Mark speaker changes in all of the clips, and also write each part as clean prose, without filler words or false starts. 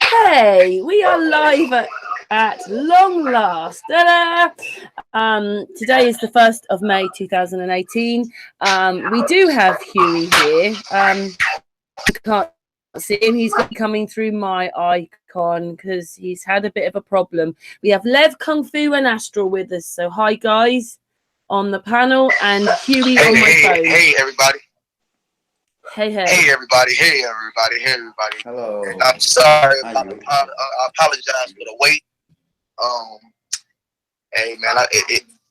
Speaker 1: Hey, we are live at long last. Today is the 1st of May 2018. We do have Huey here. You can't see him. He's coming through my icon because he's had a bit of a problem. We have Levkungfu and Atral with us. So hi guys on the panel and Huey on my phone.
Speaker 2: Hey everybody.
Speaker 1: Hey.
Speaker 2: Hey everybody. Hey everybody. Hey everybody.
Speaker 3: Hello.
Speaker 2: I'm sorry. I apologize for the wait. Hey man,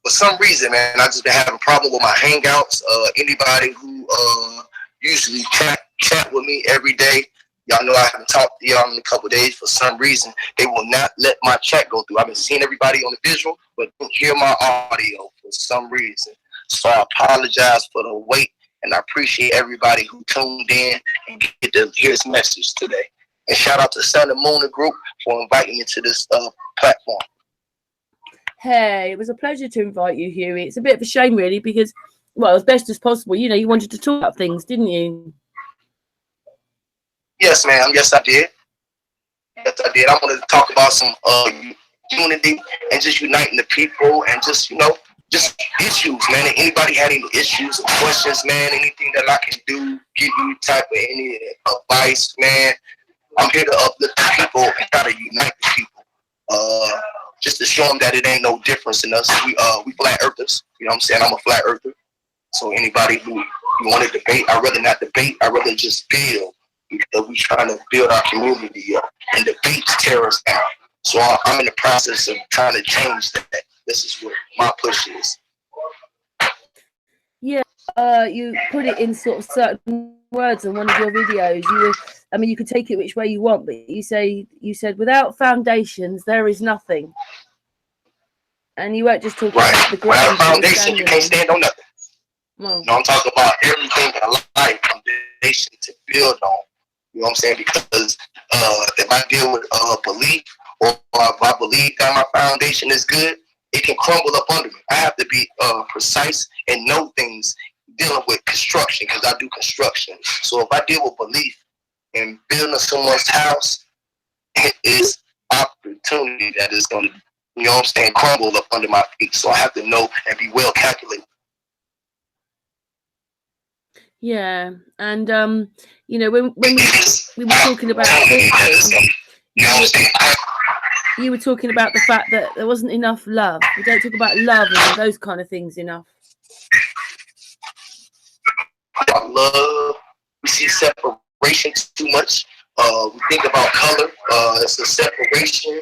Speaker 2: for some reason, man, I just been having a problem with my Hangouts. Anybody who usually chat with me every day, y'all know I haven't talked to y'all in a couple of days. For some reason, they will not let my chat go through. I've been seeing everybody on the visual, but don't hear my audio for some reason. So I apologize for the wait, and I appreciate everybody who tuned in and get to hear this message today. And shout out to Sun and Moon Group for inviting me to this platform.
Speaker 1: Hey, it was a pleasure to invite you, Huey. It's a bit of a shame, really, because, well, as best as possible, you know, you wanted to talk about things, didn't you?
Speaker 2: Yes, ma'am. Yes, I did. Yes, I did. I wanted to talk about some unity and just uniting the people and just, you know, just issues, man. And anybody had any issues or questions, man, anything that I can do, give you type of any advice, man, I'm here to uplift the people and try to unite the people. Just to show them that it ain't no difference in us. We flat earthers. You know what I'm saying? I'm a flat earther. So anybody who want to debate, I'd rather not debate. I'd rather just build, because we trying to build our community up. And debates tear us down. So I'm in the process of trying to change that. This is what my push is.
Speaker 1: Yeah, you put it in sort of certain words in one of your videos. You could take it which way you want, but you said without foundations there is nothing. And you weren't just talking about the ground.
Speaker 2: Without foundation, you can't stand on nothing.
Speaker 1: Well,
Speaker 2: I'm talking about everything in life, foundation to build on. You know what I'm saying? Because if I deal with belief, or if I believe that my foundation is good, it can crumble up under me. I have to be precise and know things dealing with construction, because I do construction. So if I deal with belief and building someone's house, it is opportunity that is going to, you know what I'm saying, crumble up under my feet. So I have to know and be well calculated.
Speaker 1: yeah, and you know, when we were talking about this, you were talking about the fact that there wasn't enough love. We don't talk about love and those kind of things enough.
Speaker 2: Love, we see separation too much. We think about color, it's a separation.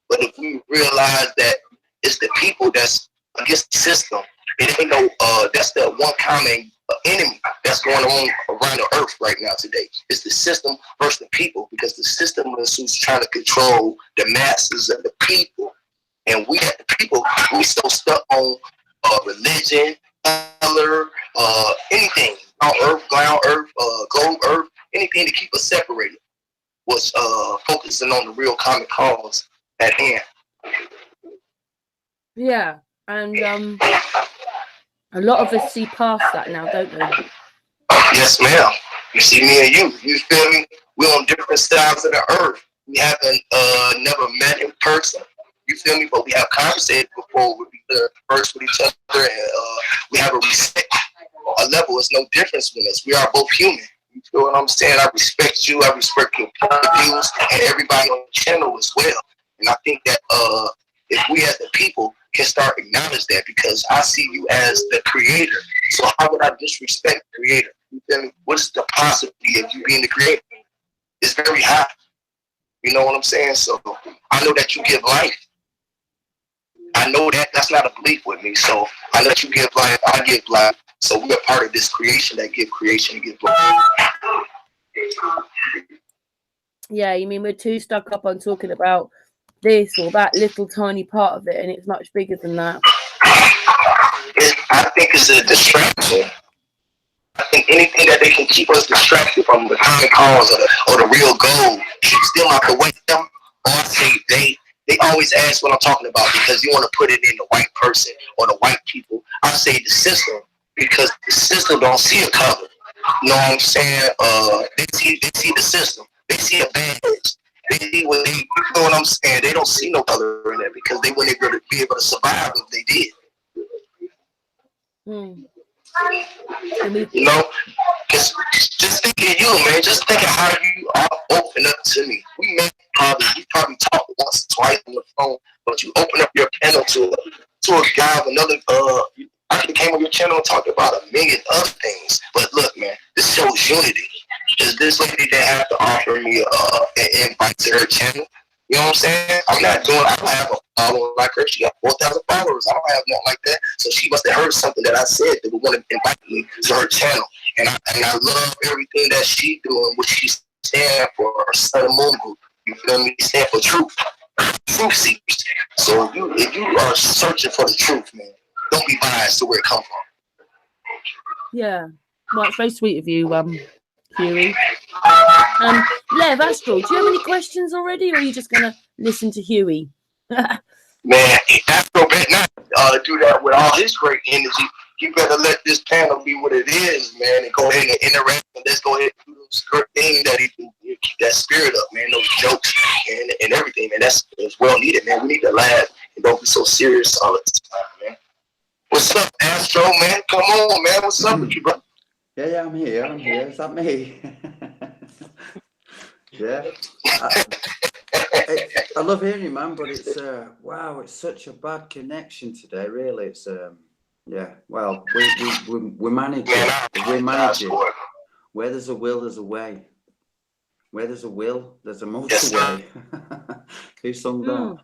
Speaker 2: But if we realize that it's the people that's against the system, it ain't no, that's the one common enemy that's going on around the earth right now today. It's the system versus the people, because the system is who's trying to control the masses of the people. And we, as the people, we so stuck on religion, color, anything, on earth, ground earth, globe earth, anything to keep us separated was focusing on the real common cause at hand.
Speaker 1: Yeah, and a lot of us see past that now, don't we?
Speaker 2: Yes, ma'am. You see, me and you feel me? We're on different sides of the earth. We haven't never met in person. You feel me? But we have conversated before. We converse with each other, and we have a respect. A level is no difference with us. We are both human. You feel what I'm saying? I respect you. I respect your point of views, and everybody on the channel as well. And I think that if we as the people can start acknowledge that, because I see you as the creator. So how would I disrespect the creator? You feel me? What's the possibility of you being the creator? It's very high. You know what I'm saying? So I know that you give life. I know that that's not a belief with me. So I let you give life, I give life. So we're part of this creation that give creation and give life.
Speaker 1: Yeah, you mean we're too stuck up on talking about this or that little tiny part of it, and it's much bigger than that.
Speaker 2: I think it's a distraction. I think anything that they can keep us distracted from the common cause or the real goal, keep still out the way them. Or I say they always ask what I'm talking about, because you want to put it in the white person or the white people. I say the system, because the system don't see a color. You know what I'm saying? They see the system. They see a bad bitch. They see what they, you know what I'm saying? They don't see no color in it because they wouldn't be able to survive if they did.
Speaker 1: Mm.
Speaker 2: You know, just think of you, man. Just think of how you are open up to me. We probably talked once or twice on the phone, but you open up your panel to a guy of another. I could have came on your channel and talked about a million other things. But look, man, this shows unity. This lady didn't have to offer me an invite to her channel. You know what I'm saying? I don't have a following like her. She got 4,000 followers. I don't have nothing like that. So she must have heard something that I said that would want to invite me to her channel. And I love everything that she doing, what she stand for, Sun and Moon Group. You feel me? Stand for truth. Truth seekers. So if you are searching for the truth, man, don't be biased to where it comes from.
Speaker 1: Yeah. Well, it's very sweet of you, Huey. Lev, Astral, do you have any questions already, or are you just gonna listen to Huey?
Speaker 2: Man, Astral better not do that with all his great energy. You better let this panel be what it is, man, and go ahead and interact. And let's go ahead and do those great things that he do. Keep that spirit up, man. Those jokes and everything, man. That's well needed, man. We need to laugh and don't be so serious all the time, man. What's up, Astro, man? Come on, man. What's up with you, bro?
Speaker 3: Yeah, I'm here. Is that me? Yeah. I love hearing you, man, but it's wow, it's such a bad connection today. Really, it's yeah. Well, we manage it. We manage it. Where there's a will, there's a way. Where there's a will, there's a motorway. Who sung that?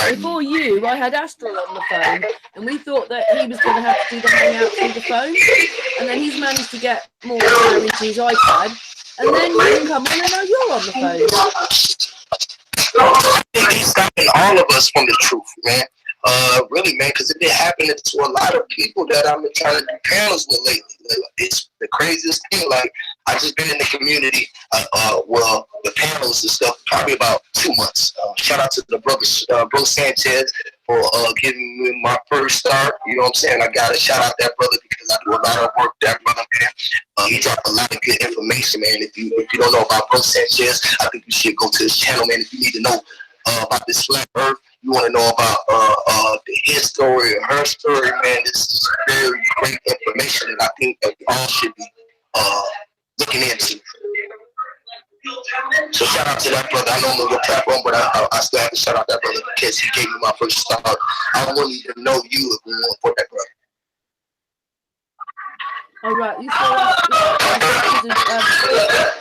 Speaker 1: Before you, I had Astral on the phone, and we thought that he was going to have to do the hangout through the phone, and then he's managed to get more power into his iPad, and then you can come on, and now you're on the phone.
Speaker 2: I think he's stopping all of us from the truth, man. Really, man, because it been happening to a lot of people that I've been trying to do panels with lately. It's the craziest thing. Like, I just been in the community, well, the panels and stuff, probably about 2 months. Shout out to the brother, Bro Sanchez, for giving me my first start. You know what I'm saying? I got to shout out that brother because I do a lot of work with that brother, man. He dropped a lot of good information, man. If you don't know about Bro Sanchez, I think you should go to his channel, man. If you need to know about this flat earth, you want to know about his story or her story, man, this is very great information that I think that we all should be looking into. So shout out to that brother. I know I'm on your platform, but I still have to shout out that brother because he gave me my first start. I wouldn't even know you if we weren't for that brother.
Speaker 1: All right, you saw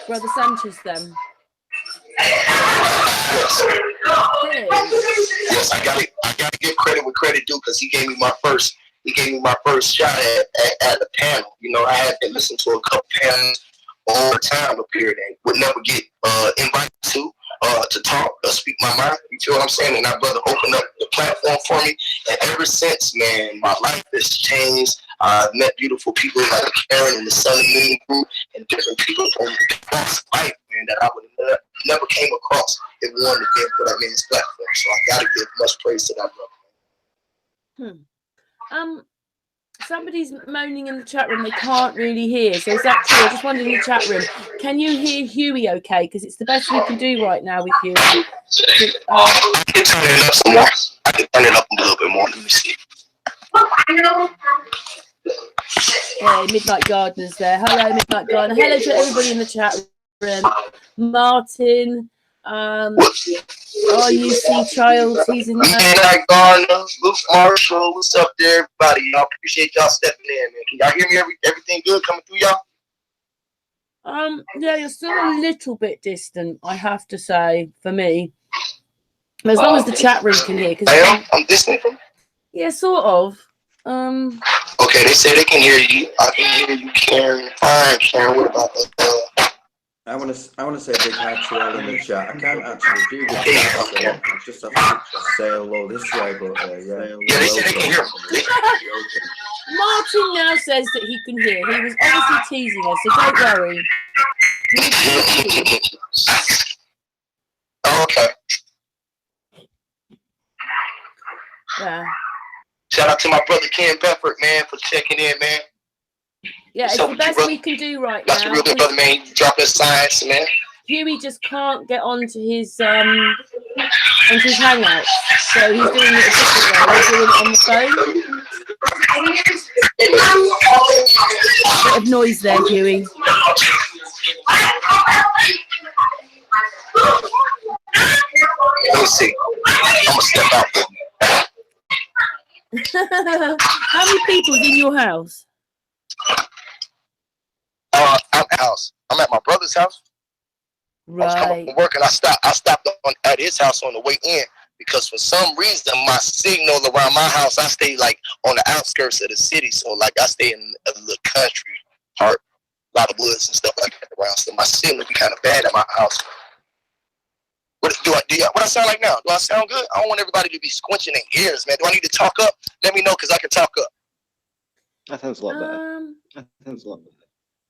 Speaker 1: Brother Sanchez then?
Speaker 2: Yes, I gotta give credit where credit due because he gave me my first shot at a panel. You know, I had been listening to a couple panels all the time up here and would never get invited to talk or speak my mind. You feel what I'm saying? And that brother opened up the platform for me, and ever since, man, my life has changed. I've met beautiful people like Karen and the Sun and Moon Group and different people from across life, man, that I would have never came across if it wasn't been for that man's platform. So I gotta give much praise to that brother.
Speaker 1: Somebody's moaning in the chat room they can't really hear. So is that true? I just wondered in the chat room, can you hear Huey okay? Because it's the best we can do right now with Huey.
Speaker 2: I can turn it up some more. I can turn it up a little bit more. Let me see.
Speaker 1: Hey, Midnight Gardener's there. Hello, Midnight Gardener. Hello to everybody in the chat room. Martin, RUC Child, he's in there.
Speaker 2: Midnight Gardener, Luke Marshall, what's up there, everybody? Y'all appreciate y'all stepping in, man. Can y'all hear me? Everything good coming through y'all?
Speaker 1: Yeah, you're still a little bit distant, I have to say, for me. As long as the chat room can hear.
Speaker 2: I'm distant from?
Speaker 1: Yeah, sort of.
Speaker 2: Okay, they say they can hear you. I can hear you, Karen. Fine, Karen. What about the?
Speaker 3: I want to say a big hi to all in the chat. I can't actually do the chat, so I just have to say hello this way. But yeah,
Speaker 2: they say they can hear me.
Speaker 1: Martin now says that he can hear. He was obviously teasing us, so don't worry.
Speaker 2: Okay.
Speaker 1: Yeah.
Speaker 2: Shout out to my brother Ken Bedford, man, for checking in, man.
Speaker 1: Yeah, it's the best we can do right now.
Speaker 2: That's the real good brother, man. Dropping science, man.
Speaker 1: Huey just can't get onto his Hangouts, so he's doing it a different way. He's doing it on the phone. Bit of noise there, Huey.
Speaker 2: Let me see. I'm gonna step out.
Speaker 1: How many people's in your house?
Speaker 2: I'm at the house. I'm at my brother's house.
Speaker 1: Right.
Speaker 2: I was coming from work and I stopped at his house on the way in because for some reason my signal around my house, I stay like on the outskirts of the city. So like I stay in a little country part, a lot of woods and stuff like that around. So my signal be kind of bad at my house. What I sound like now? Do I sound good? I don't want everybody to be squinching their ears, man. Do I need to talk up? Let me know because I can talk up.
Speaker 4: That sounds a lot better. That sounds a lot better.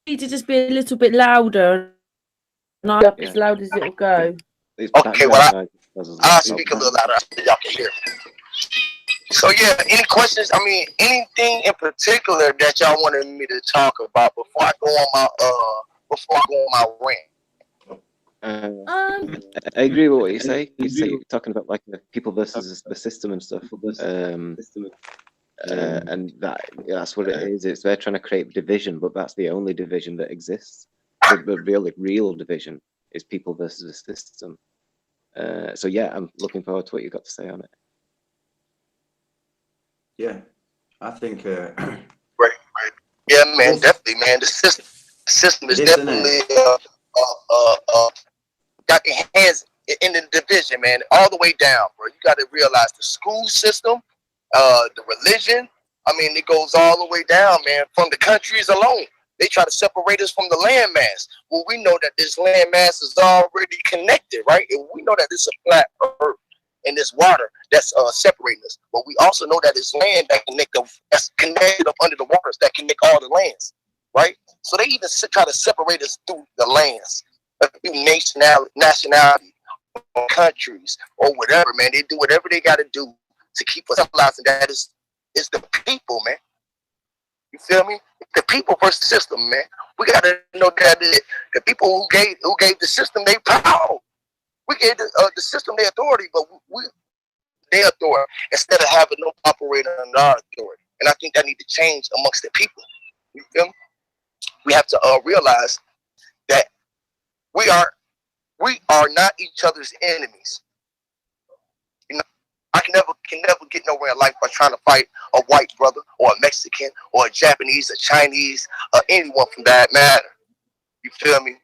Speaker 1: Need to just be a little bit louder. Not up as loud as it'll go.
Speaker 2: Okay, well, I'll speak a little louder so y'all can hear. So yeah, any questions? I mean, anything in particular that y'all wanted me to talk about before I go on my rant?
Speaker 4: I agree with what you say. You're talking about like the people versus the system and stuff. And that's what it is. It's they're trying to create division, but that's the only division that exists. The real division is people versus the system. So yeah, I'm looking forward to what you've got to say on it.
Speaker 3: Yeah, I think.
Speaker 2: Right. Yeah, man, definitely, man. The system is definitely got their hands in the division, man, all the way down, bro. You got to realize the school system, the religion. I mean, it goes all the way down, man. From the countries alone, they try to separate us from the landmass. Well, we know that this landmass is already connected, right? And we know that it's a flat earth and this water that's separating us. But we also know that it's land that's connected up under the waters that connect all the lands, right? So they even try to separate us through the lands, through nationality, or countries, or whatever, man. They do whatever they got to do to keep us civilized, and that is the people, man. You feel me? The people versus the system, man. We got to know that the people who gave the system their power. We gave the system their authority, but their authority instead of having no operator under our authority. And I think that need to change amongst the people. You feel me? We have to realize that we are not each other's enemies. You know, I can never get nowhere in life by trying to fight a white brother or a Mexican or a Japanese, a Chinese, or anyone from that matter. You feel me?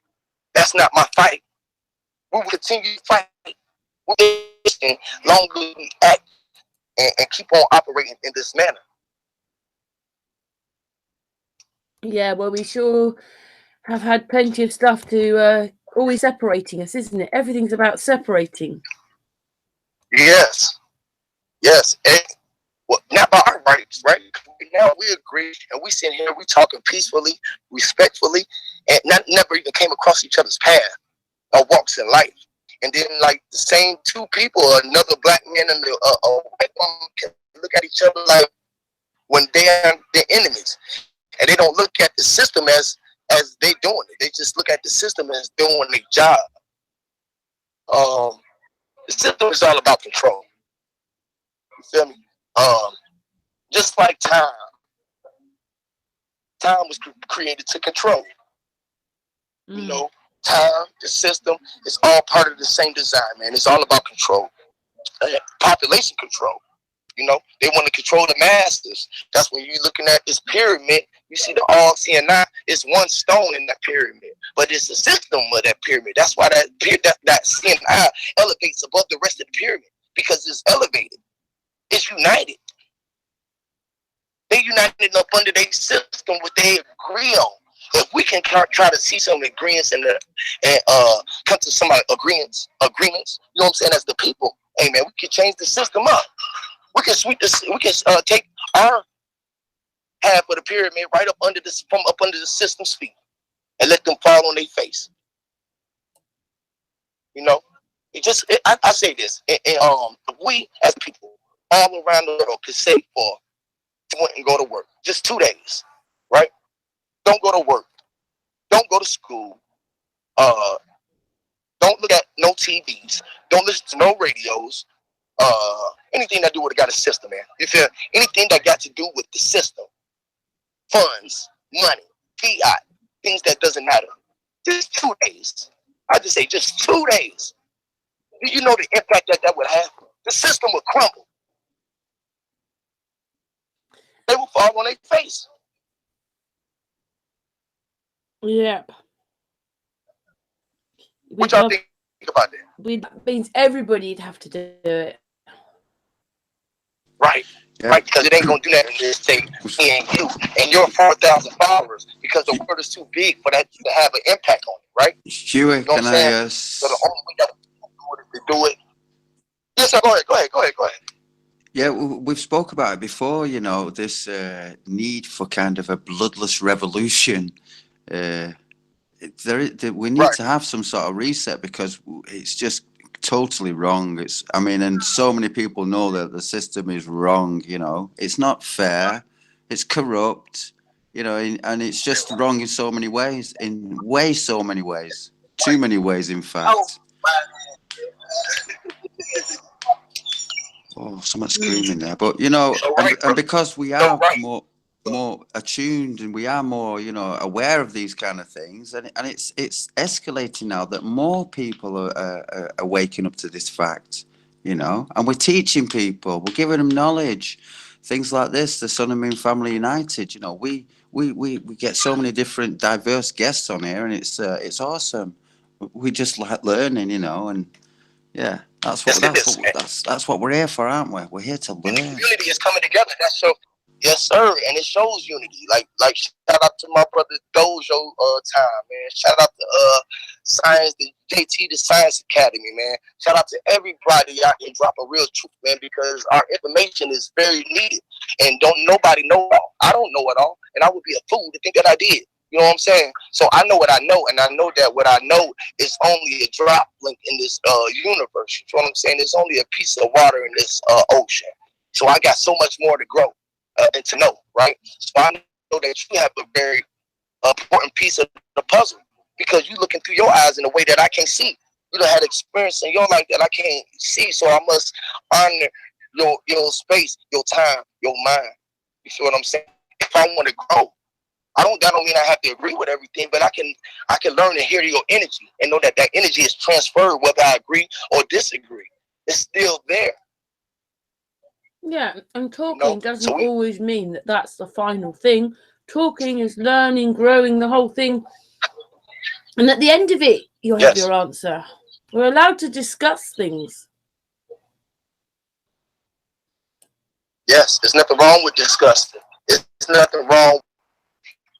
Speaker 2: That's not my fight. We will continue to fight long as we act and keep on operating in this manner.
Speaker 1: Yeah, well, we sure have had plenty of stuff to always separating us, isn't it? Everything's about separating.
Speaker 2: Yes. And not by our rights, right? Now we agree and we sit here, we talking peacefully, respectfully, and never even came across each other's path or walks in life. And then, like, the same two people, another black man and a white woman, can look at each other like when they're enemies, and they don't look at the system as they doing it. They just look at the system as doing their job. The system is all about control. You feel me? Just like time was created to control. You know, time, the system, it's all part of the same design, man. It's all about control, population control. You know, they want to control the masses. That's when you're looking at this pyramid. You see the all CNI is one stone in that pyramid, but it's the system of that pyramid. That's why that CNI elevates above the rest of the pyramid, because it's elevated. It's united. They united up under their system, what they agree on. If we can try to see some agreements and come to some agreements, you know what I'm saying, as the people, hey man, we can change the system up. We can sweep this. We can take our half of the pyramid right up under this, from up under the system's feet, and let them fall on their face. You know, I say this, and we as people all around the world could save for to went and go to work just 2 days, right? Don't go to work. Don't go to school. Don't look at no TVs. Don't listen to no radios. Anything that do with got a system, man. You feel anything that got to do with the system, funds, money, fiat, things that doesn't matter. Just 2 days. I just say just 2 days. Do you know the impact that would have? The system would crumble. They will fall on their face.
Speaker 1: Yep.
Speaker 2: What y'all think about that?
Speaker 1: That means everybody'd have to do it.
Speaker 2: Right. Yeah. Right, because it ain't gonna do that in this state, me and you and your 4,000 followers, because the world is too big for that to have an impact on it, right?
Speaker 3: Huey,
Speaker 2: you know
Speaker 3: can I?
Speaker 2: So the only way that we do it. Yes, sir. Go ahead.
Speaker 3: Yeah, we've spoke about it before. You know, this need for kind of a bloodless revolution. We need to have some sort of reset, because it's just totally wrong. And so many people know that the system is wrong. You know, it's not fair, it's corrupt, you know, and it's just wrong in so many ways, so many ways, too many ways, in fact. Oh, someone's screaming there. But, you know, and because we are more attuned, and we are more, you know, aware of these kind of things, and it's escalating now that more people are waking up to this fact, you know, and we're teaching people, we're giving them knowledge, things like this, the Sun and Moon Family United. You know, we get so many different diverse guests on here, and it's awesome. We just like learning, you know, and yeah, that's what we're here for, aren't we? We're here to learn.
Speaker 2: And the community is coming together. That's so. Yes, sir, and it shows unity. Like shout out to my brother Dojo time, man. Shout out to Science, the JT, the Science Academy, man. Shout out to everybody out here dropping real truth, man, because our information is very needed, and don't nobody know it all. I don't know it all, and I would be a fool to think that I did. You know what I'm saying? So I know what I know, and I know that what I know is only a drop link in this universe. You know what I'm saying? It's only a piece of water in this ocean. So I got so much more to grow. And to know, right? So I know that you have a very important piece of the puzzle, because you're looking through your eyes in a way that I can't see. You done had experience in your life that I can't see, so I must honor your space, your time, your mind. You feel what I'm saying? If I want to grow, that don't mean I have to agree with everything, but I can learn and hear your energy and know that energy is transferred, whether I agree or disagree. It's still there.
Speaker 1: Yeah, and talking doesn't always mean that that's the final thing. Talking is learning, growing, the whole thing. And at the end of it, you'll have your answer. We're allowed to discuss things.
Speaker 2: Yes, there's nothing wrong with discussing. There's nothing wrong,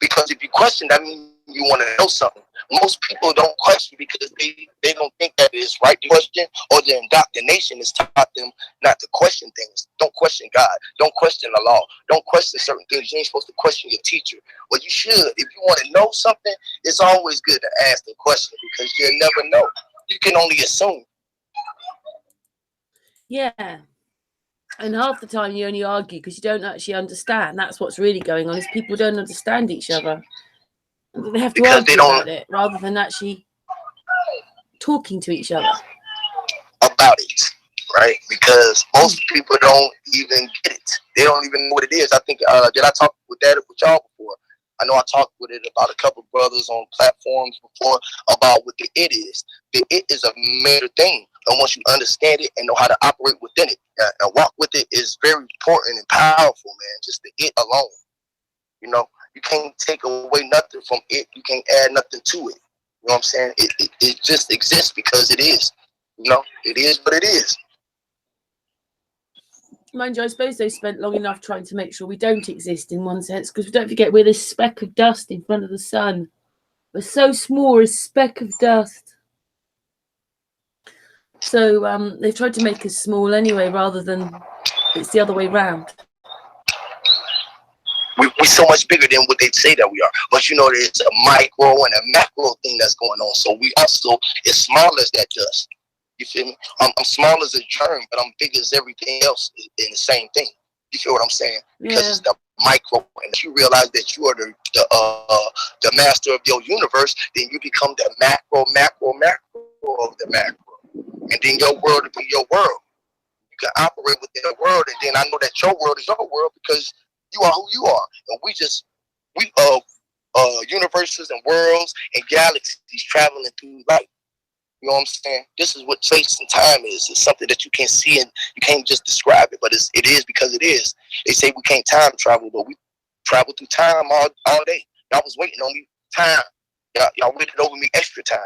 Speaker 2: because if you question, that means you want to know something. Most people don't question because they don't think that it's right to question, or their indoctrination has taught them not to question things. Don't question God. Don't question the law. Don't question certain things. You ain't supposed to question your teacher. Well, you should. If you want to know something, it's always good to ask the question, because you'll never know. You can only assume.
Speaker 1: Yeah. And half the time you only argue because you don't actually understand. That's what's really going on, is people don't understand each other. They have to argue about it rather than actually talking to each other
Speaker 2: about it, right? Because most people don't even get it. They don't even know what it is. I think did I talk with y'all before? I know I talked with it about a couple of brothers on platforms before about what the it is. The it is a major thing, and once you understand it and know how to operate within it and walk with it, is very important and powerful, man. Just the it alone, you know. You can't take away nothing from it. You can't add nothing to it. You know what I'm saying? It just exists because it is. You know, it is what it is.
Speaker 1: Mind you, I suppose they spent long enough trying to make sure we don't exist in one sense, because don't forget, we're this speck of dust in front of the sun. We're so small, a speck of dust. So they've tried to make us small anyway, rather than it's the other way round.
Speaker 2: We're so much bigger than what they say that we are. But you know, there's a micro and a macro thing that's going on. So we also as small as that dust. You feel me? I'm small as a germ, but I'm big as everything else in the same thing. You feel what I'm saying? Because it's the micro, and if you realize that you are the master of your universe, then you become the macro of the macro, and then your world will be your world. You can operate within the world, and then I know that your world is your world because you are who you are, and we universes and worlds and galaxies traveling through light. You know what I'm saying? This is what space and time is. It's something that you can't see and you can't just describe it, but it is because it is. They say we can't time travel, but we travel through time all day. Y'all was waiting on me time. Y'all waited over me extra time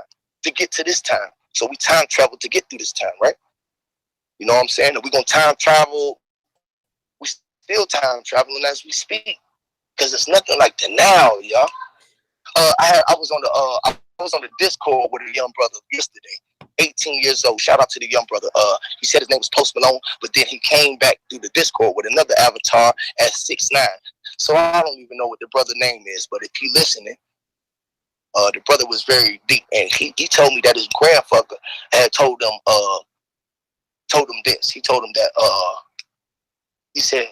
Speaker 2: to get to this time. So we time travel to get through this time, right? You know what I'm saying? If we're going to time travel, we still time traveling as we speak. Because it's nothing like the now, y'all. I was on the Discord with a young brother yesterday, 18 years old. Shout out to the young brother. He said his name was Post Malone, but then he came back through the Discord with another avatar at 6'9". So I don't even know what the brother name is, but if he listening, the brother was very deep, and he told me that his grandfather had told him this. He told him that he said,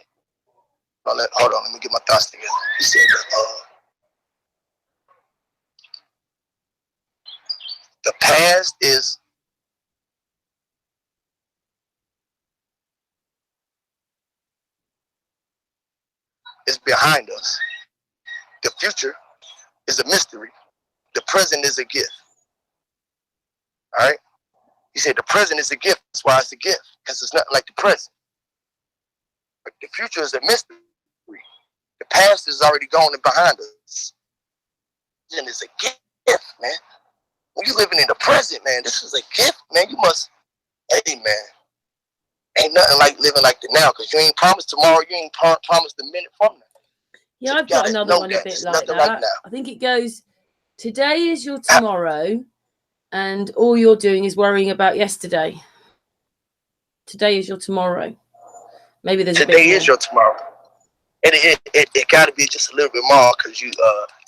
Speaker 2: hold on, let me get my thoughts together. He said that the past is behind us. The future is a mystery. The present is a gift. All right? He said the present is a gift. That's why it's a gift, because it's nothing like the present. But the future is a mystery. The past is already gone and behind us. And it's a gift, man. When you're living in the present, man, this is a gift, man. You must, hey, man. Ain't nothing like living like the now, because you ain't promised tomorrow. You ain't promised a minute from now.
Speaker 1: Yeah,
Speaker 2: So
Speaker 1: I've got another one a bit like that. Like I think it goes, today is your tomorrow, and all you're doing is worrying about yesterday. Today is your tomorrow. Maybe there's a bit more.
Speaker 2: Today is your tomorrow. It got to be just a little bit more, because you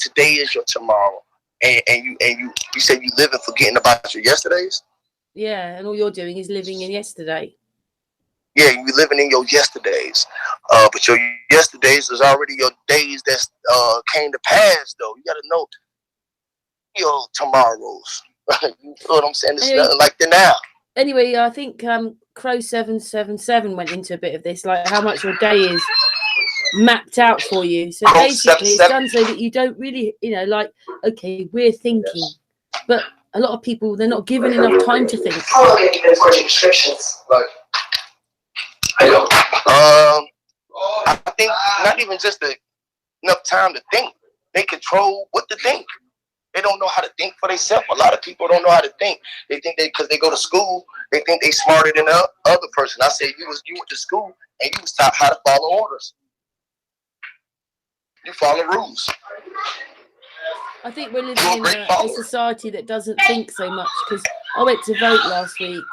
Speaker 2: today is your tomorrow, and you said you live and forgetting about your yesterdays.
Speaker 1: Yeah, and all you're doing is living in yesterday.
Speaker 2: Yeah, you living in your yesterdays, but your yesterdays is already your days that came to pass. Though you got to know your tomorrows. You know what I'm saying? It's nothing like the now.
Speaker 1: Anyway, I think Crow 777 went into a bit of this, like how much your day is mapped out for you. So basically, it's done so that you don't really, like, okay, we're thinking, but a lot of people, they're not given enough time to think.
Speaker 2: I think not even just enough time to think. They control what to think. They don't know how to think for themselves. A lot of people don't know how to think. They think because they go to school, they think they smarter than the other person. I say you went to school and you was taught how to follow orders. You follow rules.
Speaker 1: I think we're living in a society that doesn't think so much, because I went to vote last week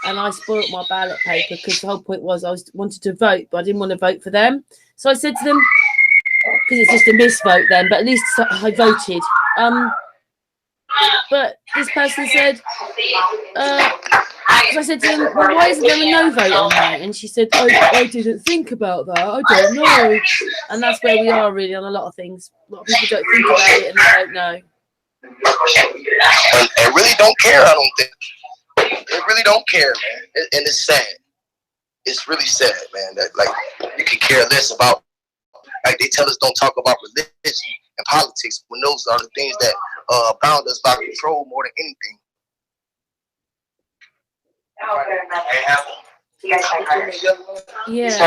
Speaker 1: and I spoilt my ballot paper because the whole point was I wanted to vote, but I didn't want to vote for them. So I said to them, because it's just a misvote then, but at least I voted. But this person said, so I said to them, well, why isn't there a no vote on there? And she said, I didn't think about that. I don't know. And that's where we are really on a lot of things. A lot of people don't think about it and they don't know.
Speaker 2: And really don't care, I don't think. They really don't care, man. And it's sad. It's really sad, man, that like you can care less about, like they tell us don't talk about religion and politics when those are the things that bound us by control more than anything.
Speaker 1: Yeah.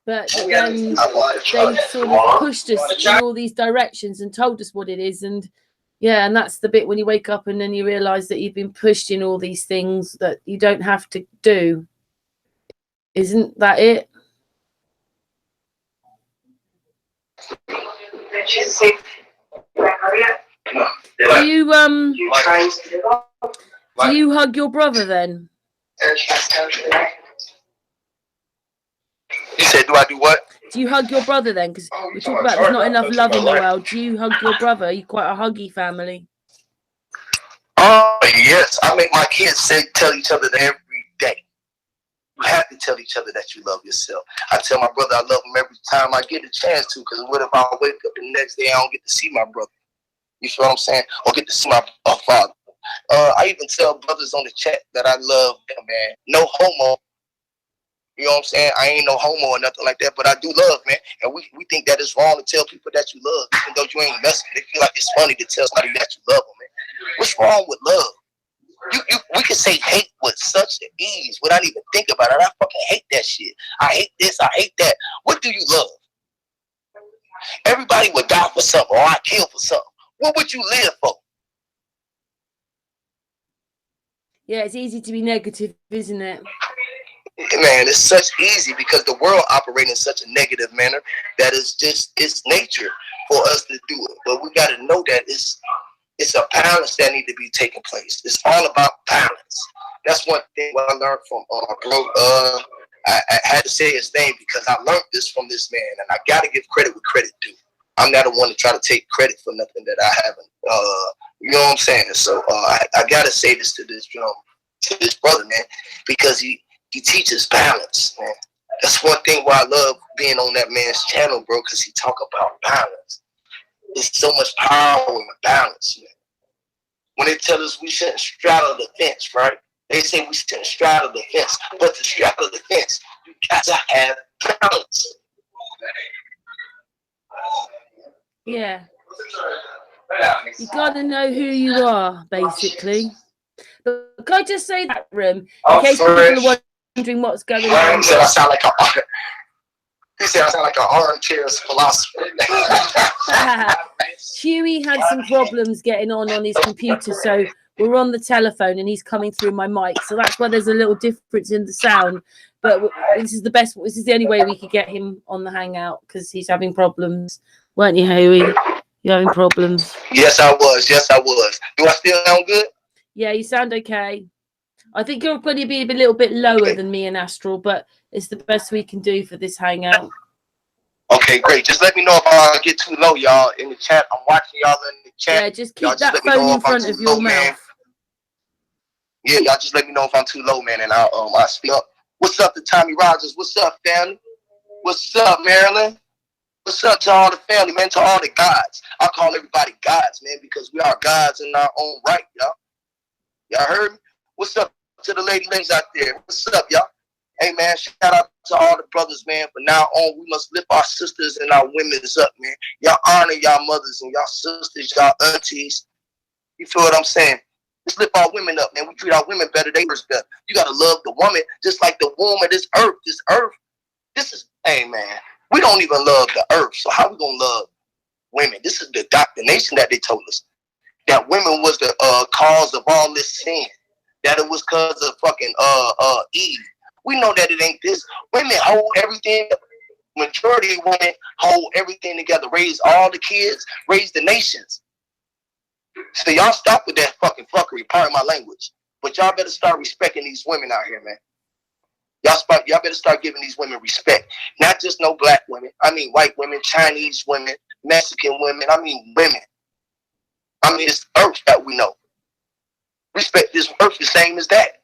Speaker 1: But then they sort of pushed us in all these directions and told us what it is. And yeah, and that's the bit when you wake up and then you realize that you've been pushed in all these things that you don't have to do. Isn't that it? Do you hug your brother then?
Speaker 2: You said, do I do what?
Speaker 1: Do you hug your brother then? Because we talk about there's not enough love in the world. Do you hug your brother? Are you quite a huggy family?
Speaker 2: Yes, I make my kids tell each other every day. You have to tell each other that you love yourself. I tell my brother I love him every time I get a chance to, because what if I wake up the next day I don't get to see my brother? You feel what I'm saying? Or get to see my father. I even tell brothers on the chat that I love them, man. No homo. You know what I'm saying? I ain't no homo or nothing like that, but I do love, man. And we think that it's wrong to tell people that you love, even though you ain't messing. They feel like it's funny to tell somebody that you love them, man. What's wrong with love? We can say hate with such ease without even thinking about it. I fucking hate that shit. I hate this. I hate that. What do you love? Everybody would die for something, or I kill for something. What would you live for?
Speaker 1: Yeah, it's easy to be negative, isn't it?
Speaker 2: Man, it's such easy because the world operates in such a negative manner that it's nature for us to do it. But we got to know that it's a balance that need to be taking place. It's all about balance. That's one thing I learned from bro. I had to say his name because I learned this from this man, and I got to give credit where credit due. I'm not the one to try to take credit for nothing that I haven't. You know what I'm saying? So I got to say this to this brother, man, because he teaches balance, man. That's one thing why I love being on that man's channel, bro, because he talk about balance. There's so much power in balance, man. When they tell us we shouldn't straddle the fence, right? They say we shouldn't straddle the fence, but to straddle the fence, you got to have balance.
Speaker 1: Yeah. You got to know who you are, basically. But can I just say that, Room, in case people are wondering what's going on?
Speaker 2: He said I sound like an armchair philosopher.
Speaker 1: Huey had some problems getting on his computer, so we're on the telephone and he's coming through my mic, so that's why there's a little difference in the sound. But this is the only way we could get him on the hangout, because he's having problems, weren't you, Huey? You're having problems.
Speaker 2: Yes, I was. Do I still sound good?
Speaker 1: Yeah, you sound okay. I think you're going to be a little bit lower than me and Astral, but it's the best we can do for this hangout.
Speaker 2: Okay, great. Just let me know if I get too low, y'all, in the chat. I'm watching y'all in the chat.
Speaker 1: Yeah, just keep that phone in front of your mouth.
Speaker 2: Yeah, y'all just let me know if I'm too low, man, and I'll speak up. What's up to Tommy Rogers? What's up, family? What's up, Marilyn? What's up to all the family, man, to all the gods? I call everybody gods, man, because we are gods in our own right, y'all. Y'all heard me? What's up to the ladies out there? What's up, y'all? Hey, man, shout out to all the brothers, man. From now on, we must lift our sisters and our women's up, man. Y'all honor y'all mothers and y'all sisters, y'all aunties. You feel what I'm saying? Let's lift our women up, man. We treat our women better. They first better. You got to love the woman just like the womb of this earth. Hey, man, we don't even love the earth. So how we going to love women? This is the indoctrination that they told us. That women was the cause of all this sin. That it was because of fucking Eve. We know that it ain't this. Women hold everything. Majority of women hold everything together. Raise all the kids. Raise the nations. So y'all stop with that fucking fuckery. Pardon my language. But y'all better start respecting these women out here, man. Y'all better start giving these women respect. Not just no black women. I mean white women, Chinese women, Mexican women. I mean women. I mean it's earth that we know. Respect this earth the same as that.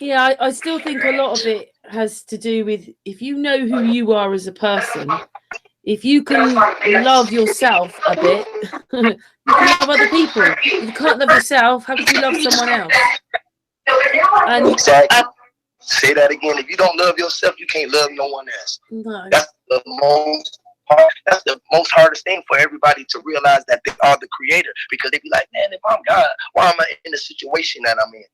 Speaker 1: Yeah, I still think a lot of it has to do with if you know who you are as a person, if you can love yourself a bit, you can love other people. If you can't love yourself, how could you love someone else? And
Speaker 2: exactly. Say that again. If you don't love yourself, you can't love no one else.
Speaker 1: No.
Speaker 2: That's the most hardest thing for everybody to realize, that they are the creator. Because they be like, man, if I'm God, why am I in the situation that I'm in?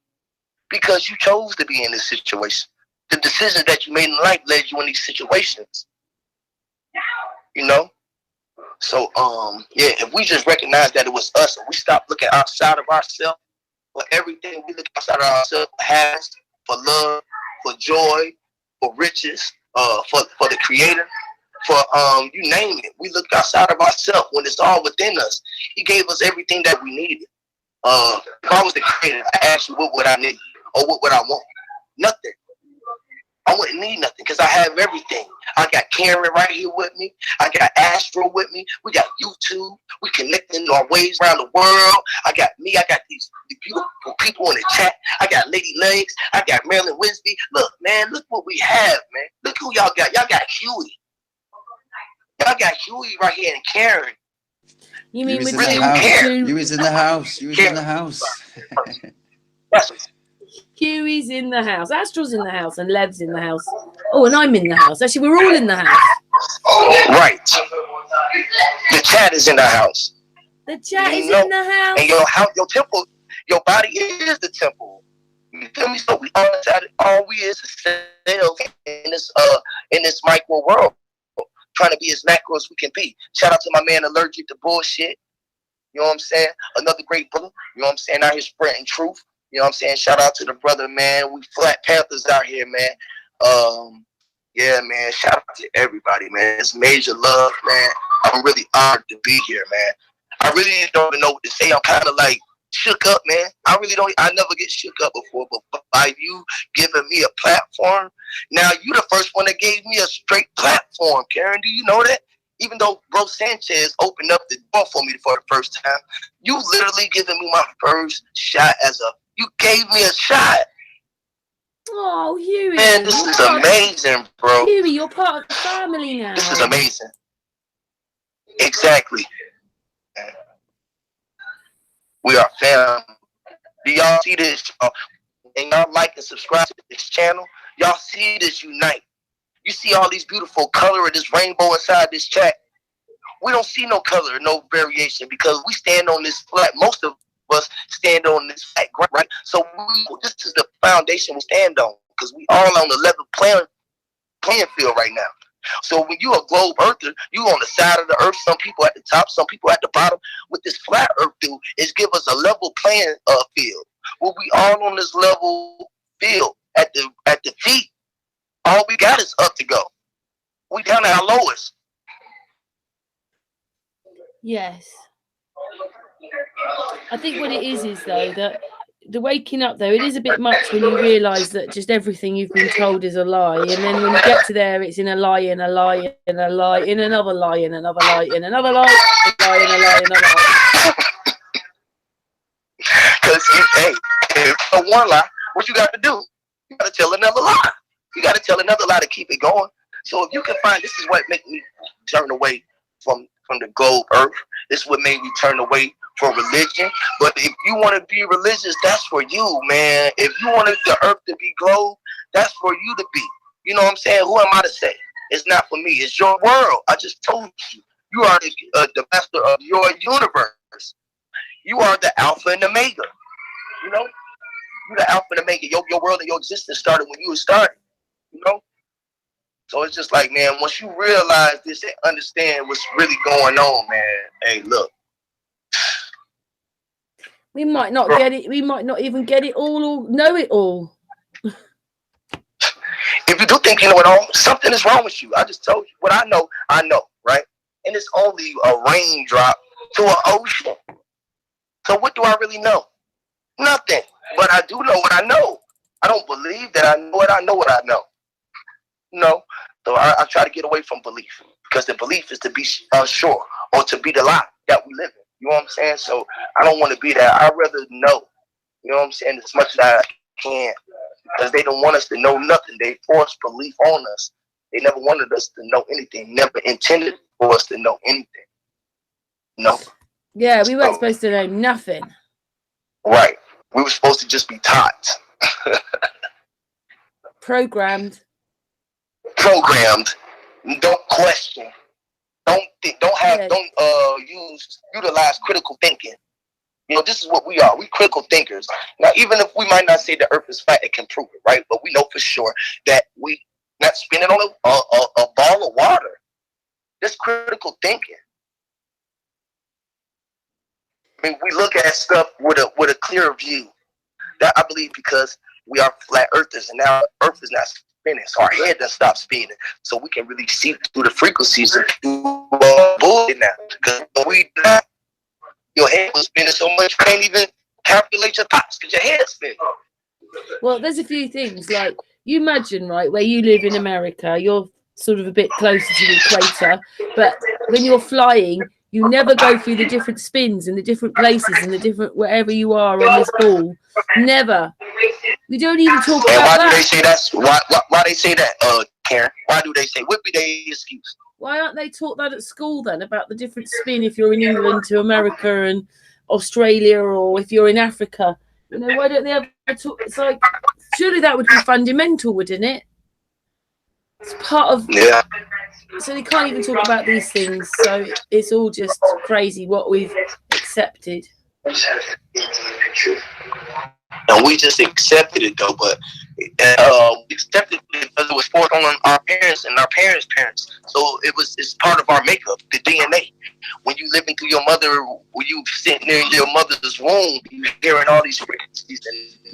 Speaker 2: Because you chose to be in this situation. The decisions that you made in life led you in these situations. You know? So, yeah, if we just recognize that it was us and we stop looking outside of ourselves for everything we look outside of ourselves has, for love, for joy, for riches, for the creator, for you name it. We look outside of ourselves when it's all within us. He gave us everything that we needed. If I was the creator, I asked you what would I need or what would I want? Nothing. I wouldn't need nothing because I have everything. I got Karen right here with me. I got Atral with me. We got YouTube. We connecting our ways around the world. I got me. I got these beautiful people in the chat. I got Lady Legs. I got Marilyn Wisby. Look, man, look what we have, man. Look who y'all got. Y'all got Huey. Y'all got Huey right here and Karen.
Speaker 1: You mean with
Speaker 3: Huey's in the house. Huey's in the house.
Speaker 1: Huey's in the house. Astral's in the house, and Lev's in the house. Oh, and I'm in the house. Actually, we're all in the house.
Speaker 2: Right. The chat is in the house.
Speaker 1: The chat is in the house.
Speaker 2: And your temple, your body is the temple. You feel me? So we all we is cells in this micro world, trying to be as macro as we can be. Shout out to my man Allergic to Bullshit. You know what I'm saying? Another great brother. You know what I'm saying? Out here spreading truth. You know what I'm saying? Shout out to the brother, man. We Flat Panthers out here, man. Yeah, man. Shout out to everybody, man. It's major love, man. I'm really honored to be here, man. I really don't even know what to say. I'm kind of like shook up, man. I never get shook up before, but by you giving me a platform, now you the first one that gave me a straight platform, Karen. Do you know that? Even though Bro Sanchez opened up the door for me for the first time, you literally giving me my first shot you gave me a shot.
Speaker 1: Oh, Huey.
Speaker 2: Man, this is amazing, bro.
Speaker 1: Huey, you're part of the family now.
Speaker 2: This is amazing. Exactly. We are family. Do y'all see this? And y'all like and subscribe to this channel. Y'all see this unite. You see all these beautiful color of this rainbow inside this chat. We don't see no color, no variation, because we stand on this flat. Most of us stand on this flat ground, right? So this is the foundation we stand on, because we all on the level playing field right now. So when you a globe earther, you on the side of the earth. Some people at the top, some people at the bottom. What this flat earth do is give us a level playing field. Well, we all on this level field at the feet. All we got is up to go. We down at our lowest.
Speaker 1: Yes. I think what it is though that the waking up though, it is a bit much when you realise that just everything you've been told is a lie, and then when you get to there, it's in a lie, in a lie, in a lie, in another lie, in another lie, in another lie, in a lie, in a lie, in another lie.
Speaker 2: Because if one lie, what you got to do? You got to tell another lie. You got to tell another lie to keep it going. So if you can find, this is what made me turn away from the globe earth. This is what made me turn away from religion. But if you want to be religious, that's for you, man. If you wanted the earth to be globe, that's for you to be. You know what I'm saying? Who am I to say? It's not for me. It's your world. I just told you. You are the master of your universe. You are the Alpha and Omega. You know? You're the Alpha and Omega. Your world and your existence started when you were starting. You know? So it's just like, man, once you realize this and understand what's really going on, man, hey, look.
Speaker 1: We might not get it. We might not even get it all or know it all.
Speaker 2: If you do think you know it all, something is wrong with you. I just told you what I know, right? And it's only a raindrop to an ocean. So what do I really know? Nothing. But I do know what I know. I don't believe that I know what I know. No. So I try to get away from belief, because the belief is to be sure, or to be the lie that we live in. You know what I'm saying? So I don't want to be that. I'd rather know. You know what I'm saying? As much as I can. Because they don't want us to know nothing. They force belief on us. They never wanted us to know anything. Never intended for us to know anything. No.
Speaker 1: Yeah, we weren't supposed to know nothing.
Speaker 2: Right. We were supposed to just be taught.
Speaker 1: Programmed.
Speaker 2: Don't question. Don't utilize critical thinking. You know, this is what we are. We critical thinkers. Now, even if we might not say the earth is flat, it can prove it, right? But we know for sure that we not spinning on a ball of water. That's critical thinking. I mean, we look at stuff with a clearer view. That I believe because we are flat earthers, and now Earth is not spinning, so our head doesn't stop spinning, so we can really see through the frequencies of bullshit now. Because we not, your head was spinning so much you can't even calculate your thoughts because your head's spinning.
Speaker 1: Well, there's a few things like You imagine, right, where you live in America, you're sort of a bit closer to the equator, but when you're flying, you never go through the different spins and the different places and the different wherever you are on this ball. Never. We don't even talk
Speaker 2: And
Speaker 1: about
Speaker 2: why do they
Speaker 1: that.
Speaker 2: say that's why they say that, Karen? Why do they say what be their excuse?
Speaker 1: Why aren't they taught that at school then about the different spin if you're in England to America and Australia, or if you're in Africa? You know, why don't they ever talk? It's like, surely that would be fundamental, wouldn't it? It's part of.
Speaker 2: Yeah.
Speaker 1: So they can't even talk about these things. So it's all just crazy what we've accepted.
Speaker 2: And we just accepted it though, but we accepted it because it was forced on our parents and our parents' parents. So it's part of our makeup, the DNA. When you living through your mother, when you sitting there in your mother's womb, you hearing all these frequencies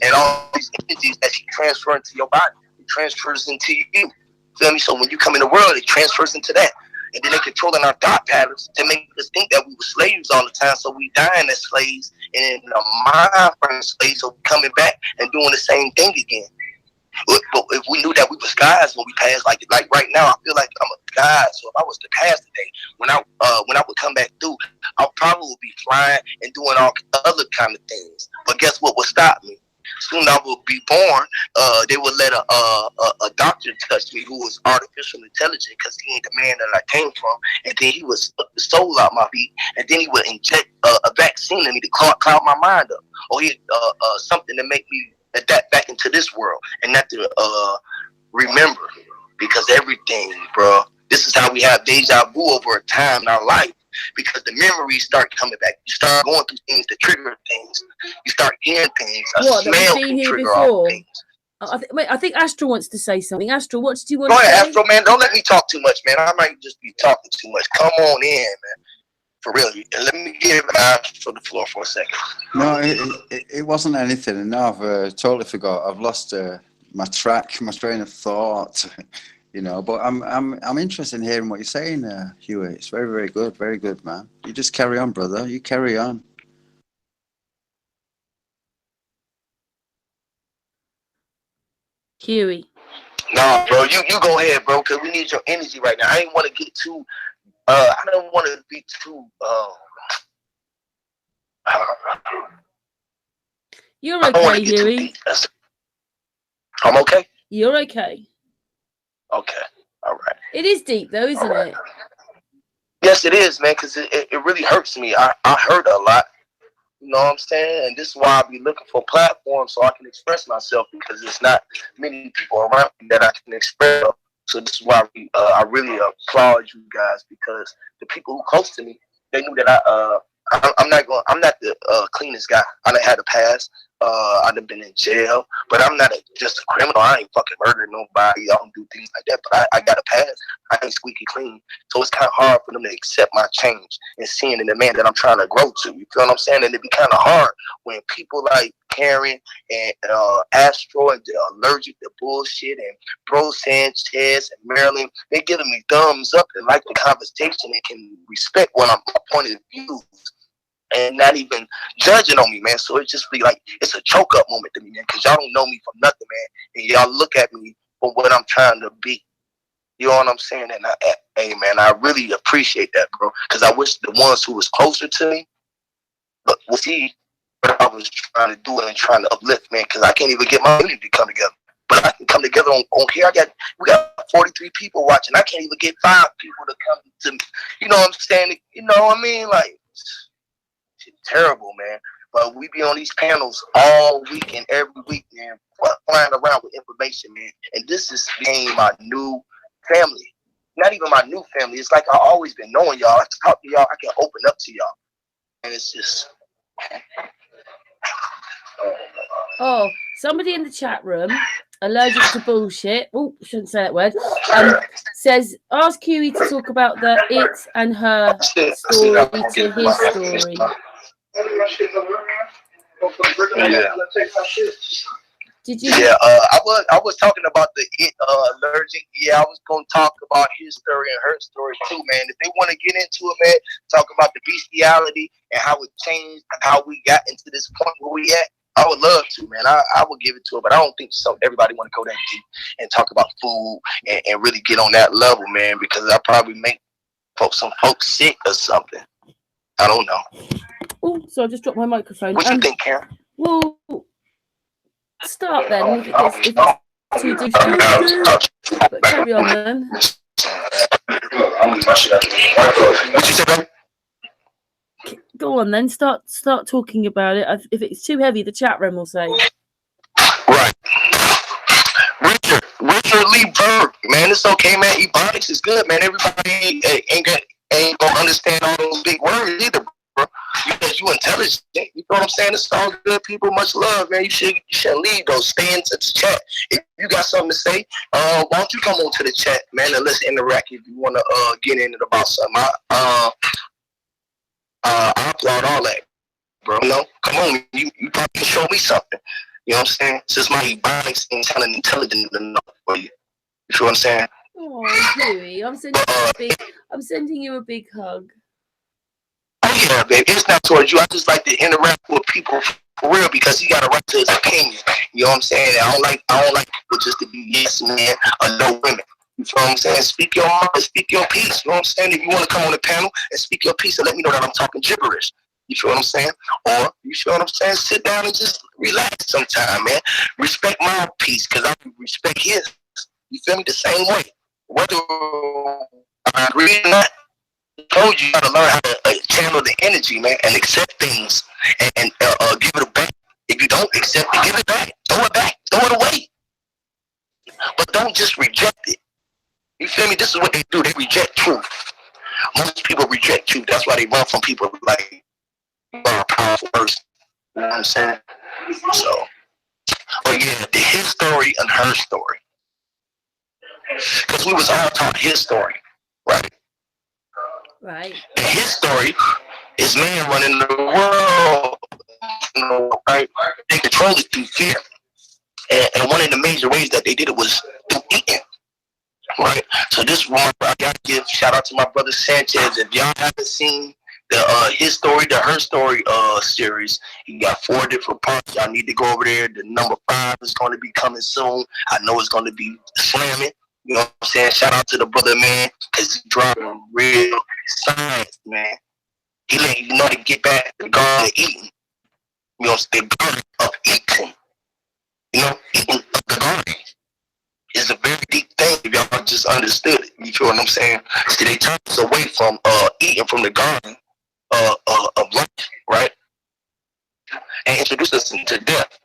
Speaker 2: and all these energies that she transfer into your body. It transfers into you. Feel me? So when you come in the world, it transfers into that. And then they're controlling our thought patterns to make us think that we were slaves all the time. So we dying as slaves, and in the mind frame slaves, so we coming back and doing the same thing again. But if we knew that we was guys when we passed, like right now, I feel like I'm a guy. So if I was to pass today, when I would come back through, I probably would be flying and doing all other kind of things. But guess what would stop me? Soon I would be born. They would let a doctor touch me who was artificial intelligent, because he ain't the man that I came from. And then he would suck the soul out my feet, and then he would inject a vaccine in me to cloud my mind up, or he something to make me adapt back into this world and not to remember, because everything, bro. This is how we have deja vu over a time in our life. Because the memories start coming back. You start going through things that trigger things. You start hearing things.
Speaker 1: What, that
Speaker 2: Smell
Speaker 1: we've been
Speaker 2: can
Speaker 1: here
Speaker 2: trigger all
Speaker 1: before?
Speaker 2: things.
Speaker 1: I think Astral wants to say something. Astral, what did you want
Speaker 2: Go
Speaker 1: to
Speaker 2: ahead,
Speaker 1: say?
Speaker 2: Astro, man. Don't let me talk too much, man. I might just be talking too much. Come on in, man. For real. And let me give Astro the floor for a second.
Speaker 3: No, it wasn't anything. No, I've totally forgot. I've lost my train of thought. You know, but I'm interested in hearing what you're saying, Huey. It's very good, man. You just carry on, brother. You carry on.
Speaker 1: Huey.
Speaker 2: No, bro, you go ahead, bro, because we need your energy right now. I ain't want to get too. I don't want to be too.
Speaker 1: You're okay, Huey.
Speaker 2: I'm okay.
Speaker 1: You're okay.
Speaker 2: Okay. All right.
Speaker 1: It is deep, though, isn't it?
Speaker 2: Yes, it is, man, because it really hurts me. I hurt a lot. You know what I'm saying? And this is why I be looking for platforms so I can express myself, because it's not many people around me that I can express. So this is why I really applaud you guys, because the people who close to me, they knew that I'm not the cleanest guy. I done had a past. I done been in jail, but I'm not just a criminal. I ain't fucking murdering nobody. I don't do things like that. But I got a past. I ain't squeaky clean. So it's kind of hard for them to accept my change and seeing in the man that I'm trying to grow to. You feel what I'm saying? And it be kind of hard when people like Karen and Astro and Allergic to Bullshit and Bro Sanchez and Marilyn, they giving me thumbs up and like the conversation and can respect what my point of view and not even judging on me, man. So it just be like, it's a choke up moment to me, man, because y'all don't know me from nothing, man. And y'all look at me for what I'm trying to be. You know what I'm saying? And hey, man, I really appreciate that, bro, because I wish the ones who was closer to me would see what I was trying to do and trying to uplift, man, because I can't even get my community to come together. But I can come together on here. We got 43 people watching. I can't even get 5 people to come to me. You know what I'm saying? You know what I mean? Like, terrible, man. But we be on these panels all week and every week, man, flying around with information, man. And this is became my new family. Not even my new family. It's like I've always been knowing y'all. I can talk to y'all. I can open up to y'all. And it's just.
Speaker 1: Oh, somebody in the chat room, Allergic to Bullshit. Oh, shouldn't say that word. Says, ask Huey to talk about the it and her story to his story.
Speaker 2: Yeah.
Speaker 1: Did you?
Speaker 2: Yeah, I was talking about the Allergic. Yeah, I was gonna talk about his story and her story too, man. If they want to get into it, man, talk about the bestiality and how it changed, how we got into this point where we at. I would love to, man. I would give it to her, but I don't think so. Everybody want to go that deep and talk about food and really get on that level, man, because I probably make some folks sick or something. I don't know.
Speaker 1: Oh, so I just dropped my microphone.
Speaker 2: What you think, Karen?
Speaker 1: Well, start then if it's too difficult. But carry on then.
Speaker 2: What you say, baby?
Speaker 1: Go on then. Start talking about it. If it's too heavy, the chat room will say.
Speaker 2: Right. Richard Lee Berg, man, it's okay, man. Ebonics is good, man. Everybody ain't gonna understand all those big words either, bro. Because you intelligent. You know what I'm saying? It's all good people. Much love, man. You shouldn't leave those. Stay into the chat. If you got something to say, why don't you come on to the chat, man, and let's interact if you wanna get in it about something. I applaud all that, bro. You know, come on, you probably can show me something. You know what I'm saying? Since my ebonics ain't kind of intelligent enough for you. You feel what I'm saying?
Speaker 1: Oh, Huey, I'm sending you a big hug.
Speaker 2: Oh yeah, baby. It's not towards you. I just like to interact with people for real because he got a right to his opinion. You know what I'm saying? I don't like people just to be yes men or no women. You feel what I'm saying? Speak your mind, speak your piece. You know what I'm saying? If you want to come on the panel and speak your piece and let me know that I'm talking gibberish. You feel what I'm saying? Or, you feel what I'm saying? Sit down and just relax sometime, man. Respect my piece because I respect his. You feel me? The same way. Whether I agree or not, I told you got to learn how to channel the energy, man, and accept things and give it back. If you don't accept it, give it back. Throw it back. Throw it away. But don't just reject it. You feel me? This is what they do. They reject truth. Most people reject truth. That's why they run from people like powerful person. You know what I'm saying? So, but yeah, his story and her story. Because we was all taught his story, right?
Speaker 1: Right.
Speaker 2: And his story is man running the world, you know, right? They control it through fear. And one of the major ways that they did it was through eating. Right. So this one, I gotta give shout out to my brother Sanchez. If y'all haven't seen the his story, the her story series, he got 4 different parts. Y'all need to go over there. The number 5 is going to be coming soon. I know it's going to be slamming. You know what I'm saying? Shout out to the brother, man, because he's dropping real science, man. He letting you know to get back to the garden of eating. You know, the garden of eating. You know, eating of the garden. Is a very deep thing if y'all just understood it. You feel what I'm saying? See, they turn us away from eating from the garden of life, right? And introduce us into death.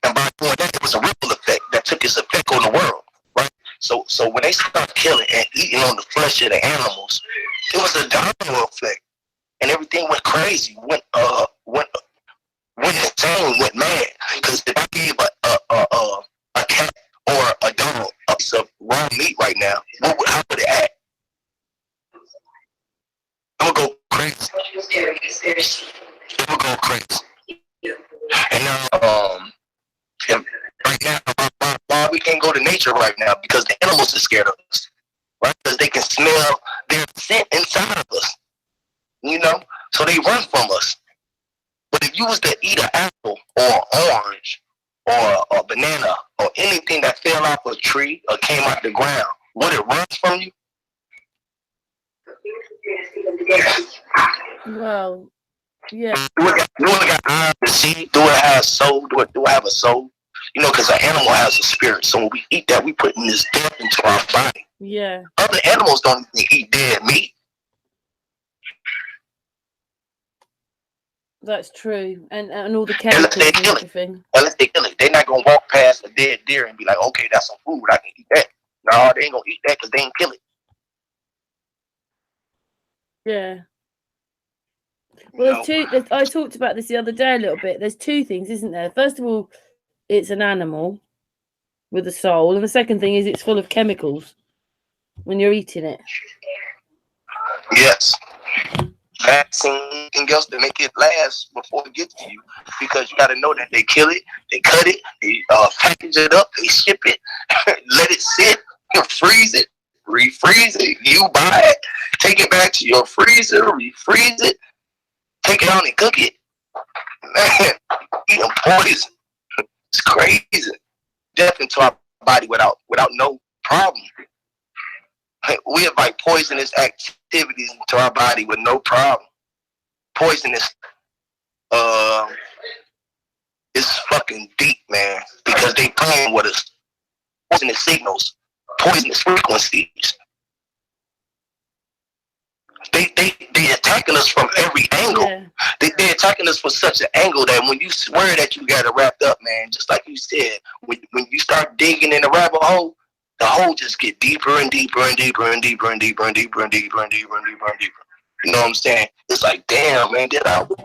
Speaker 2: And by doing that, it was a ripple effect that took its effect on the world, right? So when they started killing and eating on the flesh of the animals, it was a domino effect, and everything went crazy, went insane, went mad. Because if I gave a cat or a dog a piece of raw meat right now, how would it act? It would go crazy. It would go crazy. And now, right now, why we can't go to nature right now? Because the animals are scared of us, right? Because they can smell their scent inside of us, you know? So they run from us. But if you was to eat an apple or orange or a banana or anything that fell off a tree or came out the ground, would it run from you?
Speaker 1: Well, yeah.
Speaker 2: Do it got eyes to see? Do it have soul? Do it have a soul? You know, because an animal has a spirit. So when we eat that, we put this death into our body.
Speaker 1: Yeah.
Speaker 2: Other animals don't even eat dead meat.
Speaker 1: That's true. And all the chemicals and everything.
Speaker 2: Unless they kill it. They're not going to walk past a dead deer and be like, okay, that's some food. I can eat that. No, they ain't going to eat that because they ain't kill it.
Speaker 1: Yeah. Well, I talked about this the other day a little bit. There's 2 things, isn't there? First of all, it's an animal with a soul. And the second thing is it's full of chemicals when you're eating it.
Speaker 2: Yes. Vaccine, anything else to make it last before it gets to you. Because you got to know that they kill it, they cut it, they package it up, they ship it, let it sit, freeze it, refreeze it, you buy it, take it back to your freezer, refreeze it, take it out and cook it. Man, eating poison. It's crazy. Death into our body without no problem. We invite poisonous activities into our body with no problem. Poisonous, it's fucking deep, man, because they playing with us. Poisonous signals, poisonous frequencies. They attacking us from every angle.
Speaker 1: Yeah.
Speaker 2: They attacking us from such an angle that when you swear that you got it wrapped up, man, just like you said, when you start digging in the rabbit hole, the hole just get deeper and deeper and deeper and deeper and deeper and deeper and deeper and deeper and deeper and deeper. You know what I'm saying? It's like, damn, man, did I with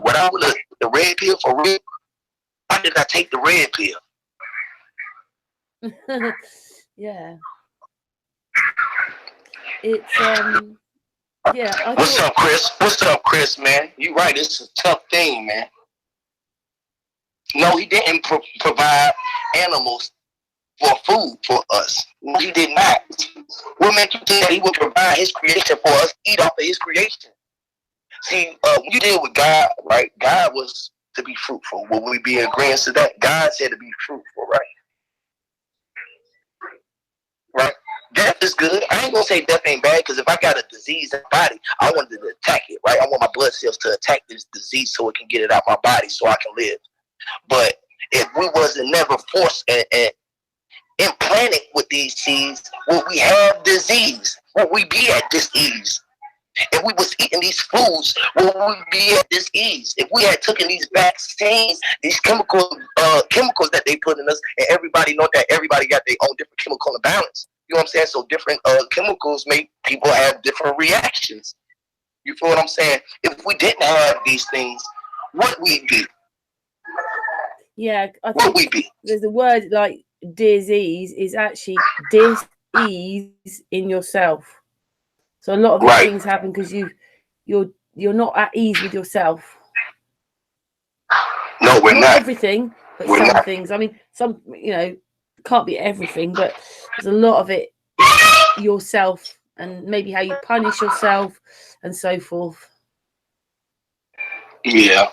Speaker 2: the red pill for real? Why did I take the red pill?
Speaker 1: Yeah. It's yeah.
Speaker 2: What's up, Chris? What's up, Chris, man? You right, it's a tough thing, man. No, he didn't provide animals for food for us. No, he did not. What makes you think that he would provide his creation for us, eat off of his creation? See, when you deal with God, right? God was to be fruitful. Will we be in agreement to that? God said to be fruitful, right? Right? Death is good. I ain't gonna say death ain't bad, because if I got a disease in my body, I wanted to attack it, right? I want my blood cells to attack this disease so it can get it out my body so I can live. But if we wasn't never forced and implanted with these seeds, would we have disease? Would we be at this ease? If we was eating these foods, would we be at this ease? If we had taken these vaccines, these chemicals that they put in us, and everybody know that everybody got their own different chemical imbalance. You know what I'm saying? So different chemicals make people have different reactions. You feel what I'm saying? If we didn't have these things, what would we be?
Speaker 1: Yeah, I
Speaker 2: What would we
Speaker 1: think
Speaker 2: be?
Speaker 1: there's a word like disease is actually dis-ease in yourself. So a lot of these
Speaker 2: Right.
Speaker 1: things happen because you're not at ease with yourself.
Speaker 2: No, we're not.
Speaker 1: Everything, but
Speaker 2: We're
Speaker 1: some
Speaker 2: not.
Speaker 1: things. I mean, some, can't be everything, but there's a lot of it is yourself and maybe how you punish yourself and so forth.
Speaker 2: Yeah.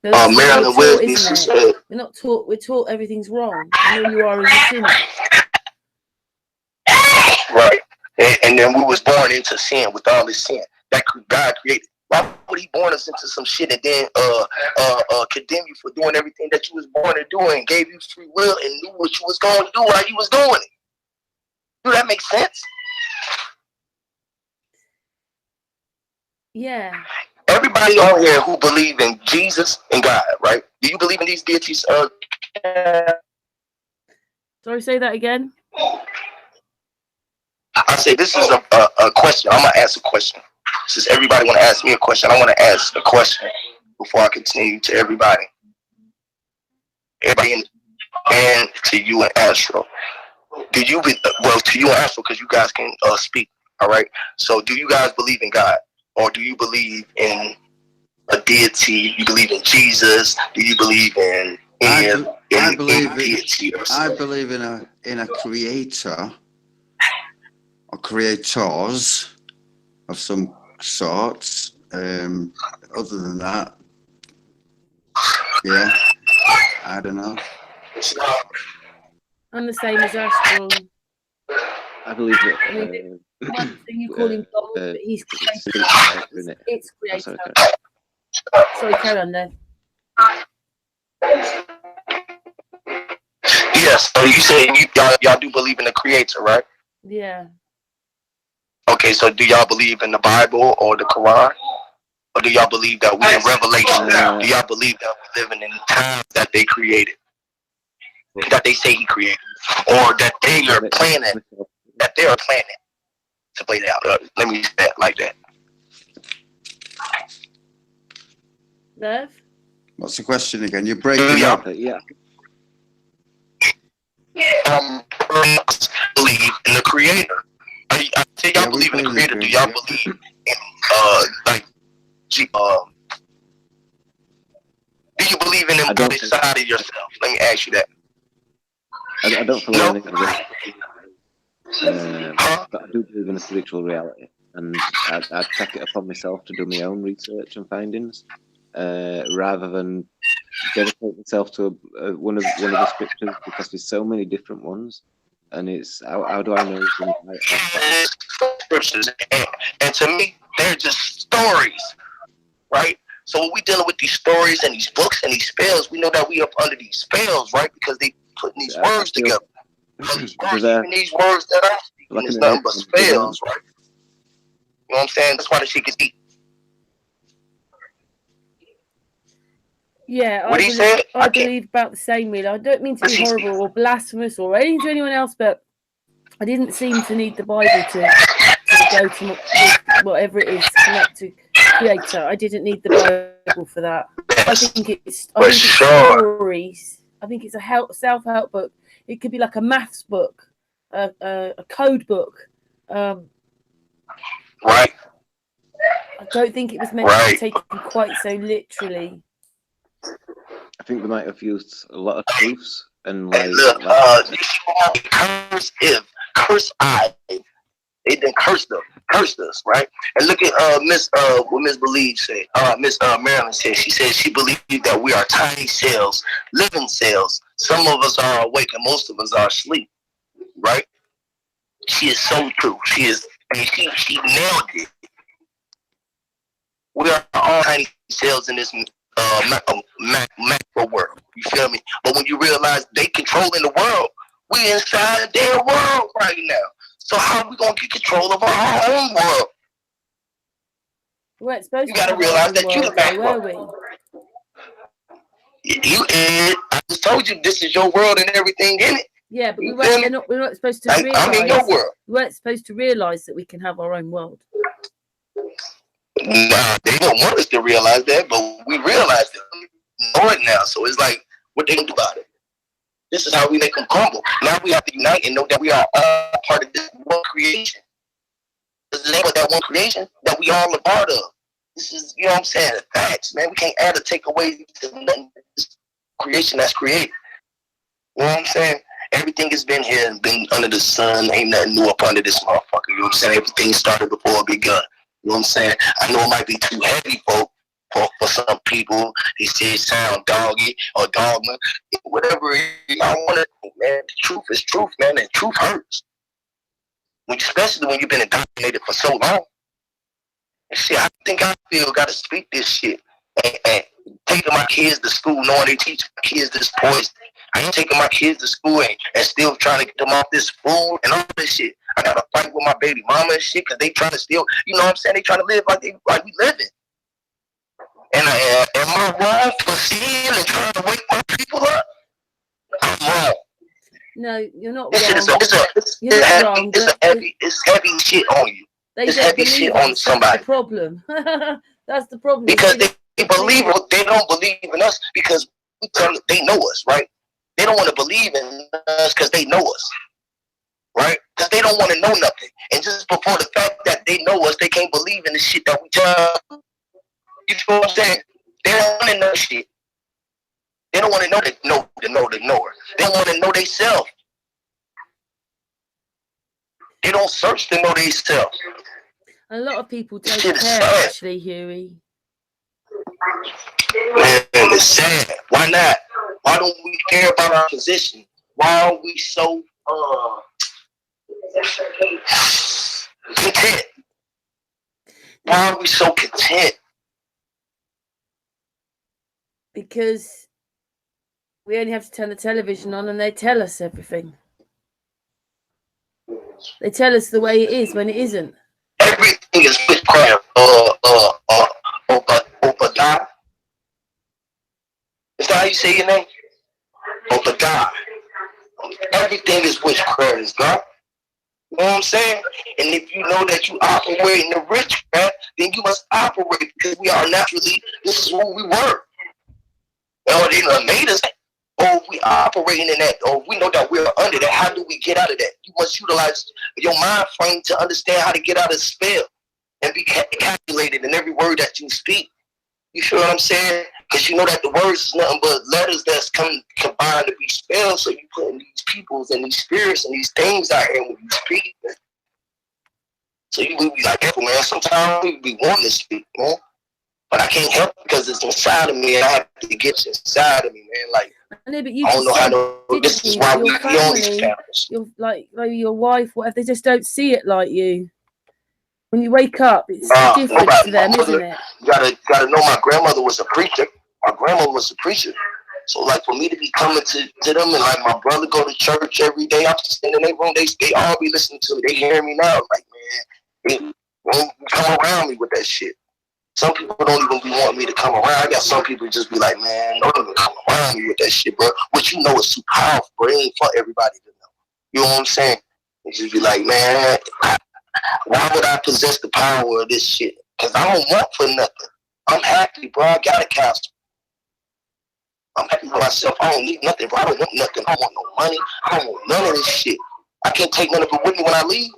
Speaker 2: Marilyn
Speaker 1: Taught,
Speaker 2: Wisby
Speaker 1: isn't it?
Speaker 2: said,
Speaker 1: We're not taught. We're taught everything's wrong, and all you are is a sinner.
Speaker 2: right. And then we was born into sin with all this sin that God created. Why would he born us into some shit and then condemn you for doing everything that you was born to do and gave you free will and knew what you was going to do while you was doing it? Do that make sense?
Speaker 1: Yeah.
Speaker 2: Everybody on here who believe in Jesus and God, right? Do you believe in these deities?
Speaker 1: Sorry, say that again.
Speaker 2: I say this is a question. I'm gonna ask a question. Since everybody want to ask me a question, I want to ask a question before I continue to everybody. Everybody and to you and Atral. Do you to you and Atral, because you guys can speak. All right. So do you guys believe in God, or do you believe in a deity? You believe in Jesus? Do you believe in
Speaker 3: I believe
Speaker 2: deity or
Speaker 3: I believe in a creator or creators of some sorts. Other than that, yeah, I don't know.
Speaker 1: I'm the same as Atral.
Speaker 4: I believe that.
Speaker 1: I mean, one thing you call him God, but he's creator. It's creator. Sorry, carry on then.
Speaker 2: Yes. So you say y'all do believe in the creator, right?
Speaker 1: Yeah.
Speaker 2: Okay. So do y'all believe in the Bible or the Quran? Or do y'all believe that we're in Revelation? Do y'all believe that we're living in the time that they created? That they say he created? Or that they are planning to play that out? Let me say that like that.
Speaker 1: Lev?
Speaker 3: What's the question again? You're breaking up.
Speaker 4: Yeah.
Speaker 2: Believe in the creator. I say y'all believe in the creator. Do y'all believe in do you believe in him on the side of yourself? Let me ask you that.
Speaker 4: I don't follow anything. But I do believe in a spiritual reality, and I take it upon myself to do my own research and findings. rather than dedicate myself to one of the scriptures, because there's so many different ones, and it's how do I know things like
Speaker 2: scriptures, and to me, they're just stories, right? So when we dealing with these stories and these books and these spells, we know that we up under these spells, right? Because they putting these words together. Even these words that I'm speaking is nothing but spells, right? You know what I'm saying? That's why the shit gets deep.
Speaker 1: Yeah,
Speaker 2: What
Speaker 1: I believe about the same, really. I don't mean to be horrible or blasphemous or anything to anyone else, but I didn't seem to need the Bible to go to whatever it is, connect to Creator. I didn't need the Bible for that. I think it's stories. I think it's a self-help book. It could be like a maths book, a code book.
Speaker 2: Right.
Speaker 1: I don't think it was meant to be taken quite so literally.
Speaker 4: I think they might have used a lot of truths and like.
Speaker 2: Curse I. They didn't cursed us, right? And look at what Miss Believe said. Miss Marilyn said. She said she believed that we are tiny cells, living cells. Some of us are awake and most of us are asleep, right? She is so true. She nailed it. We are all tiny cells in this macro world. You feel me? But when you realize they controlling the world, we inside their world right now. So how are we gonna get control of our own world?
Speaker 1: We're supposed
Speaker 2: you gotta realize that you're the macro.
Speaker 1: Were we?
Speaker 2: I just told you this is your world and everything in it.
Speaker 1: Yeah, but we're not supposed to realize.
Speaker 2: I'm in your world.
Speaker 1: We weren't supposed to realize that we can have our own world.
Speaker 2: Nah, they don't want us to realize that, but we realize it. We know it now. So it's like, what they gonna do about it? This is how we make them crumble. Now we have to unite and know that we are all part of this one creation. This is that one creation that we all a part of. This is, you know what I'm saying? Facts, man. We can't add or take away to nothing. This creation that's created. You know what I'm saying? Everything has been here and been under the sun. Ain't nothing new up under this motherfucker. You know what I'm saying? Everything started before it begun. You know what I'm saying? I know it might be too heavy for some people. They say it sound doggy or dogma. Whatever y'all want to, man. The truth is truth, man. And truth hurts. Especially when you've been indoctrinated for so long. And shit, I think I still got to speak this shit. And taking my kids to school knowing they teach my kids this poison. I ain't taking my kids to school and still trying to get them off this food and all this shit. I got to fight with my baby mama and shit because they trying to still, you know what I'm saying? They trying to live like we living. And am I wrong for seeing and trying to wake my people up? I'm wrong.
Speaker 1: No, you're not wrong.
Speaker 2: It's heavy shit on you. It's heavy shit on somebody.
Speaker 1: That's the problem. That's the problem.
Speaker 2: Because they don't believe in us because they know us, right? They don't want to believe in us because they know us, right? Because they don't want to know nothing. And just before the fact that they know us, they can't believe in the shit that we tell. You know what I'm saying? They don't want to know shit. They don't want to know the knower. They want to know themselves. They don't search to know themselves.
Speaker 1: A lot of people don't care, actually, Huey.
Speaker 2: Man, it's sad. Why not? Why don't we care about our position? Why are we so content? Why are we so content?
Speaker 1: Because we only have to turn the television on and they tell us everything. They tell us the way it is when it isn't.
Speaker 2: Everything is witchcraft. Obadiah. Is that how you say your name? Obadiah. Everything is witchcraft, is God. You know what I'm saying? And if you know that you operate in the witchcraft, then you must operate because we are naturally, this is who we were. Or they made us, or we operating in that, or we know that we're under that. How do we get out of that? You must utilize your mind frame to understand how to get out of the spell and be calculated in every word that you speak. You feel what I'm saying? Because you know that the words is nothing but letters that's combined to be spells. So you putting these peoples and these spirits and these things out here when you speak. So you will be like, man, sometimes we be wanting to speak, man. but I can't help it because it's inside of me, and I have to get it inside of me, man. Like,
Speaker 1: I know, but you
Speaker 2: I don't
Speaker 1: just
Speaker 2: know how
Speaker 1: said,
Speaker 2: to. This
Speaker 1: didn't
Speaker 2: is
Speaker 1: you,
Speaker 2: why
Speaker 1: that
Speaker 2: we
Speaker 1: your
Speaker 2: on these
Speaker 1: family,
Speaker 2: cameras.
Speaker 1: your like your wife, whatever, they just don't see it like you. When you wake up, it's different
Speaker 2: Nobody.
Speaker 1: to them,
Speaker 2: My mother,
Speaker 1: isn't it?
Speaker 2: gotta know my grandmother was a preacher. My grandma was a preacher. So like for me to be coming to them and like my brother go to church every day, I'm sitting in their room, they all be listening to me. They hear me now. Like, man, they won't come around me with that shit. Some people don't even be wanting me to come around. I got some people just be like, man, don't even come around me with that shit, bro. What you know is too powerful, bro. It ain't for everybody to know. You know what I'm saying? They just be like, man, why would I possess the power of this shit? Because I don't want for nothing. I'm happy, bro. I got a castle. I'm happy with myself. I don't need nothing, bro. I don't want nothing. I don't want no money. I don't want none of this shit. I can't take none of it with me when I leave.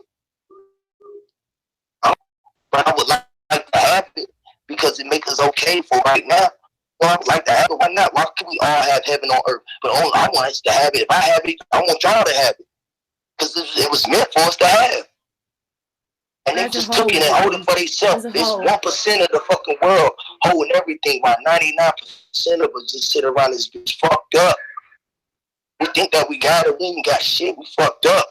Speaker 2: But I would like to have it because it makes us okay for right now. So I would like to have it. Why not? Why can't we all have heaven on earth? But only I want us to have it. If I have it, I want y'all to have it. Because it was meant for us to have. And they just took it and hold it for themselves. It's 1% of the fucking world holding everything, while 99% of us just sit around this bitch fucked up. We think that we got it. We ain't got shit. We fucked up.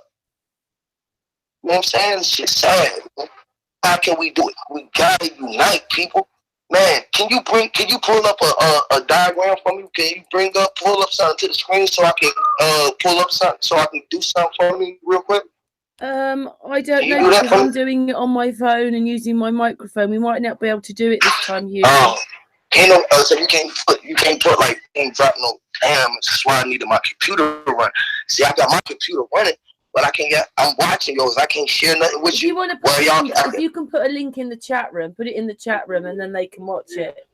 Speaker 2: You know what I'm saying? This shit's sad, man. How can we do it? We gotta unite, people. Man, can you pull up a diagram for me? Can you pull up something to the screen so I can pull up something so I can do something for me real quick?
Speaker 1: I don't know because I'm doing it on my phone and using my microphone. We might not be able to do it this time, Huey.
Speaker 2: So you can't put like ain't drop no damn. That's why I needed my computer to run. See, I got my computer running, but I'm watching yours. I can't share nothing with you.
Speaker 1: You want to put if you can put a link in the chat room, put it in the chat room, and then they can watch it.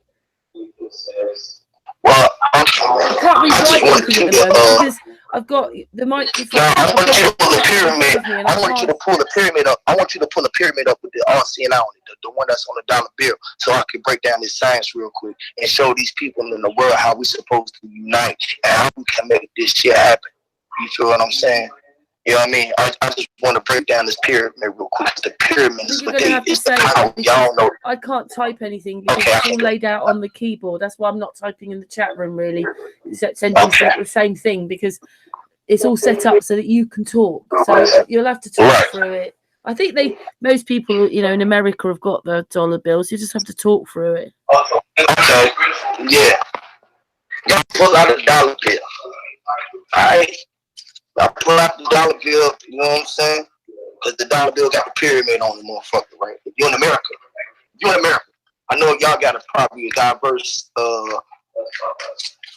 Speaker 2: Well, I
Speaker 1: can't rewrite anything at the moment because I've got the microphone.
Speaker 2: I want you to pull a pyramid. I want you to pull a pyramid up. I want you to pull a pyramid up with the RCN on it, the one that's on the dollar bill, so I can break down this science real quick and show these people in the world how we supposed to unite and how we can make this shit happen. You feel what I'm saying? You know what I mean? I just want to break down this pyramid real quick. The pyramid is what it's the power. Y'all know.
Speaker 1: I can't type anything because it's all laid out on the keyboard. That's why I'm not typing in the chat room, really. It's the same thing because it's all set up so that you can talk. So you'll have to talk through it. I think most people, in America have got the dollar bills. You just have to talk through it.
Speaker 2: Okay. Yeah. Y'all pull out a dollar bill. All right. I pull out the dollar bill, you know what I'm saying? Because the dollar bill got the pyramid on the motherfucker, right? If you're in America, I know y'all got probably a diverse,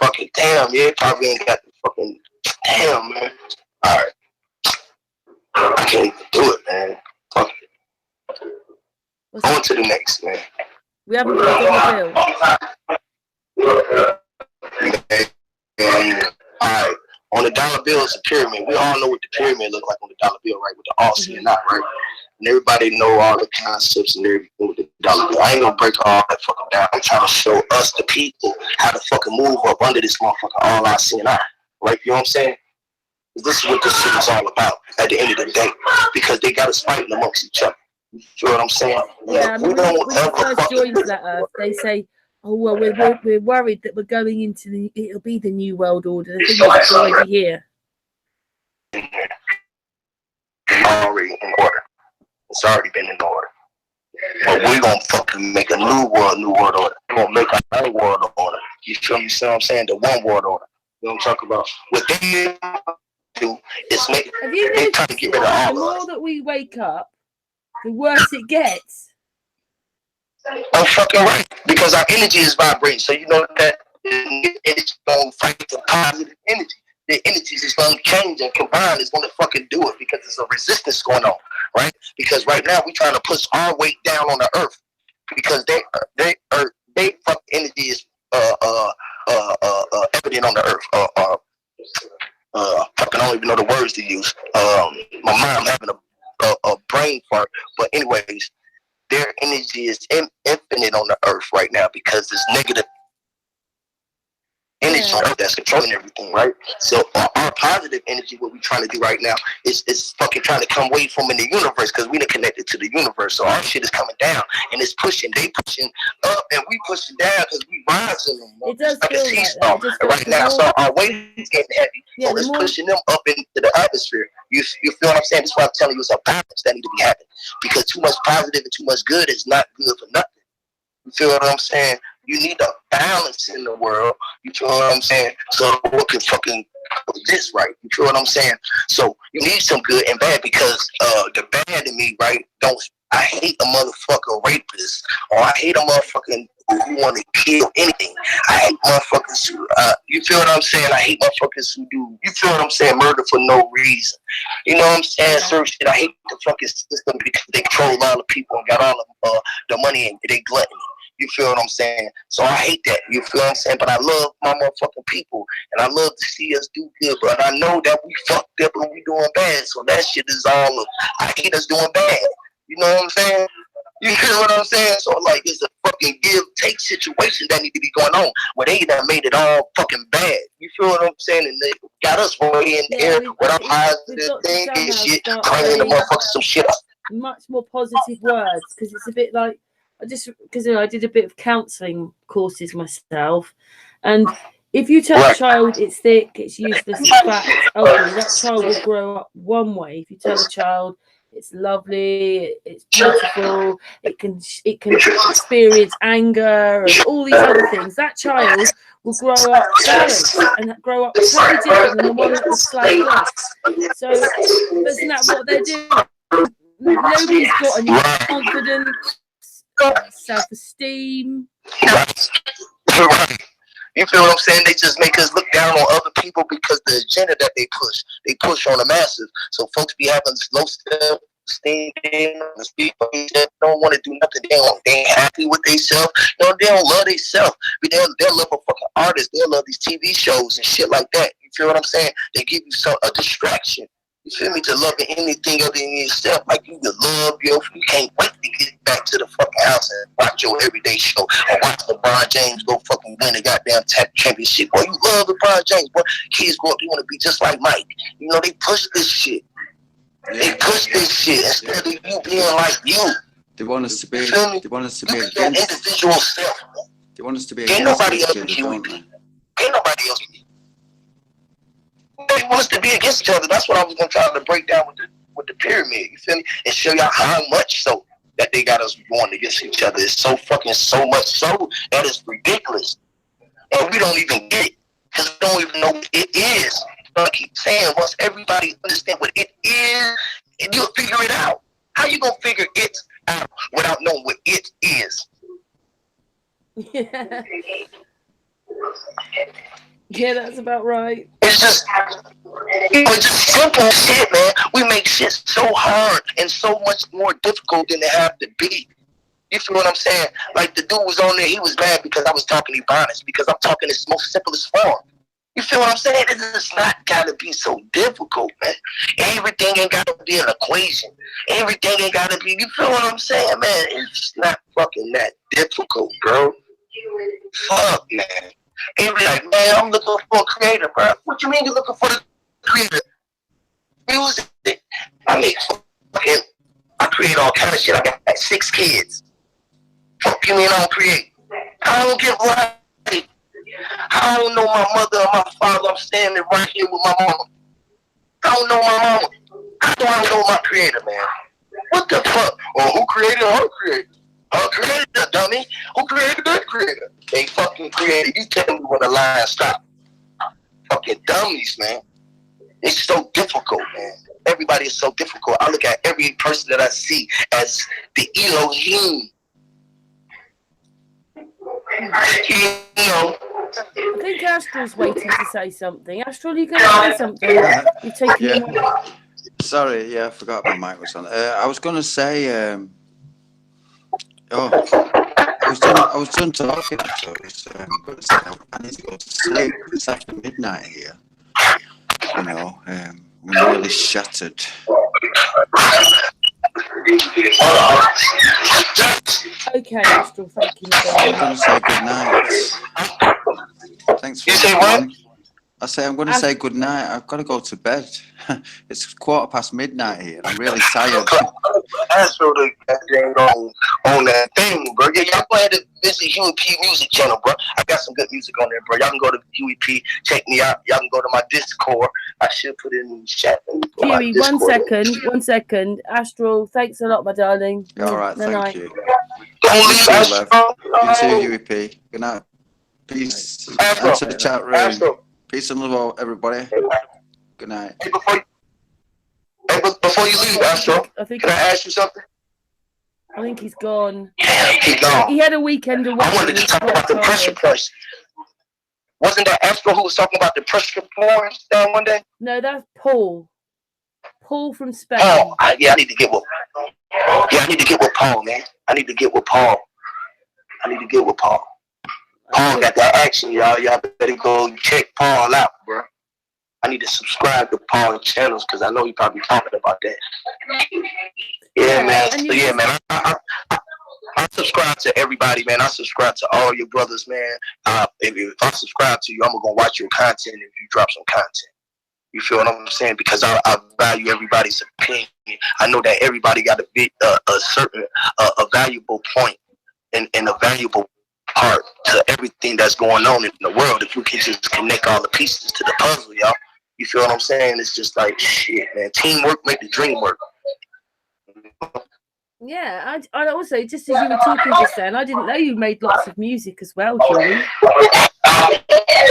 Speaker 2: fucking damn, yeah, probably ain't got the fucking, damn, man. All right. I can't even do it, man. Fuck it. On to the next, man.
Speaker 1: We haven't got a dollar
Speaker 2: bill. All right. On the dollar bill, it's a pyramid. We all know what the pyramid looks like on the dollar bill, right? With the RCN, right? And everybody know all the concepts and everything with the dollar bill. I ain't gonna break all that fucking down. I'm trying to show us, the people, how to fucking move up under this motherfucker, all RCN, right? You know what I'm saying? This is what this shit is all about at the end of the day. Because they got us fighting amongst each other. You feel what I'm saying?
Speaker 1: Yeah, when you first joined Flat Earth, they say, oh, well, we're worried that we're going into it'll be the new world order. The thing that's already here.
Speaker 2: Already in order. It's already been in order. But we're going to fucking make a new world order. We're going to make our own world order. You feel me? See what I'm saying? The one world order. You know what I'm talking about? What they do is make they try to get rid of all
Speaker 1: the more that we wake up, the worse it gets.
Speaker 2: I'm fucking right. Because our energy is vibrating. So you know that it's going to fight the positive energy. The energies is going to change and combine. Is going to fucking do it because there's a resistance going on, right? Because right now we're trying to push our weight down on the earth because they fucking energy is evident on the earth. Fucking I don't even know the words to use. My mom having a brain fart, but anyways. Their energy is infinite on the earth right now because this negative energy based on Earth that's controlling everything, right? So our positive energy, what we're trying to do right now, is fucking trying to come away from in the universe, because we are connected to the universe. So our shit is coming down and it's pushing. They pushing up and we pushing down because we rising them.
Speaker 1: It does
Speaker 2: like
Speaker 1: feel
Speaker 2: a
Speaker 1: like
Speaker 2: seesaw
Speaker 1: that.
Speaker 2: right now. So our weight is getting heavy.
Speaker 1: Yeah,
Speaker 2: so it's pushing them up into the atmosphere. You feel what I'm saying? That's why I'm telling you, it's a balance that need to be happening. Because too much positive and too much good is not good for nothing. You feel what I'm saying? You need a balance in the world. You feel what I'm saying? So what can fucking this right? You feel what I'm saying? So you need some good and bad, because the bad in me, right? I hate a motherfucker rapist, or I hate a motherfucking who want to kill anything. I hate motherfuckers who, you feel what I'm saying? I hate motherfuckers who do, you feel what I'm saying, murder for no reason. You know what I'm saying? Certain shit, I hate the fucking system because they control all the people and got all of the money and they gluttony. You feel what I'm saying? So I hate that. You feel what I'm saying? But I love my motherfucking people, and I love to see us do good. But I know that we fucked up and we doing bad. So that shit is all of, I hate us doing bad. You know what I'm saying? You feel what I'm saying? So like, it's a fucking give-take situation that need to be going on, where they done made it all fucking bad. You feel what I'm saying? And they got us way in the air with our positive thing and shit, praying the motherfuckers some shit up.
Speaker 1: Much more positive words, because it's a bit like, because I did a bit of counselling courses myself, and if you tell a child it's thick, it's useless, it's fat, it's ugly, that child will grow up one way. If you tell a child it's lovely, it's beautiful, it can experience anger and all these other things, that child will grow up balanced and grow up totally different than the one that was slightly less. So isn't that what they're doing? Nobody's got any confidence, self-esteem.
Speaker 2: You feel what I'm saying? They just make us look down on other people because the agenda that they push on the masses. So folks be having low self-esteem, don't want to do nothing. They ain't happy with themselves. You know, they don't love themselves. They'll love a fucking artist. They'll love these TV shows and shit like that. You feel what I'm saying? They give you a distraction. You feel me? To loving anything other than yourself. Like you love you can't wait to get back to the fucking house and watch your everyday show, or watch LeBron James go fucking win a goddamn championship. Boy, you love LeBron James. Boy, kids grow up, they want to be just like Mike. You know, they push this shit. They push this shit instead of you being like you.
Speaker 3: They want us to be. They want us to be
Speaker 2: against your individual self.
Speaker 3: They want us to be
Speaker 2: against nobody else, don't they? Ain't nobody else. They want us to be against each other. That's what I was gonna try to break down with the pyramid. You feel me? And show y'all how much so that they got us going against each other. It's so much so that is ridiculous, and we don't even get it because we don't even know what it is. But I keep saying, once everybody understand what it is, you'll figure it out. How you gonna figure it out without knowing what it is?
Speaker 1: Yeah. Yeah, that's about right.
Speaker 2: It's just simple shit, man. We make shit so hard and so much more difficult than it have to be. You feel what I'm saying? Like the dude was on there, he was mad because I was talking Ebonics, because I'm talking its most simplest form. You feel what I'm saying? It's not gotta be so difficult, man. Everything ain't gotta be an equation. Everything ain't gotta be, you feel what I'm saying, man? It's not fucking that difficult, bro. Fuck, man. And be like, man, I'm looking for a creator, bro. What you mean you're looking for the creator? Music. I create all kind of shit. I got like 6 kids. Fuck you mean I don't create? I don't give life. I don't know my mother or my father. I'm standing right here with my mama. I don't know my mama. How do I know my creator, man? What the fuck? Or who created her creator? Her creator, dummy. Who created that creator? They fucking created. You tell me when the line stop. Fucking dummies, man. It's so difficult, man. Everybody is so difficult. I look at every person that I see as the Elohim. You know.
Speaker 1: I think Astral's waiting to say something. Astral, you going to say something? You've taken him away.
Speaker 3: Sorry, yeah, I forgot my mic was on. I was going to say, I was done talking, actually. So I need to go to sleep. It's after midnight here. You know, I'm really shattered.
Speaker 1: Okay, Astral, thank you.
Speaker 3: I'm going to say good night. Thanks for
Speaker 2: You say what?
Speaker 3: I say I'm going to say good night. I've got to go to bed. It's midnight here. I'm really tired.
Speaker 2: That's for the goddamn on that thing, bro. Yeah, y'all go ahead and visit Huey P music channel, bro. I got some good music on there, bro. Y'all can go to Huey P, check me out. Y'all can go to my Discord. I should put it in the chat.
Speaker 1: Huey, 1 second, 1 second. Astral, thanks a lot, my darling.
Speaker 3: All right,
Speaker 1: Night
Speaker 3: thank
Speaker 1: night.
Speaker 3: you.
Speaker 2: Don't leave
Speaker 3: You too,
Speaker 2: Astro.
Speaker 3: You too, Huey P. Good night. Peace.
Speaker 2: Astro.
Speaker 3: Answer the chat room.
Speaker 2: Astro.
Speaker 3: Peace and love, everybody. Good night.
Speaker 2: Hey, before you leave, Astro, can I ask you something?
Speaker 1: I think he's gone.
Speaker 2: Yeah, he's gone.
Speaker 1: He had a weekend away.
Speaker 2: I wanted to talk about the pressure points. Wasn't that Astro who was talking about the pressure points down one day?
Speaker 1: No, that's Paul. Paul from Spain.
Speaker 2: Paul. I need to get with. Yeah, I need to get with Paul, man. I need to get with Paul. Paul got that action, y'all. Y'all better go check Paul out, bro. I need to subscribe to Paul's channels because I know he probably talking about that. Yeah, man. So, yeah, man. I subscribe to everybody, man. I subscribe to all your brothers, man. If I subscribe to you, I'm gonna watch your content if you drop some content. You feel what I'm saying? Because I value everybody's opinion. I know that everybody got a certain valuable point and a valuable part to everything that's going on in the world. If we can just connect all the pieces to the puzzle, y'all. You feel what I'm saying? It's just like shit, man. Teamwork make the dream work.
Speaker 1: Yeah, I also, just as you were talking just then, I didn't know you made lots of music as well, Huey.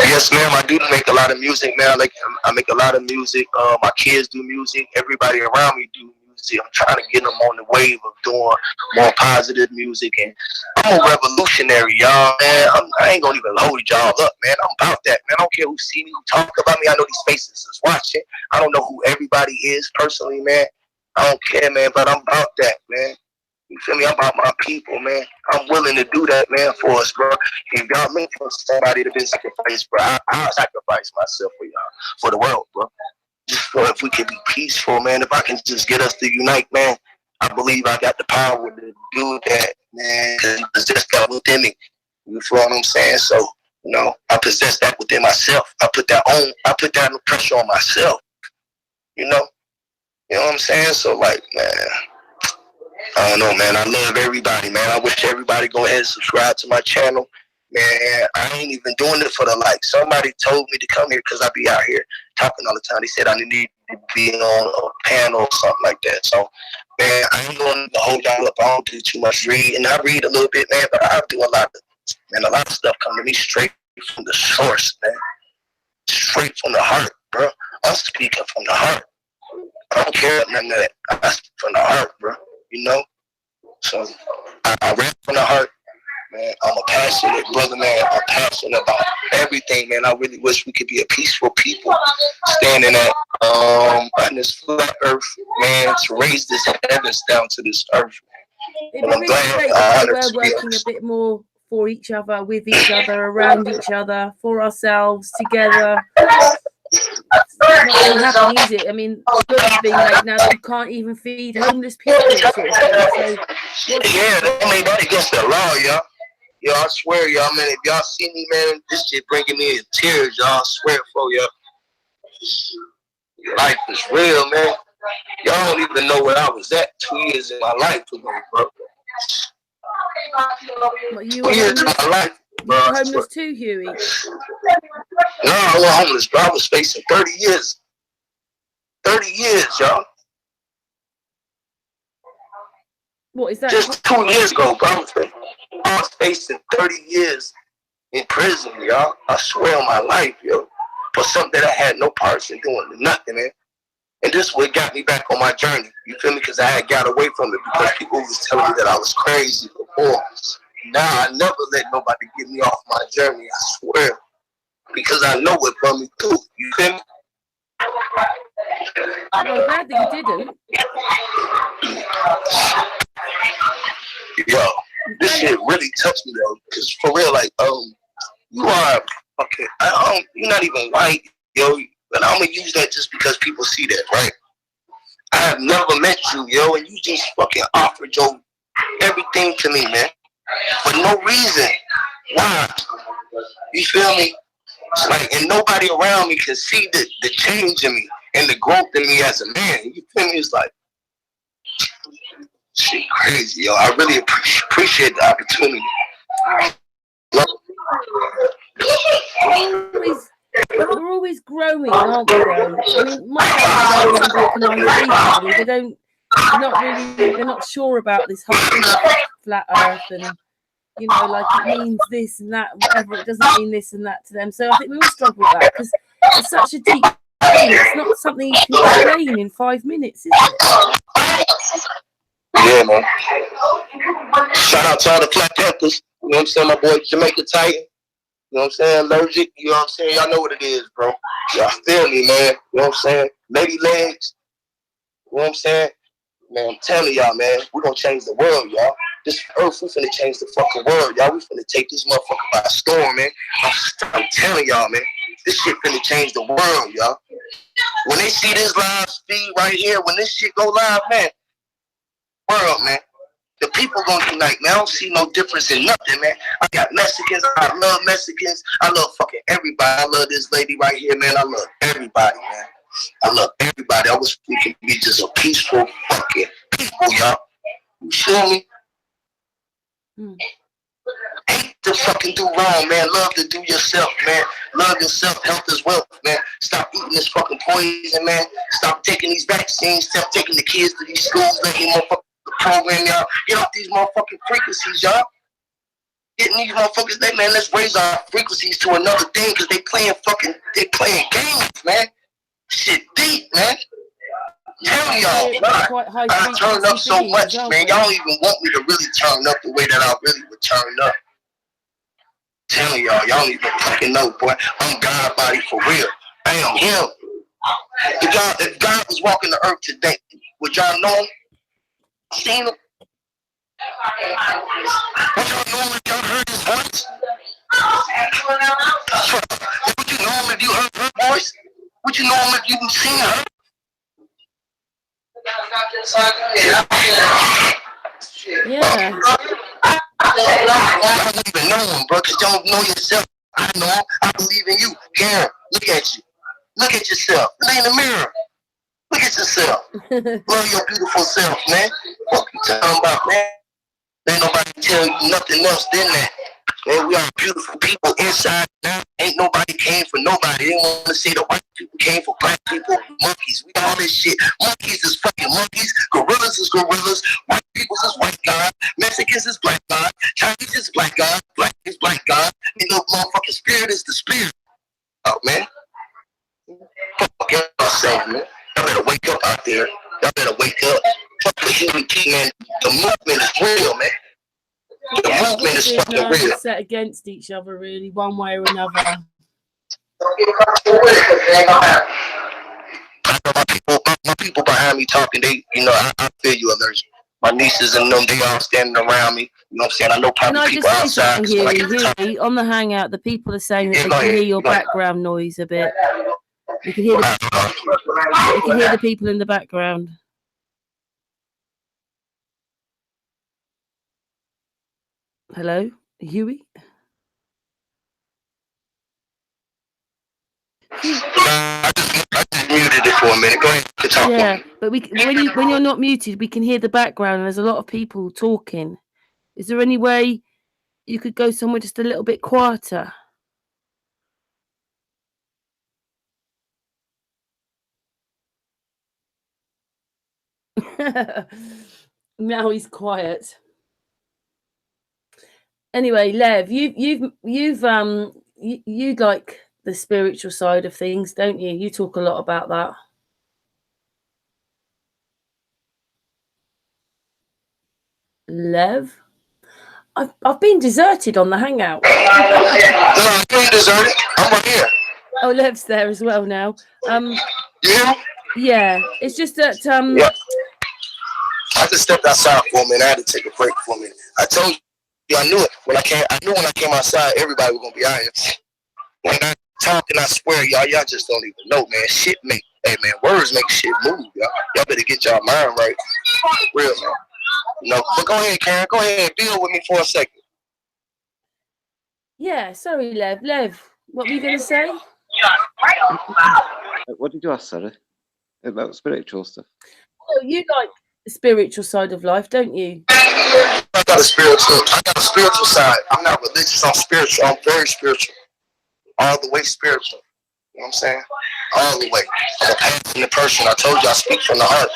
Speaker 2: Yes, ma'am. I do make a lot of music, man. Like I make a lot of music. My kids do music. Everybody around me do music. I'm trying to get them on the wave of doing more positive music, and I'm a revolutionary, y'all, man. I ain't gonna even hold y'all up, man. I'm about that, man. I don't care who see me, who talk about me. I know these faces is watching. I don't know who everybody is personally, man. I don't care, man, but I'm about that, man. You feel me? I'm about my people, man. I'm willing to do that, man, for us, bro. If y'all make somebody to be sacrificed, bro, I'll sacrifice myself for y'all, for the world, bro. Just so if we can be peaceful, man, if I can just get us to unite, man, I believe I got the power to do that, man, because he possessed that within me. You feel what I'm saying? So, you know, I possess that within myself. I put that pressure on myself, you know? You know what I'm saying? So, like, man, I don't know, man. I love everybody, man. I wish everybody go ahead and subscribe to my channel. Man, I ain't even doing it for the likes. Somebody told me to come here because I be out here talking all the time. They said I need to be on a panel or something like that. So, man, I ain't going to hold y'all up. I don't do too much reading. I read a little bit, man, but I do a lot of stuff come to me straight from the source, man. Straight from the heart, bro. I'm speaking from the heart. I don't care none of that. I speak from the heart, bro. You know? So, I rap from the heart. Man, I'm a passionate brother, man. I'm passionate about everything, man. I really wish we could be a peaceful people standing on this flat earth, man, to raise this heavens down to this earth.
Speaker 1: It'd be really great if we were working a bit more for each other, with each other, around each other, for ourselves, together. It's not really happening, is it? I mean, food's being made now that you can't even feed homeless people. Sort of thing. So,
Speaker 2: yeah, they made that against the law, y'all. Yo, I swear, y'all, man, if y'all see me, man, this shit bringing me in tears, y'all. I swear for y'all. Life is real, man. Y'all don't even know where I was at 2 years in my life ago, bro.
Speaker 1: What, you
Speaker 2: 2 years in my life, bro.
Speaker 1: You were homeless too, Huey?
Speaker 2: No, I wasn't homeless, bro. I was facing 30 years. 30 years, y'all.
Speaker 1: What is that?
Speaker 2: Just 2 years ago, bro. I was facing 30 years in prison, y'all. I swear on my life, yo. For something that I had no parts in doing, nothing, man. And this is what got me back on my journey. You feel me? Because I had got away from it because people was telling me that I was crazy before. Now I never let nobody get me off my journey, I swear. Because I know what brought me through. You feel me?
Speaker 1: I'm glad that you didn't.
Speaker 2: Yo, this shit really touched me though. Because for real, like, you are okay. You're not even white, yo. But I'm gonna use that just because people see that, right? I have never met you, yo, and you just fucking offered your everything to me, man, for no reason. Why? You feel me? It's like, and nobody around me can see the change in me and the growth in me as a man. You feel me? It's like, shit crazy, yo. I really appreciate the opportunity.
Speaker 1: We're always growing, aren't we? Though I mean, my family don't even recognize really. They're not sure about this whole thing of flat Earth, and you know, like it means this and that, whatever. It doesn't mean this and that to them. So I think we all struggle with that because it's such a deep thing. It's not something you can explain in 5 minutes, is it?
Speaker 2: Yeah, man. Shout out to all the Flat Panthers. You know what I'm saying? My boy Jamaica Titan. You know what I'm saying? Allergic. You know what I'm saying? Y'all know what it is, bro. Y'all feel me, man. You know what I'm saying? Lady Legs. You know what I'm saying? Man, I'm telling y'all, man, we're gonna change the world, y'all. This earth, we finna change the fucking world, y'all. We finna take this motherfucker by storm, man. I'm telling y'all, man, this shit finna change the world, y'all. When they see this live feed right here, when this shit go live, man, world, man, the people gonna unite, man. I don't see no difference in nothing, man. I got Mexicans, I love Mexicans, I love fucking everybody. I love this lady right here, man. I love everybody, man. I love everybody. I wish we could be just a peaceful fucking people, y'all. You feel me? Hate to fucking do wrong, man. Love to do yourself, man. Love yourself. Health is wealth, man. Stop eating this fucking poison, man. Stop taking these vaccines. Stop taking the kids to these schools. Let these motherfuckers program y'all. Get off these motherfucking frequencies, y'all. Getting these motherfuckers, man, let's raise our frequencies to another thing because they playing games, man. Shit deep, man. Tell y'all, I turn up so much, man. Y'all don't even want me to really turn up the way that I really would turn up. Tell y'all don't even fucking know, boy. I'm God body for real. I am him. If God was walking the earth today, would y'all know him? Seen him? Would y'all know him if y'all heard his voice? Would you know him if you heard her voice? Would you know him if you seen her?
Speaker 1: Yeah.
Speaker 2: I don't even know him, bro, because you don't know yourself. I know him. I believe in you. Karen, look at you. Look at yourself. Look in the mirror. Look at yourself. Love your beautiful self, man. What you talking about, man? Ain't nobody tell you nothing else than that. Man, we are beautiful people inside now. Ain't nobody came for nobody. They want to say the white people came for black people. Monkeys. We all this shit. Monkeys is fucking monkeys. Gorillas is gorillas. White people is white God. Mexicans is black God. Chinese is black God. Black is black God. And the motherfucking spirit is the spirit. Oh, man. Fuck y'all saying, man. Y'all better wake up out there. Y'all better wake up. Fuck the human king, man. The movement is real, man. The movement is fucking real.
Speaker 1: Set against each other, really, one way or another.
Speaker 2: I know my people behind me talking. They, you know, I feel you, allergic. My nieces and them, they all standing around me. You know what I'm saying? I know probably people outside.
Speaker 1: Huey, on the hangout, the people are saying that they can hear your background noise a bit. You can hear the people in the background. Hello, Huey?
Speaker 2: I just muted it for a minute. Go ahead.
Speaker 1: Yeah, but when you're not muted, we can hear the background, and there's a lot of people talking. Is there any way you could go somewhere just a little bit quieter? Now he's quiet. Anyway, Lev, you like the spiritual side of things, don't you? You talk a lot about that. Lev, I've been deserted on the hangout.
Speaker 2: No, I ain't deserted. I'm right here.
Speaker 1: Oh, Lev's there as well now.
Speaker 2: Yeah.
Speaker 1: Yeah, it's just that
Speaker 2: Yeah. I just stepped outside for a minute. I had to take a break for a minute. I told you, I knew it when I came. I knew when I came outside, everybody was gonna be out here. When I talk, and I swear, y'all just don't even know, man. Shit make, hey man, words make shit move, y'all. Y'all better get y'all mind right, real man. No, but go ahead, Karen. Go ahead, deal with me for a second.
Speaker 1: Yeah, sorry, Lev. Lev, What were you going to say?
Speaker 4: What did you ask, Sarah? About spiritual stuff.
Speaker 1: Oh, you like the spiritual side of life, don't you?
Speaker 2: I got a spiritual side. I'm not religious, I'm spiritual. I'm very spiritual. All the way spiritual. You know what I'm saying? All the way. I'm a passionate person. I told you I speak from the heart.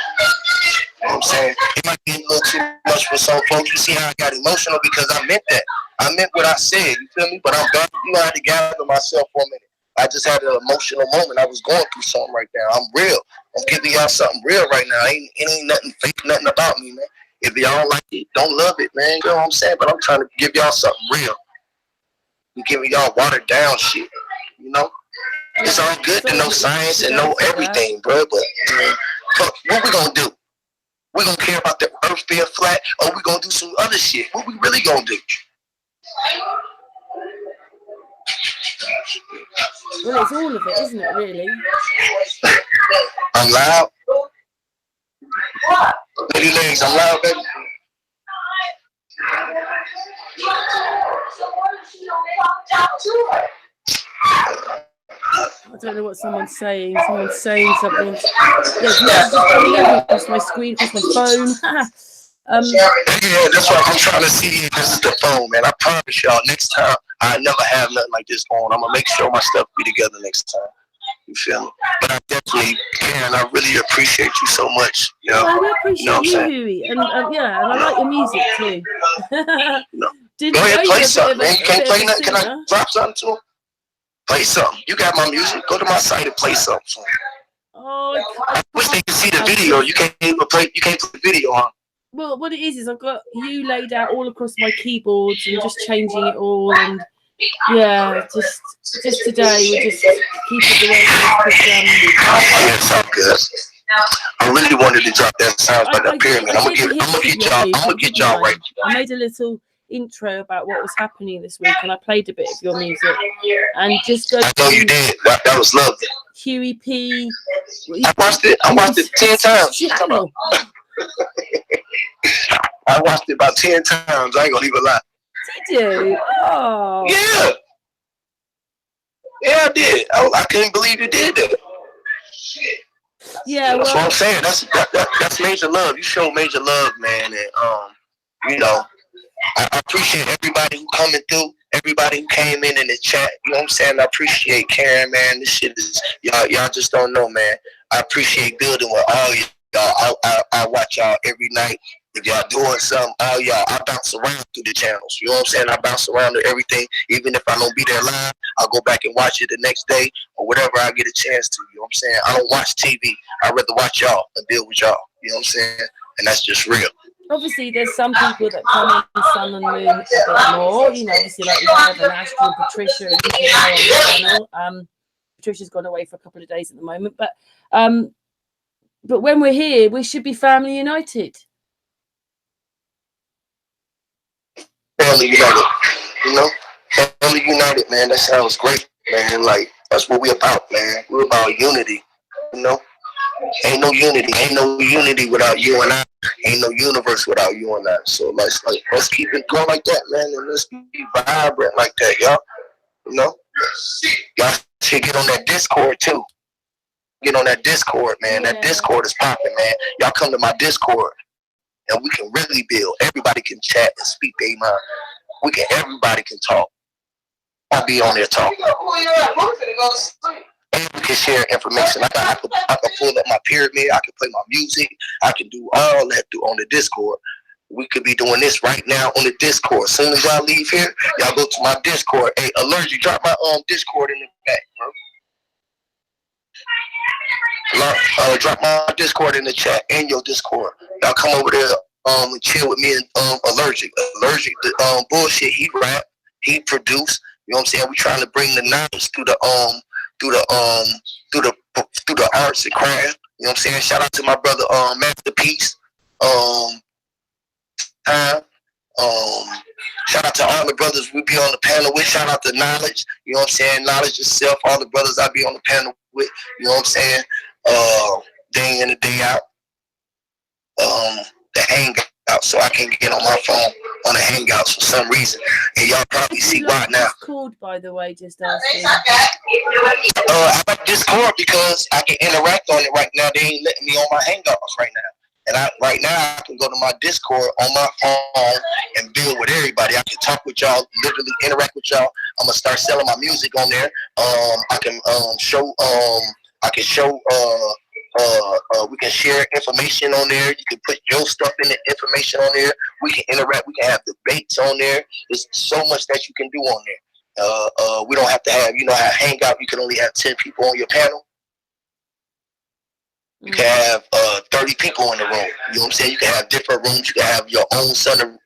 Speaker 2: You know what I'm saying? It might be a little too much for some folks. You see how I got emotional because I meant that. I meant what I said. You feel me? But I'm back. You know, I had to gather myself for a minute. I just had an emotional moment. I was going through something right now. I'm real. I'm giving y'all something real right now. It ain't nothing fake, nothing about me, man. If y'all don't like it, don't love it, man. You know what I'm saying? But I'm trying to give y'all something real. I'm giving y'all watered down shit. You know? It's all good to know science and know everything, bro. But what we gonna do? We gonna care about the earth being flat, or we gonna do some other shit? What we really gonna do?
Speaker 1: Well, it's all of it, isn't it, really?
Speaker 2: I'm loud. Lady legs, I'm loud, baby.
Speaker 1: I don't know what someone's saying. Someone's saying something. There's messages coming over across my screen, across my phone.
Speaker 2: Yeah, that's what I'm trying to see. This is the phone, man. I promise y'all, next time I never have nothing like this on. I'm gonna make sure my stuff be together next time. You feel me? But I definitely can. I really appreciate you so much. You know?
Speaker 1: I appreciate
Speaker 2: you know
Speaker 1: you, Huey, and yeah, and I like your music too.
Speaker 2: Go ahead, play something, man. You can't play nothing. Can I drop something to him? Play something. You got my music. Go to my site and play something.
Speaker 1: Oh,
Speaker 2: I wish they could see the video. You can't even play. You can't play the video, huh?
Speaker 1: Well, what it is I've got you laid out all across my keyboards and just changing it all, and yeah, just today we just keep it the way it is.
Speaker 2: Yeah, it sounds good. I really wanted to drop that sounds like a pyramid. I'm gonna get y'all right.
Speaker 1: I made a little intro about what was happening this week, and I played a bit of your music. And just go.
Speaker 2: I know you did. That was lovely.
Speaker 1: Huey P.
Speaker 2: I watched it. 10 times. I watched it about 10 times. I ain't gonna even lie.
Speaker 1: Did you? Oh.
Speaker 2: Yeah. Yeah, I did. I couldn't believe you did that.
Speaker 1: Yeah,
Speaker 2: that's what I'm saying. That's major love. You show major love, man, and you know, I appreciate everybody who coming through, everybody who came in the chat. You know what I'm saying? I appreciate Karen, man. This shit is y'all just don't know, man. I appreciate building with all y'all. I watch y'all every night. If y'all doing something, all y'all, I bounce around through the channels. You know what I'm saying? I bounce around to everything. Even if I don't be there live, I'll go back and watch it the next day or whatever I get a chance to. You know what I'm saying? I don't watch TV. I'd rather watch y'all and deal with y'all. You know what I'm saying? And that's just real.
Speaker 1: Obviously, there's some people that come in Sun and Moon a bit more. You know, obviously, like we have an Astral and Patricia and on the channel. Patricia's gone away for a couple of days at the moment, but when we're here, we should be family united.
Speaker 2: Family united, you know, family united, man. That sounds great, man. Like that's what we about, man. We're about unity, you know. Ain't no unity without you and I. Ain't no universe without you and I. So let's keep it going like that, man, and let's be vibrant like that, y'all. You know, y'all should get on that Discord too. Get on that Discord, man. Yeah. That Discord is popping, man. Y'all come to my Discord, and we can really build. Everybody can chat and speak their mind. Everybody can talk. I'll be on there talking. And we can share information. I can pull up my pyramid. I can play my music. I can do all that on the Discord. We could be doing this right now on the Discord. As soon as y'all leave here, y'all go to my Discord. Hey, Allergic, drop my Discord in the back, bro. Drop my Discord in the chat and your Discord. Y'all come over there and chill with me and Allergic. Allergic, the bullshit he rap, he produce. You know what I'm saying? We trying to bring the knowledge through the arts and craft. You know what I'm saying? Shout out to my brother Masterpiece. Shout out to all the brothers we be on the panel with. Shout out to Knowledge. You know what I'm saying? Knowledge itself. All the brothers I be on the panel with. You know what I'm saying? Day in and day out. The Hang out, so I can't get on my phone on the Hangouts for some reason, and y'all probably see why now.
Speaker 1: Discord, by the way, just asking.
Speaker 2: I like Discord because I can interact on it right now. They ain't letting me on my Hangouts right now. And right now I can go to my Discord on my phone and build with everybody. I can talk with y'all, literally interact with y'all. I'm gonna start selling my music on there. I can show we can share information on there. You can put your stuff in the information on there. We can interact. We can have debates on there. There's so much that you can do on there. We don't have to have, how Hangout, you can only have 10 people on your panel. You can have 30 people in the room. You know what I'm saying? You can have different rooms. You can have your own Sun and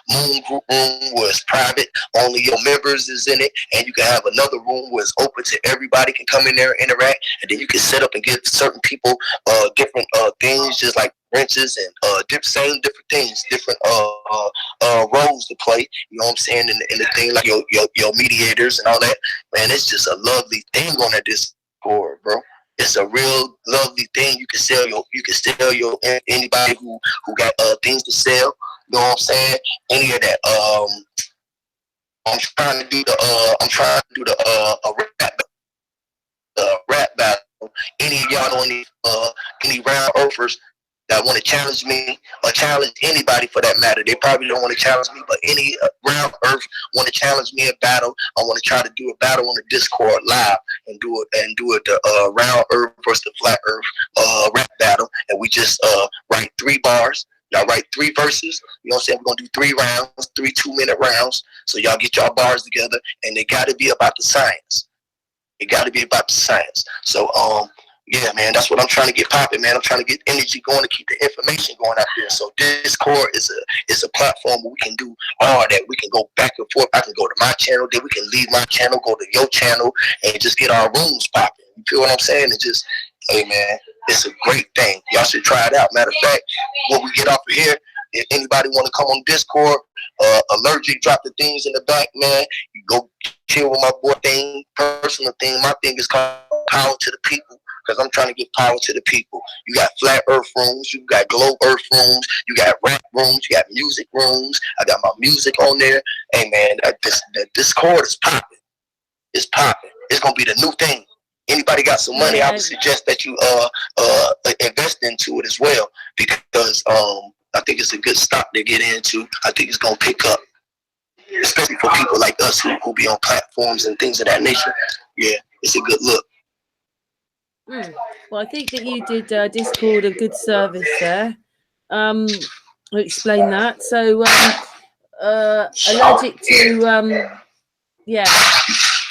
Speaker 2: Moon group room where it's private. Only your members is in it. And you can have another room where it's open to everybody can come in there and interact. And then you can set up and give certain people different things, just like wrenches and different things, different roles to play. You know what I'm saying? In the thing, like your mediators and all that. Man, it's just a lovely thing on that Discord, bro. It's a real lovely thing. You can sell your anybody who got things to sell. You know what I'm saying? Any of that. I'm trying to do the rap battle. Any of y'all know any round earthers that want to challenge me or challenge anybody for that matter? They probably don't want to challenge me, but any round earth want to challenge me in battle. I want to try to do a battle on the Discord live and do it the round earth versus the flat earth rap battle, and we just write 3 bars. Y'all write 3 verses. You know what I'm saying? We're gonna do 3 rounds, 3 2-minute rounds. So y'all get y'all bars together, and they got to be about the science. It got to be about the science. So yeah, man, that's what I'm trying to get popping, man. I'm trying to get energy going to keep the information going out there. So Discord is a platform where we can do all that. We can go back and forth. I can go to my channel, then we can leave my channel, go to your channel, and just get our rooms popping. You feel what I'm saying? And just, hey, man, it's a great thing. Y'all should try it out. Matter of fact, when we get off of here, if anybody want to come on Discord, Allergic, drop the things in the back, man. You go chill with my boy thing, personal thing. My thing is called Power to the People, because I'm trying to get power to the people. You got flat earth rooms, you got globe earth rooms, you got rap rooms, you got music rooms. I got my music on there. Hey, man, the Discord is popping. It's popping. It's going to be the new thing. Anybody got some money, I would suggest that you invest into it as well, because I think it's a good stock to get into. I think it's going to pick up, especially for people like us who be on platforms and things of that nature. Yeah, it's a good look.
Speaker 1: Well, I think that you did Discord a good service there. I'll explain that. So, allergic to,
Speaker 2: Yeah,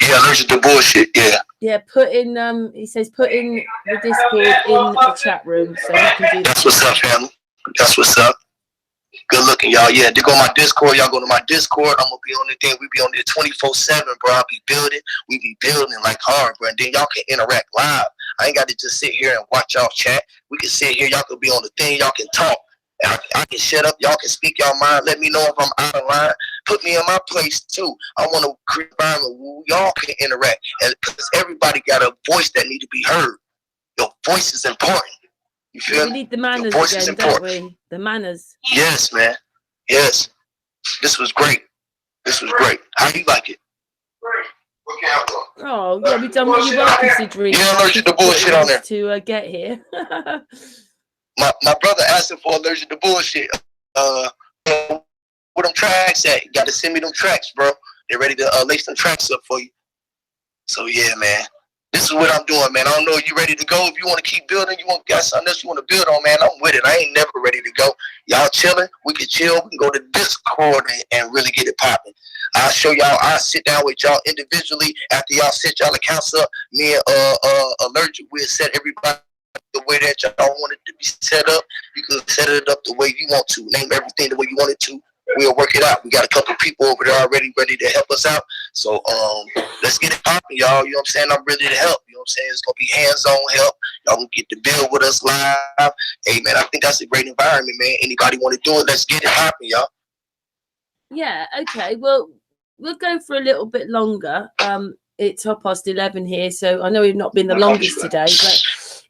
Speaker 2: allergic to bullshit, yeah.
Speaker 1: Yeah, put in, he says put in the Discord in the chat room so we can do that.
Speaker 2: That's what's up, family. That's what's up. Good looking, y'all. Yeah, they go on my Discord. Y'all go to my Discord. I'm going to be on the thing. We be on there 24/7, bro. I'll be building. We be building like hard, bro. And then y'all can interact live. I ain't got to just sit here and watch y'all chat. We can sit here. Y'all can be on the thing. Y'all can talk. I can shut up. Y'all can speak y'all mind. Let me know if I'm out of line. Put me in my place, too. I want to create an environment where y'all can interact. And because everybody got a voice that need to be heard. Your voice is important. You feel
Speaker 1: we need the manners again, don't we? The manners.
Speaker 2: Yes, man. Yes. This was great. This was great. How do you like it?
Speaker 1: Oh, yeah, we've done really well considering.
Speaker 2: You're allergic to bullshit on there.
Speaker 1: To get here.
Speaker 2: my brother asking for allergic to bullshit. Where them tracks at? You got to send me them tracks, bro. They're ready to lace them tracks up for you. So, yeah, man. This is what I'm doing, man. I don't know if you ready to go. If you want to keep building, got something else you want to build on, man, I'm with it. I ain't never ready to go. Y'all chilling? We can chill. We can go to Discord and really get it popping. I'll show y'all. I'll sit down with y'all individually after y'all set y'all accounts up. Me and Allergic will set everybody the way that y'all want it to be set up. You can set it up the way you want to. Name everything the way you want it to. We'll work it out. We got a couple people over there already ready to help us out. So let's get it popping, y'all. You know what I'm saying? I'm ready to help. You know what I'm saying? It's gonna be hands-on help. Y'all can get to build with us live. Hey, man, I think that's a great environment, man. Anybody want to do it? Let's get it popping, y'all.
Speaker 1: Yeah. Okay. Well, we'll go for a little bit longer. It's 11:30 here, so I know we've not been the longest today, but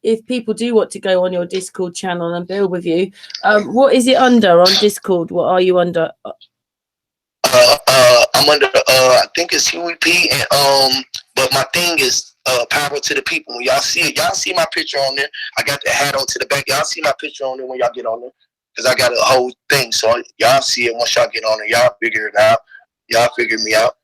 Speaker 1: if people do want to go on your Discord channel and build with you, what is it under on Discord? What are you under?
Speaker 2: I'm under I think it's Huey P, and but my thing is power to the people. When y'all see it, y'all see my picture on there. I got the hat on to the back. Y'all see my picture on there when y'all get on there, because I got a whole thing. So y'all see it once y'all get on there. Y'all figure it out. Y'all figure me out.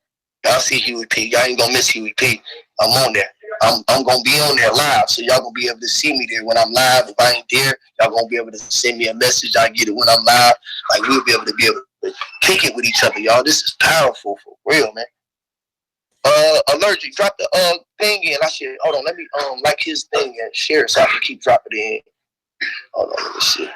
Speaker 2: Y'all see Huey P. Y'all ain't gonna miss Huey P. I'm on there. I'm gonna be on there live, so y'all gonna be able to see me there when I'm live. If I ain't there, y'all gonna be able to send me a message. I get it when I'm live. Like, we'll be able to kick it with each other, y'all. This is powerful for real, man. Allergic, drop the thing in. I should hold on. Let me like his thing and share so I can keep dropping it in. Hold on, let me see.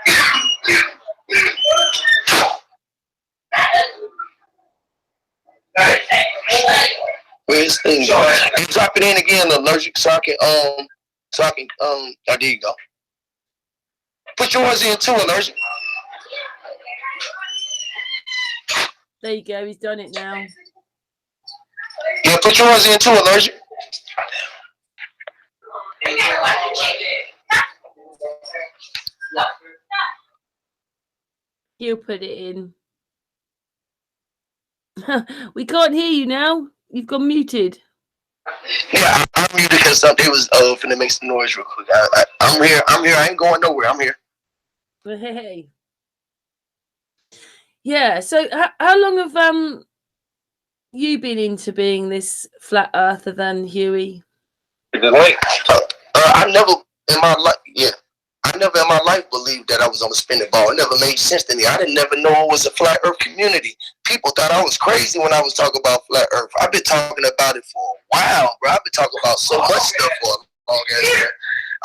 Speaker 2: Where's thing go? And drop it in again, allergic, so I can oh, there you go. Put yours in too, allergic.
Speaker 1: There you go. He's done it now.
Speaker 2: Yeah, put yours in too, allergic.
Speaker 1: He'll put it in. We can't hear you now. You've gone muted.
Speaker 2: Yeah, I'm muted because something was finna make some noise real quick. I'm here. I ain't going nowhere. I'm here.
Speaker 1: Hey. Yeah. So how long have you been into being this flat earther then, Huey?
Speaker 2: I never in my life. Yeah. I never in my life believed that I was on a spinning ball. It never made sense to me. I didn't never know it was a flat earth community. People thought I was crazy when I was talking about flat earth. I've been talking about it for a while, bro. I've been talking about so much stuff for a long ass time.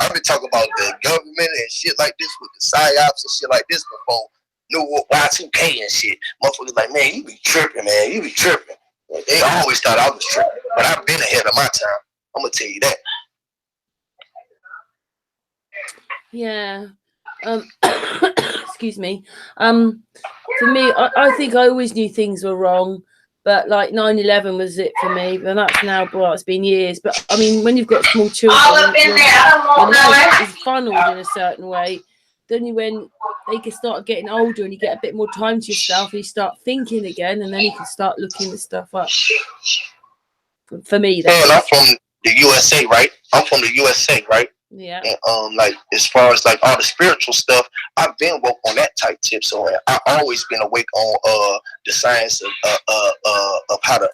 Speaker 2: I've been talking about the government and shit like this with the psyops and shit like this before. New Y2K and shit. Motherfuckers like, man, you be tripping, man. You be tripping. They always thought I was tripping, but I've been ahead of my time. I'm gonna tell you that.
Speaker 1: Yeah. Excuse me. For me, I think I always knew things were wrong, but like 9/11 was it for me. And that's now, well, it's been years. But I mean, when you've got small children, it's funneled in a certain way. Then when they can start getting older and you get a bit more time to yourself, and you start thinking again, and then you can start looking this stuff up. For me, that's.
Speaker 2: I'm from the USA, right? I'm from the USA, right?
Speaker 1: Yeah.
Speaker 2: And like as far as like all the spiritual stuff, I've been woke on that type tip. So I've always been awake on the science of how the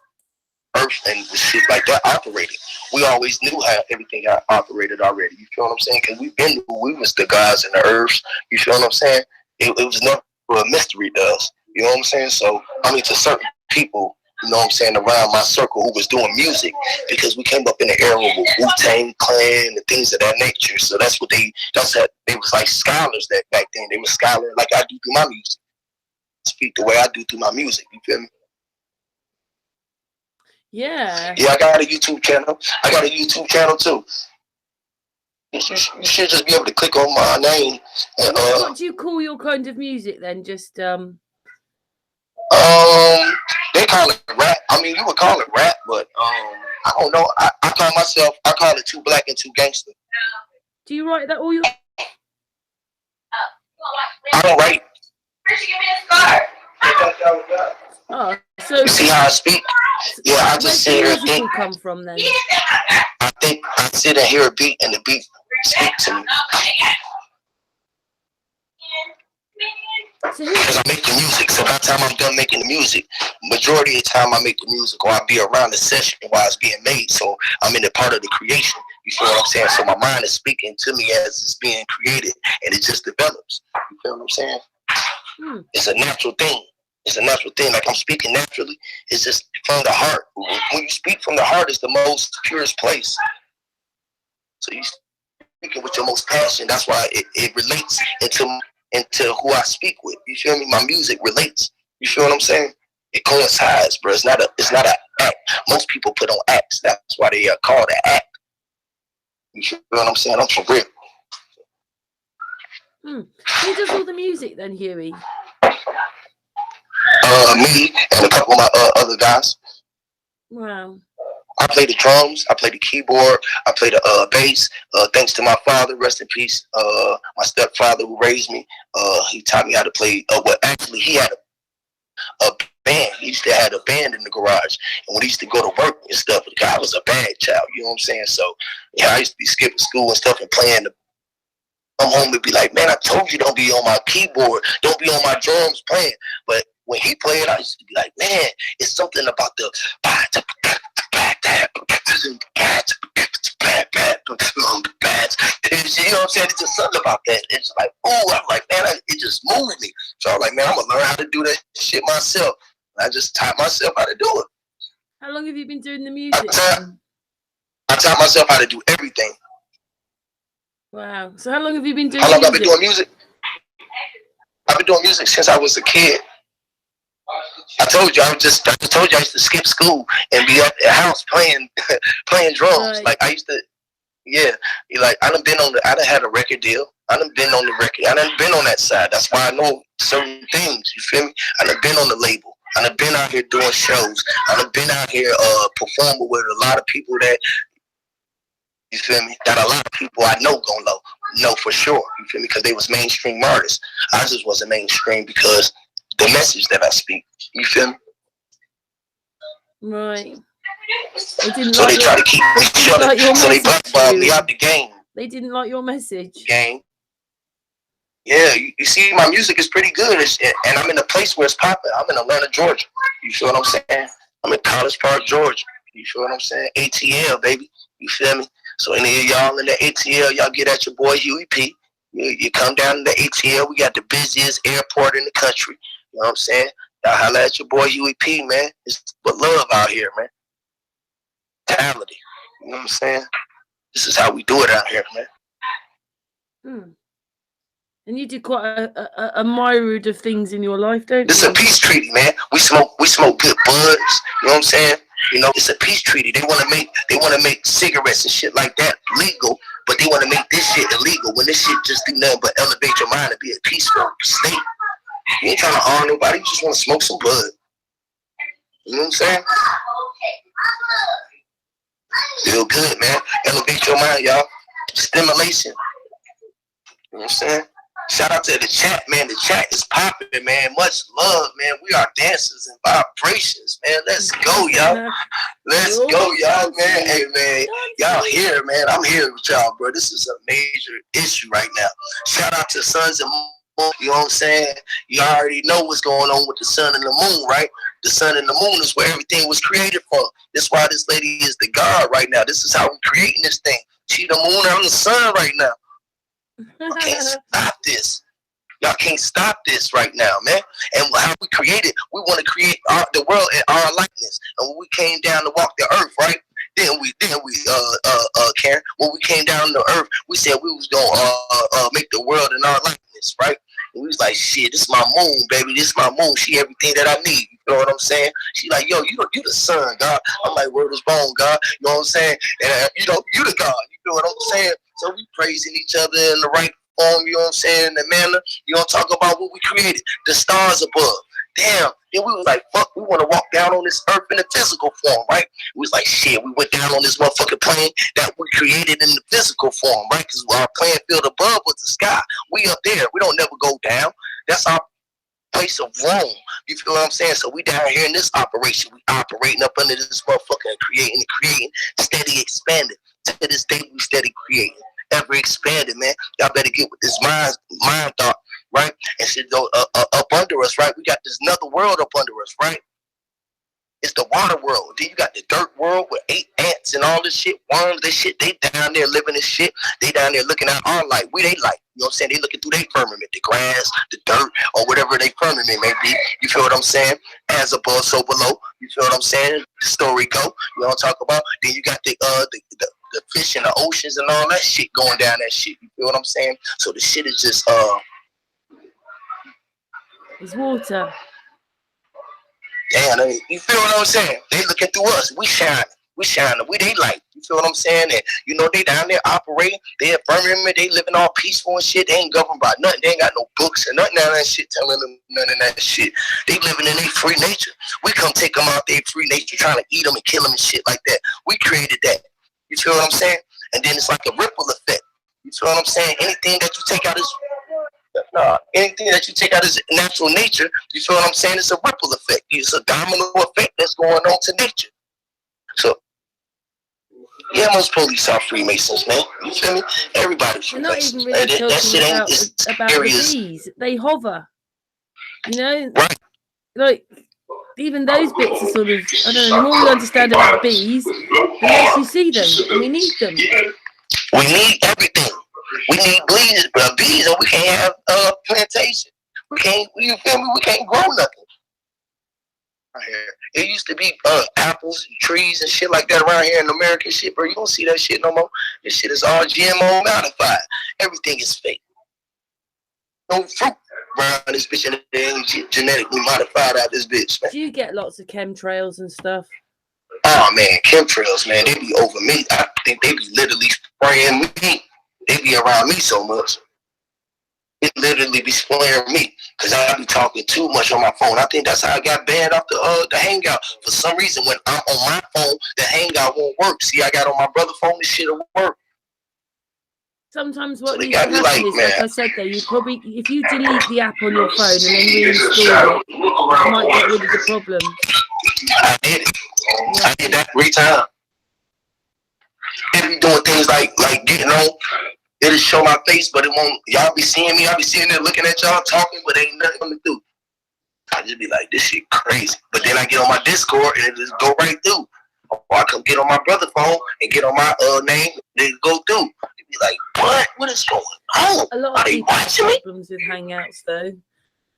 Speaker 2: earth and shit like that operated. We always knew how everything operated already. You feel what I'm saying? Because we was the gods and the earths. You feel what I'm saying? It was never a mystery to us. You know what I'm saying? So I mean, to certain people, you know what I'm saying, around my circle who was doing music, because we came up in the era with Wu-Tang Clan and things of that nature. So they was like scholars that back then. They were scholars like I do through my music. Speak the way I do through my music. You feel me?
Speaker 1: Yeah.
Speaker 2: Yeah, I got a YouTube channel. I got a YouTube channel too. You should just be able to click on my name. And,
Speaker 1: what do you call your kind of music then? Just
Speaker 2: they call it rap. I mean, you would call it rap, but I don't know. I call it too black and too gangster.
Speaker 1: Do you write that all your?
Speaker 2: I don't write.
Speaker 1: Oh, so
Speaker 2: you see how I speak? Yeah, I just sit here and think.
Speaker 1: Where come from then?
Speaker 2: I think I sit and hear a beat, and the beat speak to me. Because I make the music, so by the time I'm done making the music, majority of the time I make the music, or I'll be around the session while it's being made, so I'm in the part of the creation. You feel what I'm saying? So my mind is speaking to me as it's being created, and it just develops. You feel what I'm saying? It's a natural thing. It's a natural thing. Like I'm speaking naturally. It's just from the heart. When you speak from the heart, it's the most purest place. So you speaking with your most passion. That's why it relates into who I speak with. You feel me? My music relates. You feel what I'm saying? It coincides, bro. It's not an act. Most people put on acts. That's why they are called an act. You feel what I'm saying? I'm for real.
Speaker 1: Who does all the music then, Huey?
Speaker 2: Me and a couple of my other guys.
Speaker 1: Wow.
Speaker 2: I play the drums, I play the keyboard, I play the bass. Thanks to my father, rest in peace. My stepfather who raised me, he taught me how to play. Well, actually, he had a band. He used to have a band in the garage, and when he used to go to work and stuff, the guy was a bad child. You know what I'm saying? So, yeah, I used to be skipping school and stuff and playing the. Come home and be like, man, I told you don't be on my keyboard, don't be on my drums playing. But when he played, I used to be like, man, it's something about the. You know what I'm saying? It's just something about that. It's like, oh, I'm like, man, it just moved me. So I'm like, man, I'm gonna learn how to do that shit myself. I just taught myself how to do it.
Speaker 1: How long have you been doing the music?
Speaker 2: I taught myself how to do everything.
Speaker 1: Wow. So how long have you been doing
Speaker 2: music? How long
Speaker 1: music?
Speaker 2: I've been doing music? I've been doing music since I was a kid. I told you, I just told you I used to skip school and be at the house playing drums.
Speaker 1: Right.
Speaker 2: Like I used to, yeah. Like I done had a record deal. I done been on the record. I done been on that side. That's why I know certain things. You feel me? I done been on the label. I done been out here doing shows. I done been out here performing with a lot of people that, you feel me, that a lot of people I know gonna know for sure. You feel me? Because they was mainstream artists. I just wasn't mainstream because the message that I speak. You feel me?
Speaker 1: Right. They didn't
Speaker 2: so
Speaker 1: like
Speaker 2: they try to keep me shut up. So they blackballed me out the game.
Speaker 1: They didn't like your message.
Speaker 2: Game. Yeah, you see, my music is pretty good, and I'm in a place where it's popping. I'm in Atlanta, Georgia. You feel what I'm saying? I'm in College Park, Georgia. You feel what I'm saying? ATL, baby. You feel me? So any of y'all in the ATL, y'all get at your boy Huey P. You come down to the ATL. We got the busiest airport in the country. You know what I'm saying? Y'all holla at your boy Huey P, man. It's but love out here, man. Mentality. You know what I'm saying? This is how we do it out here, man.
Speaker 1: Hmm. And you do quite a myriad of things in your life, don't you?
Speaker 2: This is a peace treaty, man. We smoke good buds. You know what I'm saying? You know, it's a peace treaty. They want to make cigarettes and shit like that legal, but they want to make this shit illegal. When this shit just do nothing but elevate your mind and be a peaceful state. You ain't trying to harm nobody. You just want to smoke some bud. You know what I'm saying? Feel good, man. Elevate your mind, y'all. Stimulation. You know what I'm saying? Shout out to the chat, man. The chat is popping, man. Much love, man. We are dancers and vibrations, man. Let's go, y'all. Let's go, y'all, man. Hey, man. Y'all here, man. I'm here with y'all, bro. This is a major issue right now. Shout out to Sons and Moon. You know what I'm saying? You already know what's going on with the sun and the moon, right? The sun and the moon is where everything was created from. That's why this lady is the god right now. This is how we're creating this thing. She the moon, I'm the sun right now. I can't stop this. Y'all can't stop this right now, man. And how we created, we want to create the world in our likeness. And when we came down to walk the earth, right? Then we, Karen, when we came down to earth, we said we was gonna make the world in our likeness, right? And we was like, shit, this is my moon, baby. This is my moon. She everything that I need. You know what I'm saying? She like, yo, you the sun, God. I'm like, word is bone, God. You know what I'm saying? And you the God. You know what I'm saying? So we praising each other in the right form, you know what I'm saying, in the manner. You don't talk about what we created, the stars above. Damn. Then we was like, fuck, we want to walk down on this earth in a physical form, right? We was like, shit, we went down on this motherfucking plane that we created in the physical form, right? Because our playing field above was the sky. We up there. We don't never go down. That's our place of roam. You feel what I'm saying? So we down here in this operation. We operating up under this motherfucker and creating, steady expanding. To this day, we steady creating. Ever expanded, man. Y'all better get with this mind thought, right? And shit go up under us, right? We got this another world up under us, right? It's the water world. Then you got the dirt world with 8 ants and all this shit, worms, this shit. They down there living this shit. They down there looking at our light. We they light. You know what I'm saying? They looking through their firmament, the grass, the dirt, or whatever they firmament may be. You feel what I'm saying? As above, so below. You feel what I'm saying? The story go. You know what I'm talking about? Then you got the fish in the oceans and all that shit going down that shit. You feel what I'm saying? So the shit is just
Speaker 1: it's water.
Speaker 2: Damn, you feel what I'm saying? They looking through us. We shine. We shine, we they light. You feel what I'm saying? And you know they down there operating. They affirming, they living all peaceful and shit. They ain't governed by nothing. They ain't got no books and nothing of that shit telling them none of that shit. They living in their free nature. We come take them out their free nature, trying to eat them and kill them and shit like that. We created that. You feel what I'm saying? And then it's like a ripple effect. You feel what I'm saying? Anything that you take out is anything that you take out is natural nature. You feel what I'm saying? It's a ripple effect. It's a domino effect that's going on to nature. So yeah, most police are Freemasons, man. You feel me? Everybody's Freemasons.
Speaker 1: They're not even really
Speaker 2: that shit ain't
Speaker 1: about the bees. They hover. You know?
Speaker 2: Right.
Speaker 1: Like, even those bits are sort of, I don't know, the more we understand about bees, the less you see them, and we need them.
Speaker 2: We need everything. We need bees, or we can't have plantation. We can't, you feel me? We can't grow nothing. It used to be apples, trees, and shit like that around here in America. Shit, bro, you don't see that shit no more. This shit is all GMO modified. Everything is fake. No fruit around this bitch, and they ain't genetically modified out this bitch, man.
Speaker 1: Do you get lots of chemtrails and stuff?
Speaker 2: Oh man, chemtrails, man, they be over me. I think they be literally spraying me. They be around me so much. It literally be spraying me because I be talking too much on my phone. I think that's how I got banned off the Hangout. For some reason, when I'm on my phone, the Hangout won't work. See, I got on my brother's phone, this shit will work.
Speaker 1: Sometimes what needs to happen is, like I said there, you probably, if you delete the app on your phone and then reinstall it, it might get rid of the problem.
Speaker 2: I did it. I did that 3 times. They be doing things like getting on. It'll show my face, but it won't. Y'all be seeing me. I be sitting there looking at y'all talking, but ain't nothing to do. I just be like, this shit crazy. But then I get on my Discord and it just go right through. Or I come get on my brother's phone and get on my name, they go through. They be like, what? What is going on?
Speaker 1: A lot of people have problems with Hangouts, though.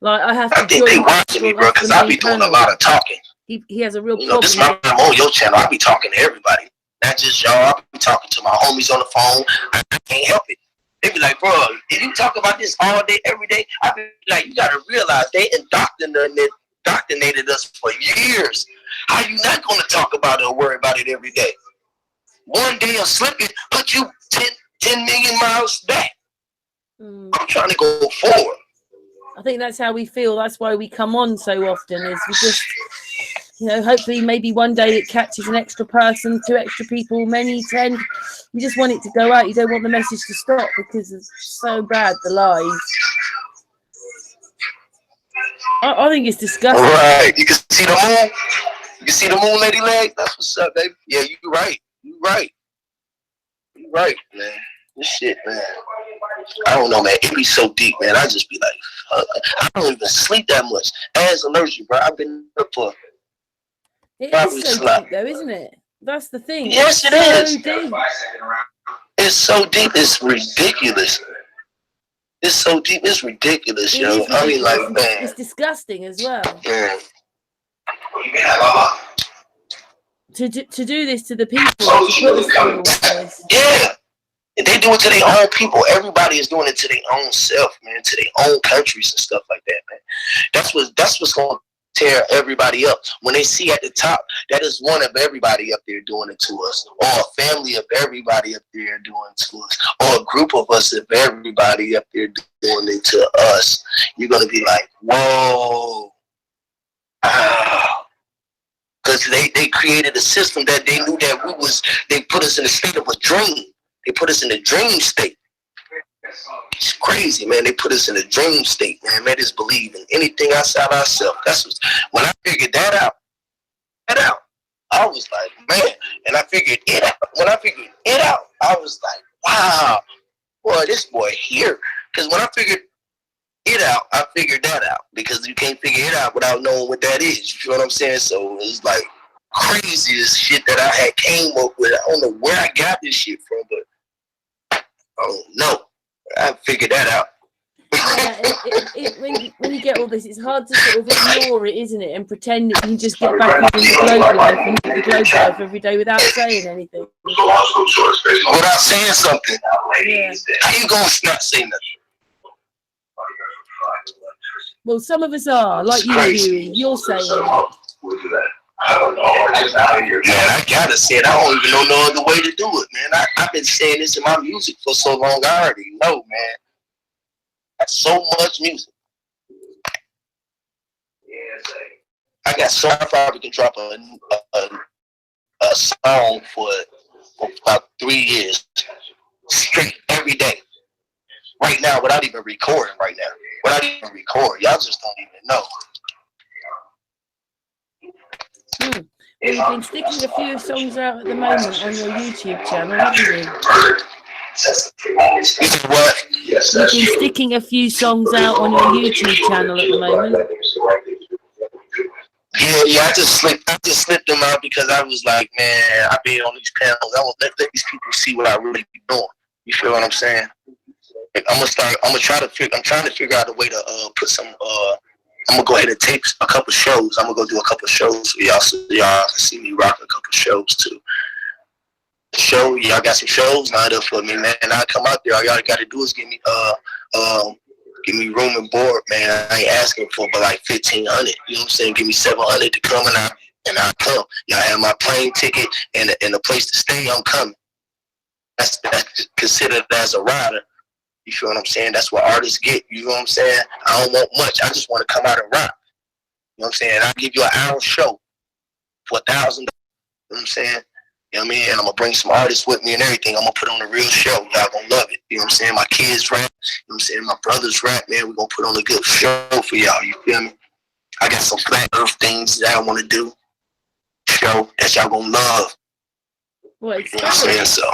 Speaker 1: Like I have to.
Speaker 2: I think they watching me, bro, because I be doing a lot of talking.
Speaker 1: He has a real
Speaker 2: problem. This is my on your channel. I be talking to everybody. Not just y'all. I be talking to my homies on the phone. I can't help it. They be like, bro, if you talk about this all day, every day, I be like, you gotta realize they indoctrinated us for years. How you not gonna talk about it or worry about it every day? One day of slipping put you 10 million miles back. I'm trying to go forward.
Speaker 1: I think that's how we feel. That's why we come on so often. Is we just, you know, hopefully maybe one day it catches an extra person, 2 extra people, many 10. You just want it to go out. You don't want the message to stop because it's so bad, the lies. I think it's disgusting.
Speaker 2: Right. You can see the moon. You can see the moon, lady leg. That's what's up, baby. Yeah, you're right. You're right. You're right, man. This shit, man. I don't know, man. It be so deep, man. I just be like, I don't even sleep that much. As allergic, bro. I've been up for.
Speaker 1: It is so deep, though, isn't it? That's the thing.
Speaker 2: Yes, it is.
Speaker 1: So deep.
Speaker 2: It's so deep. It's ridiculous. It's so deep. It's ridiculous, yo. I mean, like, man.
Speaker 1: It's disgusting as well.
Speaker 2: Man.
Speaker 1: To do this to the people, to put us through all this.
Speaker 2: Yeah. They do it to their own people. Everybody is doing it to their own self, man, to their own countries and stuff like that, man. That's what's going to tear everybody up. When they see at the top, that is one of everybody up there doing it to us, or a family of everybody up there doing it to us, or a group of us of everybody up there doing it to us. You're going to be like, whoa. Because they created a system that they knew that they put us in a state of a dream. They put us in a dream state. It's crazy, man. They put us in a dream state, man. Made us believe in anything outside ourselves. When I figured that out, I was like, man. And I figured it out. When I figured it out, I was like, wow, boy, this boy here. Because when I figured it out, I figured that out. Because you can't figure it out without knowing what that is. You feel what I'm saying? So it's like craziest shit that I had came up with. I don't know where I got this shit from, but I don't know. I figured that out.
Speaker 1: Yeah, when you get all this, it's hard to sort of ignore it, isn't it? And pretend that you can just get back into the globe life and live the globe life every day without saying anything.
Speaker 2: Without saying something.
Speaker 1: Yeah.
Speaker 2: How you gonna not say nothing?
Speaker 1: Well, some of us are, like you, Huey. You're saying it.
Speaker 2: I don't know. Man, I gotta say it. I don't even know no other way to do it, man. I've been saying this in my music for so long. I already know, man. That's so much music. I got so I probably can drop a song for about 3 years straight every day. Right now, without even recording. Right now, without even recording, y'all just don't even know.
Speaker 1: Well, you've been sticking a few songs out at the moment on your YouTube channel, haven't you?
Speaker 2: What?
Speaker 1: You've been sticking a few songs out on your YouTube channel at the moment.
Speaker 2: Yeah, I just slipped them out because I was like, man, I've been on these panels. I want to let these people see what I really be doing. You feel what I'm saying? Like, I'm trying to figure out a way to put some. I'm gonna go ahead and tape a couple shows. I'm gonna go do a couple shows for y'all, so y'all can see me rock a couple shows too. Y'all got some shows lined up for me, man. I come out there. All y'all gotta do is give me room and board, man. I ain't asking for but like $1,500. You know what I'm saying? Give me $700 to come and I come. Y'all have my plane ticket and a place to stay. I'm coming. That's considered as a rider. You feel what I'm saying? That's what artists get. You know what I'm saying? I don't want much. I just want to come out and rock. You know what I'm saying? I'll give you an hour show for $1,000. You know what I'm saying? You know what I mean? And I'm going to bring some artists with me and everything. I'm going to put on a real show. Y'all going to love it. You know what I'm saying? My kids rap. You know what I'm saying? My brothers rap, man. We're going to put on a good show for y'all. You feel me? I got some flat earth things that I want to do. Show that y'all going to love.
Speaker 1: What?
Speaker 2: You know what I'm saying? So,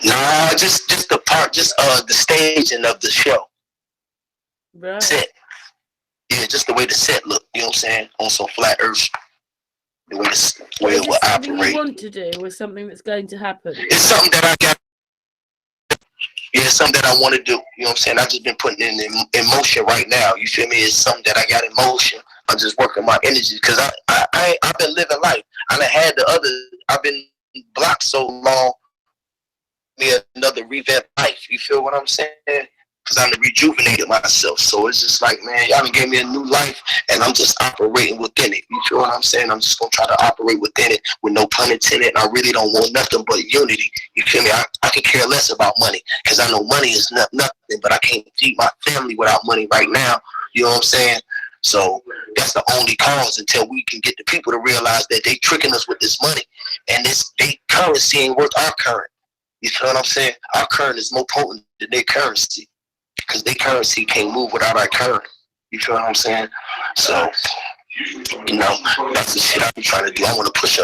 Speaker 2: nah, just the part, the staging of the show.
Speaker 1: Right.
Speaker 2: Set. Yeah, just the way the set look. You know what I'm saying? On some flat earth. The way it will operate.
Speaker 1: Something you want to do, or something that's going to happen?
Speaker 2: It's something that I got. Yeah, it's something that I want to do. You know what I'm saying? I just been putting it in motion right now. You feel me? It's something that I got in motion. I'm just working my energy because I've been living life. I've been blocked so long. Me another revamp life. You feel what I'm saying? Because I'm rejuvenated myself. So it's just like, man, y'all done gave me a new life, and I'm just operating within it. You feel what I'm saying? I'm just gonna try to operate within it with no pun intended. And I really don't want nothing but unity. You feel me? I can care less about money because I know money is nothing, but I can't feed my family without money right now. You know what I'm saying? So that's the only cause until we can get the people to realize that they tricking us with this money, and they currency ain't worth our current. You feel what I'm saying? Our current is more potent than their currency because their currency can't move without our current. You feel what I'm saying? So, you know, that's the shit I be trying to do. I want to push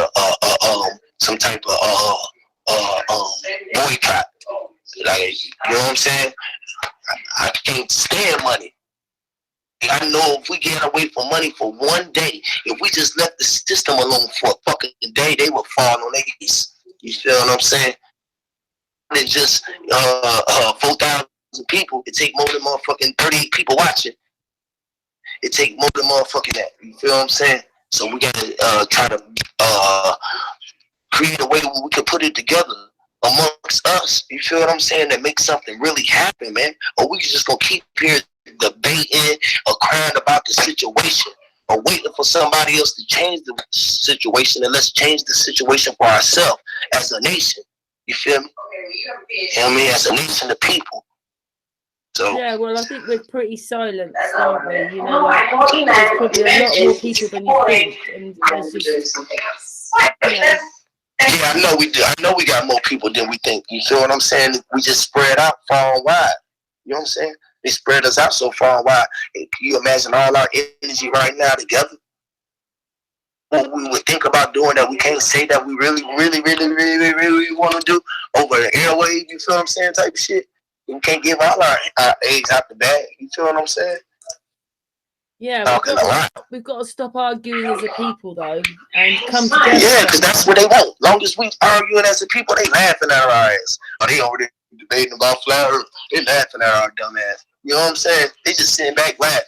Speaker 2: some type of boycott. Like, you know what I'm saying? I can't stand money. I know if we get away from money for one day, if we just left the system alone for a fucking day, they will fall on their knees. You feel what I'm saying? And just 4,000 people, it take more than motherfucking 38 people watching. It take more than motherfucking that. You feel what I'm saying? So we gotta try to create a way where we can put it together amongst us. You feel what I'm saying? That makes something really happen, man. Or we just gonna keep here debating or crying about the situation or waiting for somebody else to change the situation, and let's change the situation for ourselves as a nation. You feel me? You know what I mean? As a nation of people. So
Speaker 1: yeah, well, I think we're pretty silent, aren't we? You know, there's probably a lot more people than you think, and there's just,
Speaker 2: yeah, I know we do. I know we got more people than we think. You feel what I'm saying? We just spread out far and wide. You know what I'm saying? They spread us out so far and wide. And can you imagine all our energy right now together? What we would think about doing that we can't say that we really want to do over the airwaves, you feel what I'm saying, type of shit. We can't give all our eggs out the bag, you feel what I'm saying?
Speaker 1: Yeah, we've got to stop arguing as a people, though, and come together.
Speaker 2: Yeah, because that's what they want. Long as we arguing as a people, they laughing at our ass. Or they over there debating about flat earth, they laughing at our dumb ass. You know what I'm saying? They just sitting back laughing.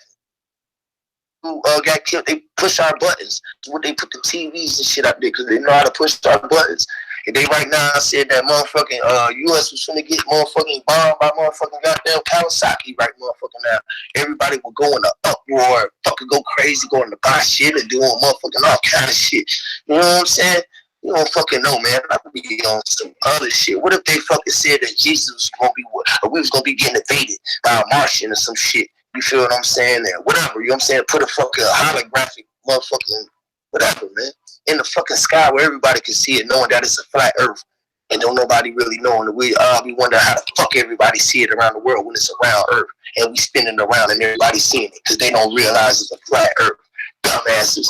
Speaker 2: Who got killed, they push our buttons. What they put the TVs and shit up there because they know how to push our buttons. If they right now said that motherfucking US was finna get motherfucking bombed by motherfucking goddamn Kawasaki right motherfucking now, everybody would go in an uproar, fucking go crazy, going to buy shit and doing motherfucking all kind of shit. You know what I'm saying? You don't fucking know, man. I be on some other shit. What if they fucking said that Jesus was gonna be, or we was gonna be getting invaded by a Martian or some shit? You feel what I'm saying? There, whatever. You know what I'm saying? Put a fucking holographic motherfucking whatever, man, in the fucking sky where everybody can see it, knowing that it's a flat Earth, and don't nobody really knowing that we wonder how the fuck everybody see it around the world when it's around Earth, and we spinning around and everybody seeing it because they don't realize it's a flat Earth. Dumbasses.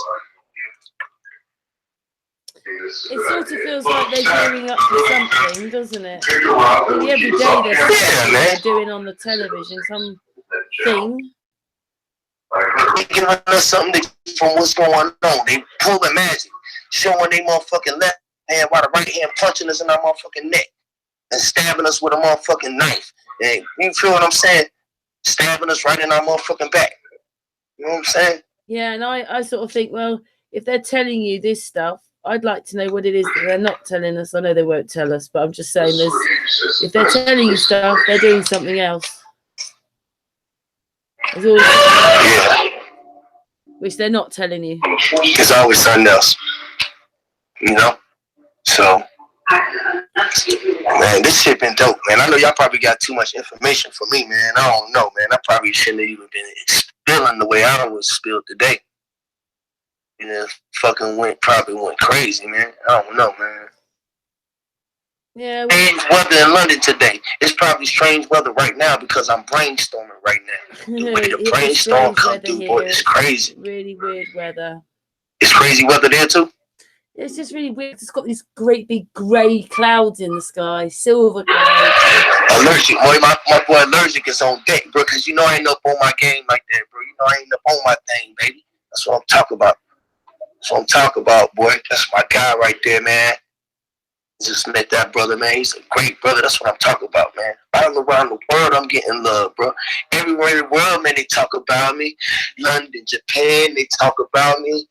Speaker 1: It sort of feels like they're gearing up for something, doesn't it? I think every day they're doing on the television something.
Speaker 2: They giving us something from what's going on. They pulling magic, showing they motherfucking left hand while the right hand punching us in our motherfucking neck and stabbing us with a motherfucking knife. And you feel what I'm saying? Stabbing us right in our motherfucking back. You know what I'm saying?
Speaker 1: Yeah, and I sort of think, well, if they're telling you this stuff, I'd like to know what it is that they're not telling us. I know they won't tell us, but I'm just saying if they're telling you stuff, they're doing something else. There's always which they're not telling you.
Speaker 2: There's always something else. You know? So, man, this shit been dope, man. I know y'all probably got too much information for me, man. I don't know, man. I probably shouldn't have even been spilling the way I was spilled today. You know, probably went crazy, man. I don't know, man.
Speaker 1: Yeah.
Speaker 2: Strange weather in London today. It's probably strange weather right now because I'm brainstorming right now. The way the brainstorm come through, boy, it's crazy.
Speaker 1: Really weird weather.
Speaker 2: It's crazy weather there too?
Speaker 1: It's just really weird. It's got these great big grey clouds in the sky, silver clouds.
Speaker 2: Allergic, boy. My boy Allergic is on deck, bro, because you know I ain't up on my game like that, bro. You know I ain't up on my thing, baby. That's what I'm talking about. That's what I'm talking about, boy. That's my guy right there, man. Just met that brother, man. He's a great brother. That's what I'm talking about, man. All around the world, I'm getting love, bro. Everywhere in the world, man, they talk about me. London, Japan, they talk about me.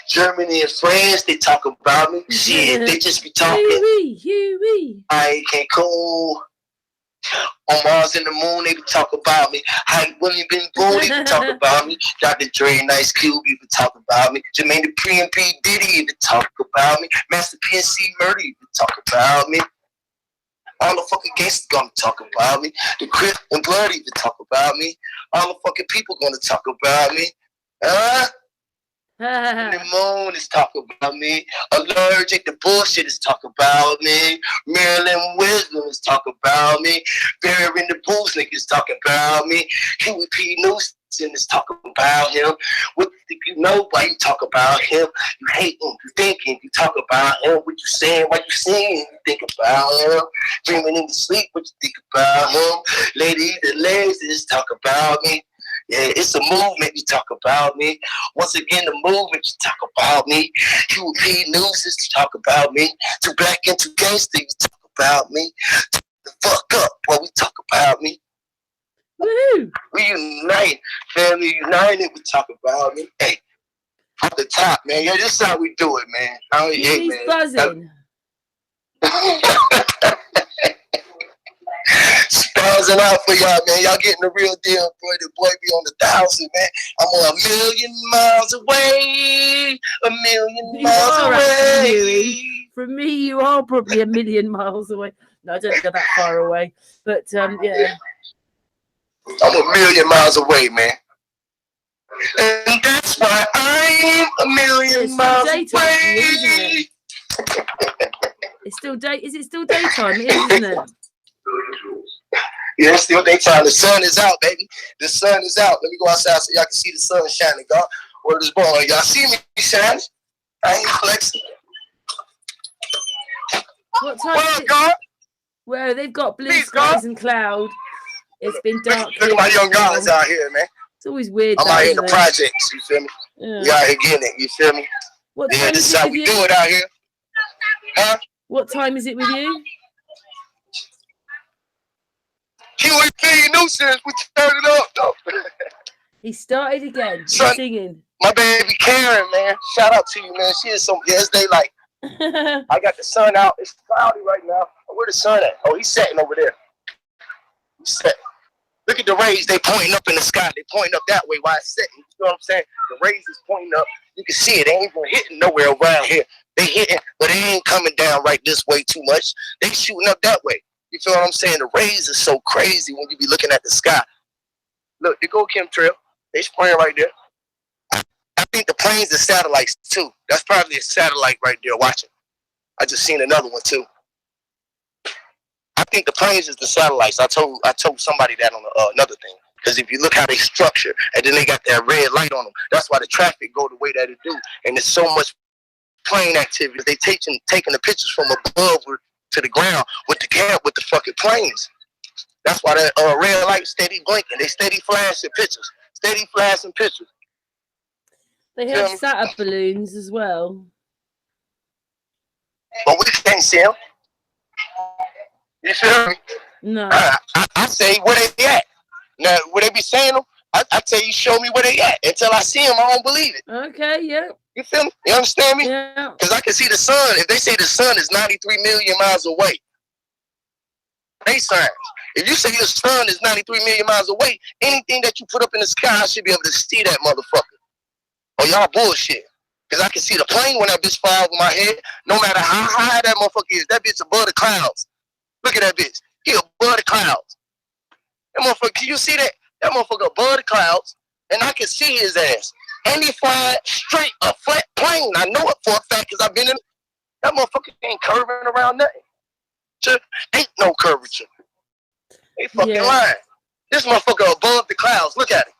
Speaker 2: Germany and France, they talk about me. Shit, they just be talking.
Speaker 1: Huey.
Speaker 2: I can't cool. On Mars and the Moon, they be talk about me. Hype William Ben Boone, they be talk about me. Dr. Dre and Ice Cube, even talk about me. Jermaine Dupri and P. Diddy, even talk about me. Master PNC Murder, even talk about me. All the fucking gangsters gonna talk about me. The Crip and Blood even talk about me. All the fucking people gonna talk about me. The Moon is talking about me. Allergic to bullshit is talking about me. Marilyn Wisdom is talking about me. Barry in the Booze niggas talking about me. Huey p.nusense is talking about him. What you know? Why you talk about him? You hate him. You thinking. You talk about him. What you saying? What you saying? You think about him. Dreaming in the sleep. What you think about him? Lady the legs is talk about me. Yeah, it's a movement, you talk about me. Once again, the movement, you talk about me. Huey p.nusense, you talk about me. Too black and too gangster, you talk about me. The fuck up, boy, we talk about me.
Speaker 1: Woo!
Speaker 2: We unite, family united, we talk about me. Hey, off the top, man. Yeah, this is how we do it, man.
Speaker 1: He's buzzing.
Speaker 2: Spazzing out for y'all, man. Y'all getting the real deal, boy. The boy be on the 1,000, man. I'm on 1,000,000 miles away. 1,000,000 miles away.
Speaker 1: From me, you are probably 1,000,000 miles away. No, I don't go that far away. But yeah.
Speaker 2: I'm 1,000,000 miles away, man. And that's why I'm 1,000,000 miles away.
Speaker 1: Isn't it? It's still day. Is it still daytime? It is, isn't it?
Speaker 2: Yeah, it's still daytime. The sun is out, baby. The sun is out. Let me go outside so y'all can see the sun shining, God. Where this boy? Y'all see me shining? I ain't flexing.
Speaker 1: What time is it? God? Well, they've got blue skies and cloud. It's been dark.
Speaker 2: Look at my young guys out here, man.
Speaker 1: It's always weird.
Speaker 2: I'm out here in the projects, you feel me? Yeah. We out here getting it, you feel me? Yeah, this is how we do it out here. Huh?
Speaker 1: What time is it with you?
Speaker 2: Huey p.nusense, we turn it up, though.
Speaker 1: He started again. He's singing.
Speaker 2: My baby Karen, man. Shout out to you, man. She is some, yes, they like I got the sun out. It's cloudy right now. Where the sun at? Oh, he's setting over there. He's setting. Look at the rays. They pointing up in the sky. They pointing up that way while it's setting. You know what I'm saying? The rays is pointing up. You can see it. They ain't even hitting nowhere around here. They hitting, but they ain't coming down right this way too much. They shooting up that way. You feel what I'm saying? The rays are so crazy when you be looking at the sky. Look, they go chemtrail. They spraying right there. I think the planes are satellites too. That's probably a satellite right there watching. I just seen another one too. I think the planes is the satellites. I told somebody that on another thing. Because if you look how they structure, and then they got that red light on them, that's why the traffic go the way that it do. And there's so much plane activity. They taking the pictures from above to the ground with the fucking planes. That's why that red light steady blinking. They steady flashing pictures. Steady flashing pictures.
Speaker 1: They have sat-up balloons as well.
Speaker 2: But we can't see them. You feel me?
Speaker 1: No.
Speaker 2: I say where they at. Now, would they be saying them? I tell you, show me where they at. Until I see them, I don't believe it.
Speaker 1: Okay, yeah.
Speaker 2: You feel me? You understand me?
Speaker 1: Yeah.
Speaker 2: Because I can see the sun. If they say the sun is 93 million miles away, they science. If you say the sun is 93 million miles away, anything that you put up in the sky, I should be able to see that motherfucker. Oh, y'all bullshit. Because I can see the plane when that bitch fly over my head. No matter how high that motherfucker is, that bitch above the clouds. Look at that bitch. He above the clouds. That motherfucker, can you see that? That motherfucker above the clouds, and I can see his ass. And he flying straight, a flat plane. I know it for a fact because I've been in it. That motherfucker ain't curving around nothing. Ain't no curvature. They fucking lying. This motherfucker above the clouds. Look at it.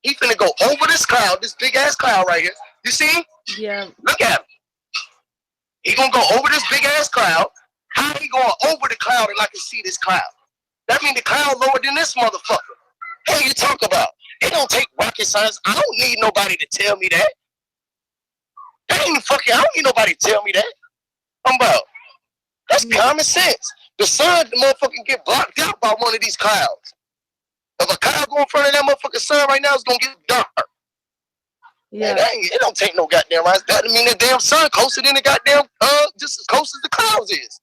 Speaker 2: He finna go over this cloud, this big ass cloud right here. You see him?
Speaker 1: Yeah.
Speaker 2: Look at him. He gonna go over this big ass cloud. How he going over the cloud and I can see this cloud? That means the cloud lower than this motherfucker. Hey, you talk about? It don't take rocket science. I don't need nobody to tell me that. That ain't fucking. I don't need nobody to tell me that. I'm about. That's common sense. The sun, the motherfucker get blocked out by one of these clouds. If a cloud go in front of that motherfucking sun right now, it's gonna get dark. Yeah. Man, it don't take no goddamn rise. That mean the damn sun closer than the goddamn just as close as the clouds is.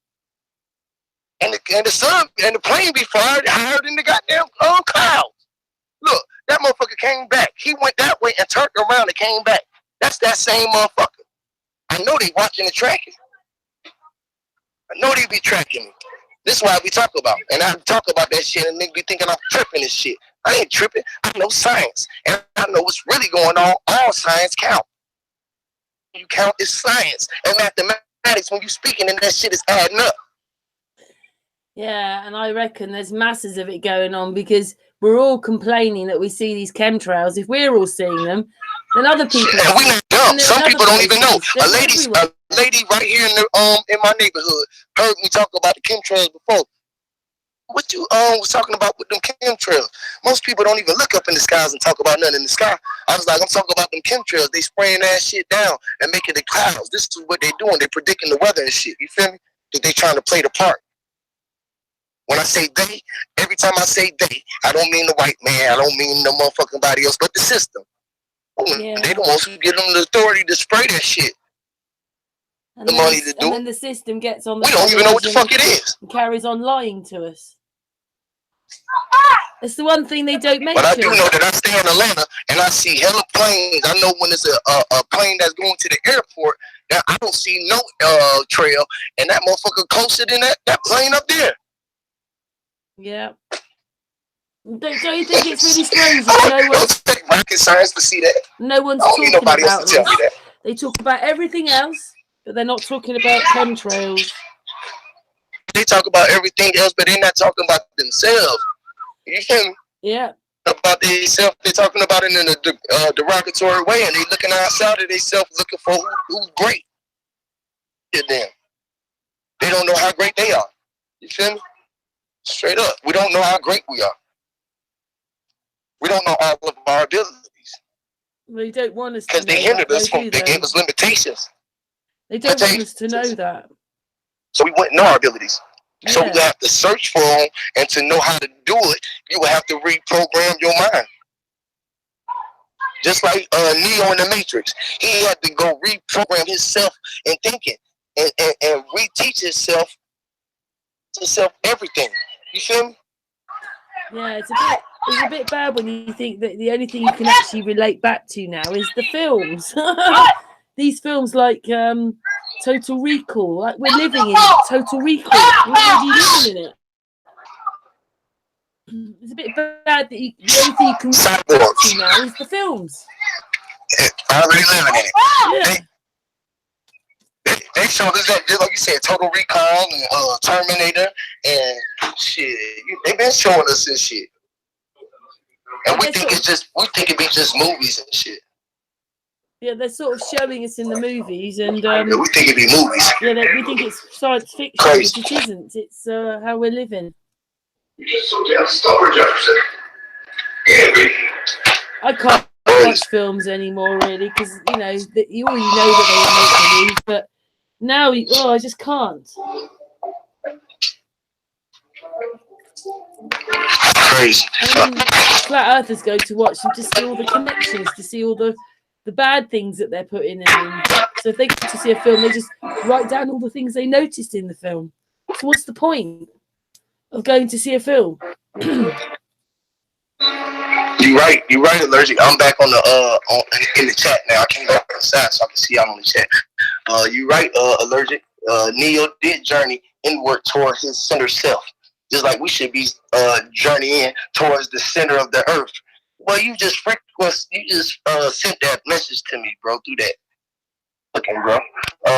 Speaker 2: And the sun and the plane be flying higher than the goddamn clouds. Look, that motherfucker came back. He went that way and turned around and came back. That's that same motherfucker. I know they watching the tracking. I know they be tracking me. This is why we talk about. And I talk about that shit and niggas be thinking I'm tripping and shit. I ain't tripping. I know science. And I know what's really going on. All science count. You count is science. And mathematics, when you speaking and that shit is adding up.
Speaker 1: Yeah, and I reckon there's masses of it going on because we're all complaining that we see these chemtrails. If we're all seeing them, then other people.
Speaker 2: And we not dumb. Some people don't even know. A lady right here in my neighborhood heard me talk about the chemtrails before. What you was talking about with them chemtrails? Most people don't even look up in the skies and talk about nothing in the sky. I was like, I'm talking about them chemtrails. They spraying that shit down and making the clouds. This is what they doing. They predicting the weather and shit. You feel me? That they trying to play the part. When I say they, every time I say they, I don't mean the white man. I don't mean no motherfucking body else, but the system. Yeah. They the ones who give them the authority to spray that shit.
Speaker 1: And
Speaker 2: the money to do.
Speaker 1: And then the system gets on the.
Speaker 2: We don't even know what the fuck it is.
Speaker 1: And carries on lying to us. It's the one thing they don't mention.
Speaker 2: But I do know that I stay in Atlanta and I see hella planes. I know when it's a plane that's going to the airport, that I don't see no trail, and that motherfucker closer than that plane up there.
Speaker 1: Yeah. Don't you think it's really strange that no one's
Speaker 2: take rocket science to see that?
Speaker 1: No one's talking about this. They talk about everything else, but they're not talking about chemtrails.
Speaker 2: They talk about everything else, but they're not talking about themselves. You feel me?
Speaker 1: Yeah.
Speaker 2: About themselves, they're talking about it in a derogatory way, and they looking outside of themselves, looking for who's great. Yeah, damn. They don't know how great they are. You feel me? Straight up, we don't know how great we are. We don't know all of our abilities.
Speaker 1: They don't want us to
Speaker 2: because they hindered us from. They gave us limitations.
Speaker 1: They don't want us to know that.
Speaker 2: So we wouldn't know our abilities. Yeah. So we have to search for them, and to know how to do it, you will have to reprogram your mind. Just like Neo in the Matrix, he had to go reprogram himself in thinking. and reteach itself everything. You feel me?
Speaker 1: Yeah, it's a bit bad when you think that the only thing you can actually relate back to now is the films. These films like Total Recall, like we're living in Total Recall. We're already living in it. It's a bit bad that the only thing you can relate back to now is the films.
Speaker 2: Already living in it.
Speaker 1: Yeah.
Speaker 2: They showed us that, just like you said, Total Recall and Terminator and shit. They've been showing us this shit, and we think it be just movies and shit.
Speaker 1: Yeah, they're sort of showing us in the movies, and
Speaker 2: we think it be movies.
Speaker 1: Yeah, we think it's science fiction,
Speaker 2: Crazy.
Speaker 1: but it isn't. It's how we're living.
Speaker 2: You're just so damn stubborn, Jefferson.
Speaker 1: I can't watch films anymore, really, because you already know that they make movies, but now I just can't.
Speaker 2: Crazy.
Speaker 1: I mean, flat earthers go to watch them to see all the connections, to see all the bad things that they're putting in. So if they go to see a film, they just write down all the things they noticed in the film. So what's the point of going to see a film?
Speaker 2: You're right, Allergic. I'm back on the in the chat now. I came back inside so I can see y'all on the chat. You're right, Allergic. Neo did journey inward toward his center self, just like we should be journeying towards the center of the earth. Well, you just sent that message to me, bro, through that. Okay, bro.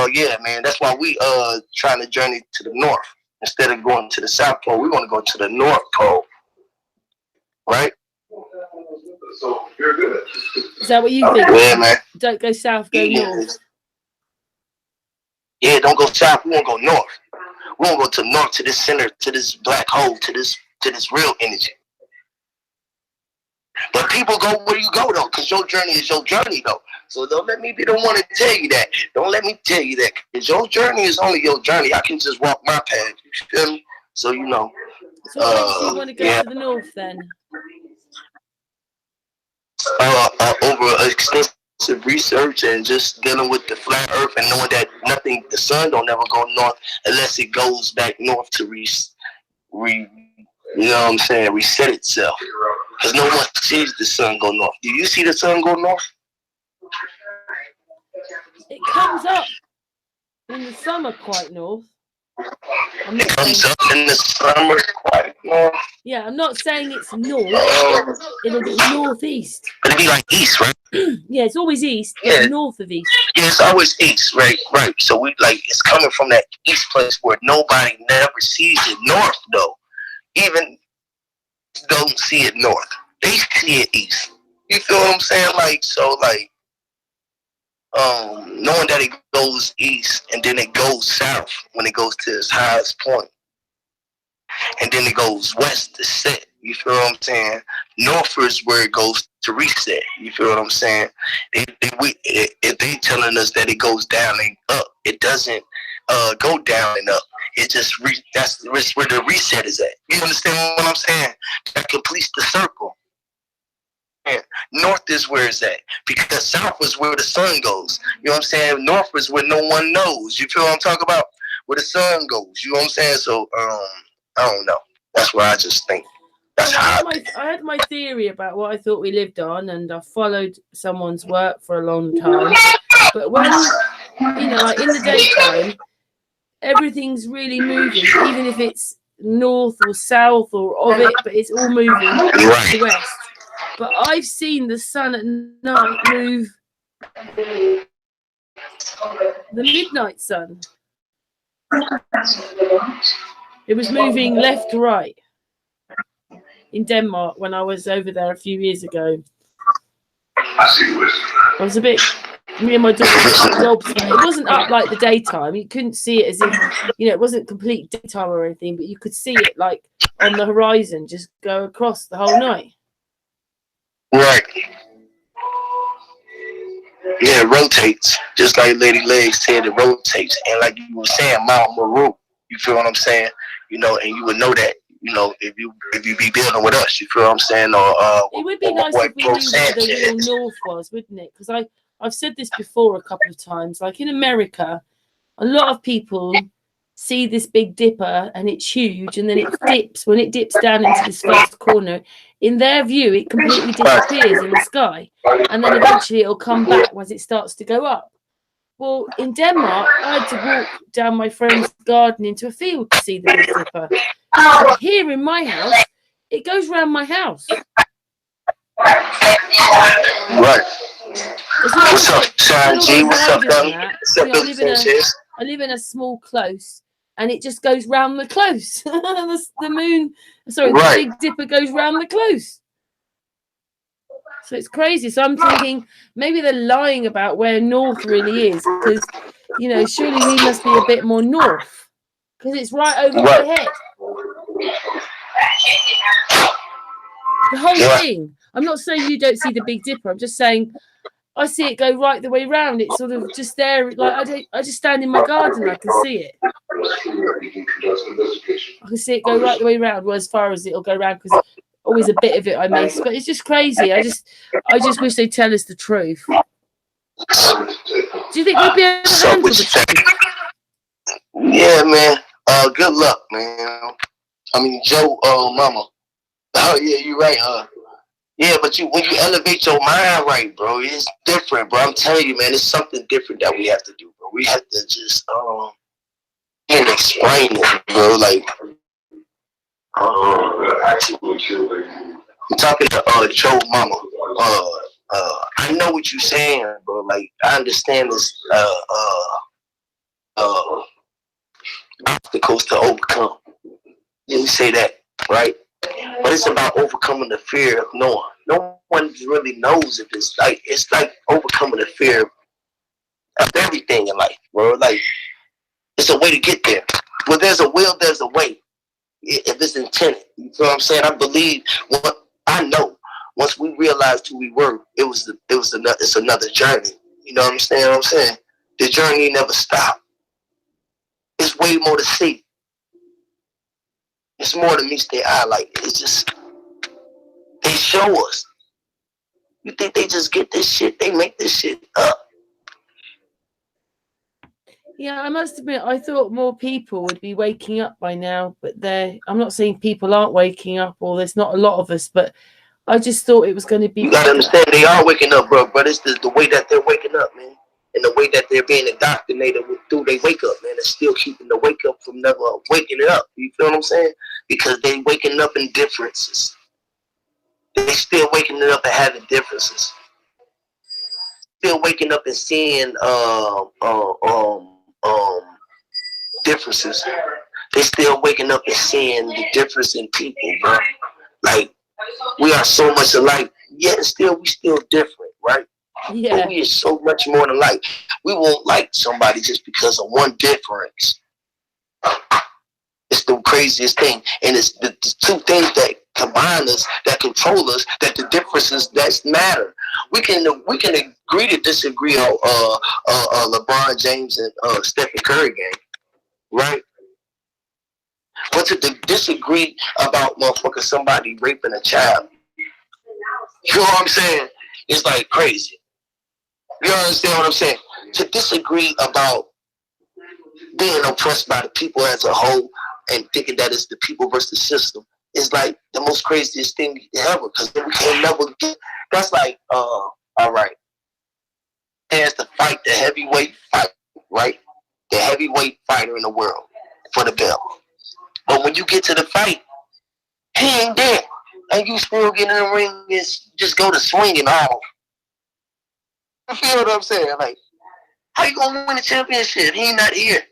Speaker 2: Yeah, man. That's why we trying to journey to the north instead of going to the South Pole. We want to go to the North Pole, right? So you're good.
Speaker 1: Is that what you think?
Speaker 2: Yeah, man.
Speaker 1: Don't go south, go north.
Speaker 2: Yeah, don't go south. We want to go north. We want to go to north, to this center, to this black hole, to this real energy. But people go where you go though, because your journey is your journey though. So don't let me be the one to tell you that. Don't let me tell you that, because your journey is only your journey. I can just walk my path. You feel me? So you know.
Speaker 1: So why do you want to go to the north then?
Speaker 2: Over extensive research and just dealing with the flat earth and knowing that the sun don't ever go north unless it goes back north to you know what I'm saying, reset itself. Because no one sees the sun go north. Do you see the sun go north?
Speaker 1: It comes up in the summer quite north.
Speaker 2: It comes up in the summer quite north.
Speaker 1: Yeah, I'm not saying it's north. It'll be northeast.
Speaker 2: It'll be like east, right?
Speaker 1: Yeah, it's always east.
Speaker 2: Yeah.
Speaker 1: North of east.
Speaker 2: Yeah, it's always east, right? So it's coming from that east place where nobody never sees it north though. Even don't see it north. They see it east. You feel what I'm saying? Knowing that it goes east and then it goes south when it goes to its highest point. And then it goes west to set. You feel what I'm saying? North is where it goes to reset. You feel what I'm saying? If they telling us that it goes down and up, it doesn't go down and up. It just that's where the reset is at. You understand what I'm saying? That completes the circle. And north is where it's at, because south is where the sun goes. You know what I'm saying? North is where no one knows. You feel what I'm talking about? Where the sun goes. You know what I'm saying? So I don't know. That's what I just think. That's how
Speaker 1: I had my theory about what I thought we lived on, and I followed someone's work for a long time. But when like in the daytime, everything's really moving, even if it's north or south or of it, but it's all moving to the west. But I've seen the sun at night move, the midnight sun. It was moving left to right in Denmark when I was over there a few years ago. I was a bit, me and my daughter, it wasn't up like the daytime. You couldn't see it as if, it wasn't complete daytime or anything, but you could see it like on the horizon, just go across the whole night.
Speaker 2: Right. Yeah, it rotates. Just like Lady Legs said, it rotates. And like you were saying, Mount Meru, you feel what I'm saying? And you would know that, if you be building with us, you feel what I'm saying? Or
Speaker 1: it would be nice if we knew where the real north was, wouldn't it? Because I've said this before a couple of times. Like in America, a lot of people see this Big Dipper and it's huge, and then it dips. When it dips down into this first corner, in their view, it completely disappears in the sky, and then eventually it'll come back as it starts to go up. Well, in Denmark, I had to walk down my friend's garden into a field to see the Big Dipper. But here in my house, it goes round my house.
Speaker 2: Right. What's up, Sean G? What's up, Donnie? What's up,
Speaker 1: I live in a small close, and it just goes round the close. The moon, sorry, the Big Dipper goes round the close. So it's crazy. So I'm thinking maybe they're lying about where north really is, because, you know, surely we must be a bit more north, because it's right over my head. The whole thing. I'm not saying you don't see the Big Dipper. I'm just saying I see it go right the way round. It's sort of just there. Like I just stand in my garden. I can see it. I can see it go right the way round. Well, as far as it'll go round, because always a bit of it I miss. But it's just crazy. I just wish they'd tell us the truth. Do you think we'll be able to handle the truth?
Speaker 2: Yeah, man. Good luck, man. I mean, Joe, mama. Oh yeah, you're right, yeah, but when you elevate your mind right, bro, it's different, bro. I'm telling you, man, it's something different that we have to do, bro. We have to just and explain it, bro. Like, I'm talking to Joe mama. I know what you're saying, bro. Like, I understand this obstacles to overcome. Let me say that, right? But it's about overcoming the fear of knowing. No one really knows if it's like overcoming the fear of everything in life, bro. Like, it's a way to get there. Where there's a will, there's a way. If it's intended, you know what I'm saying? I believe what I know. Once we realized who we were, it's another journey. You know what I'm saying? The journey never stopped. It's way more to see. It's more than meets their eye. Like, it's just, they show us. You think they just get this shit? They make this shit up.
Speaker 1: Yeah, I must admit, I thought more people would be waking up by now, but I'm not saying people aren't waking up, or there's not a lot of us, but I just thought it was going to be.
Speaker 2: You gotta understand, they are waking up, bro. But it's the way that they're waking up, man, and the way that they're being indoctrinated through they wake up, man. It's still keeping the wake up from never waking it up. You feel what I'm saying? Because they waking up in differences. They still waking it up and having differences. Still waking up and seeing differences. They still waking up and seeing the difference in people, bro. Like, we are so much alike, yet still we still different, right?
Speaker 1: Yeah.
Speaker 2: But we are so much more than alike. We won't like somebody just because of one difference. It's the craziest thing, and it's the two things that combine us, that control us, that the differences that matter. We can agree to disagree on LeBron James and Stephen Curry game, right? But to disagree about motherfucker somebody raping a child, you know what I'm saying? It's like crazy. You understand what I'm saying? To disagree about being oppressed by the people as a whole and thinking that it's the people versus the system is like the most craziest thing ever, because we can never get. That's like, all right, there's the fight, the heavyweight fight, right? The heavyweight fighter in the world for the belt. But when you get to the fight, he ain't there, and you still get in the ring and just go to swinging off. You feel what I'm saying? Like, how you gonna win the championship? He ain't not here.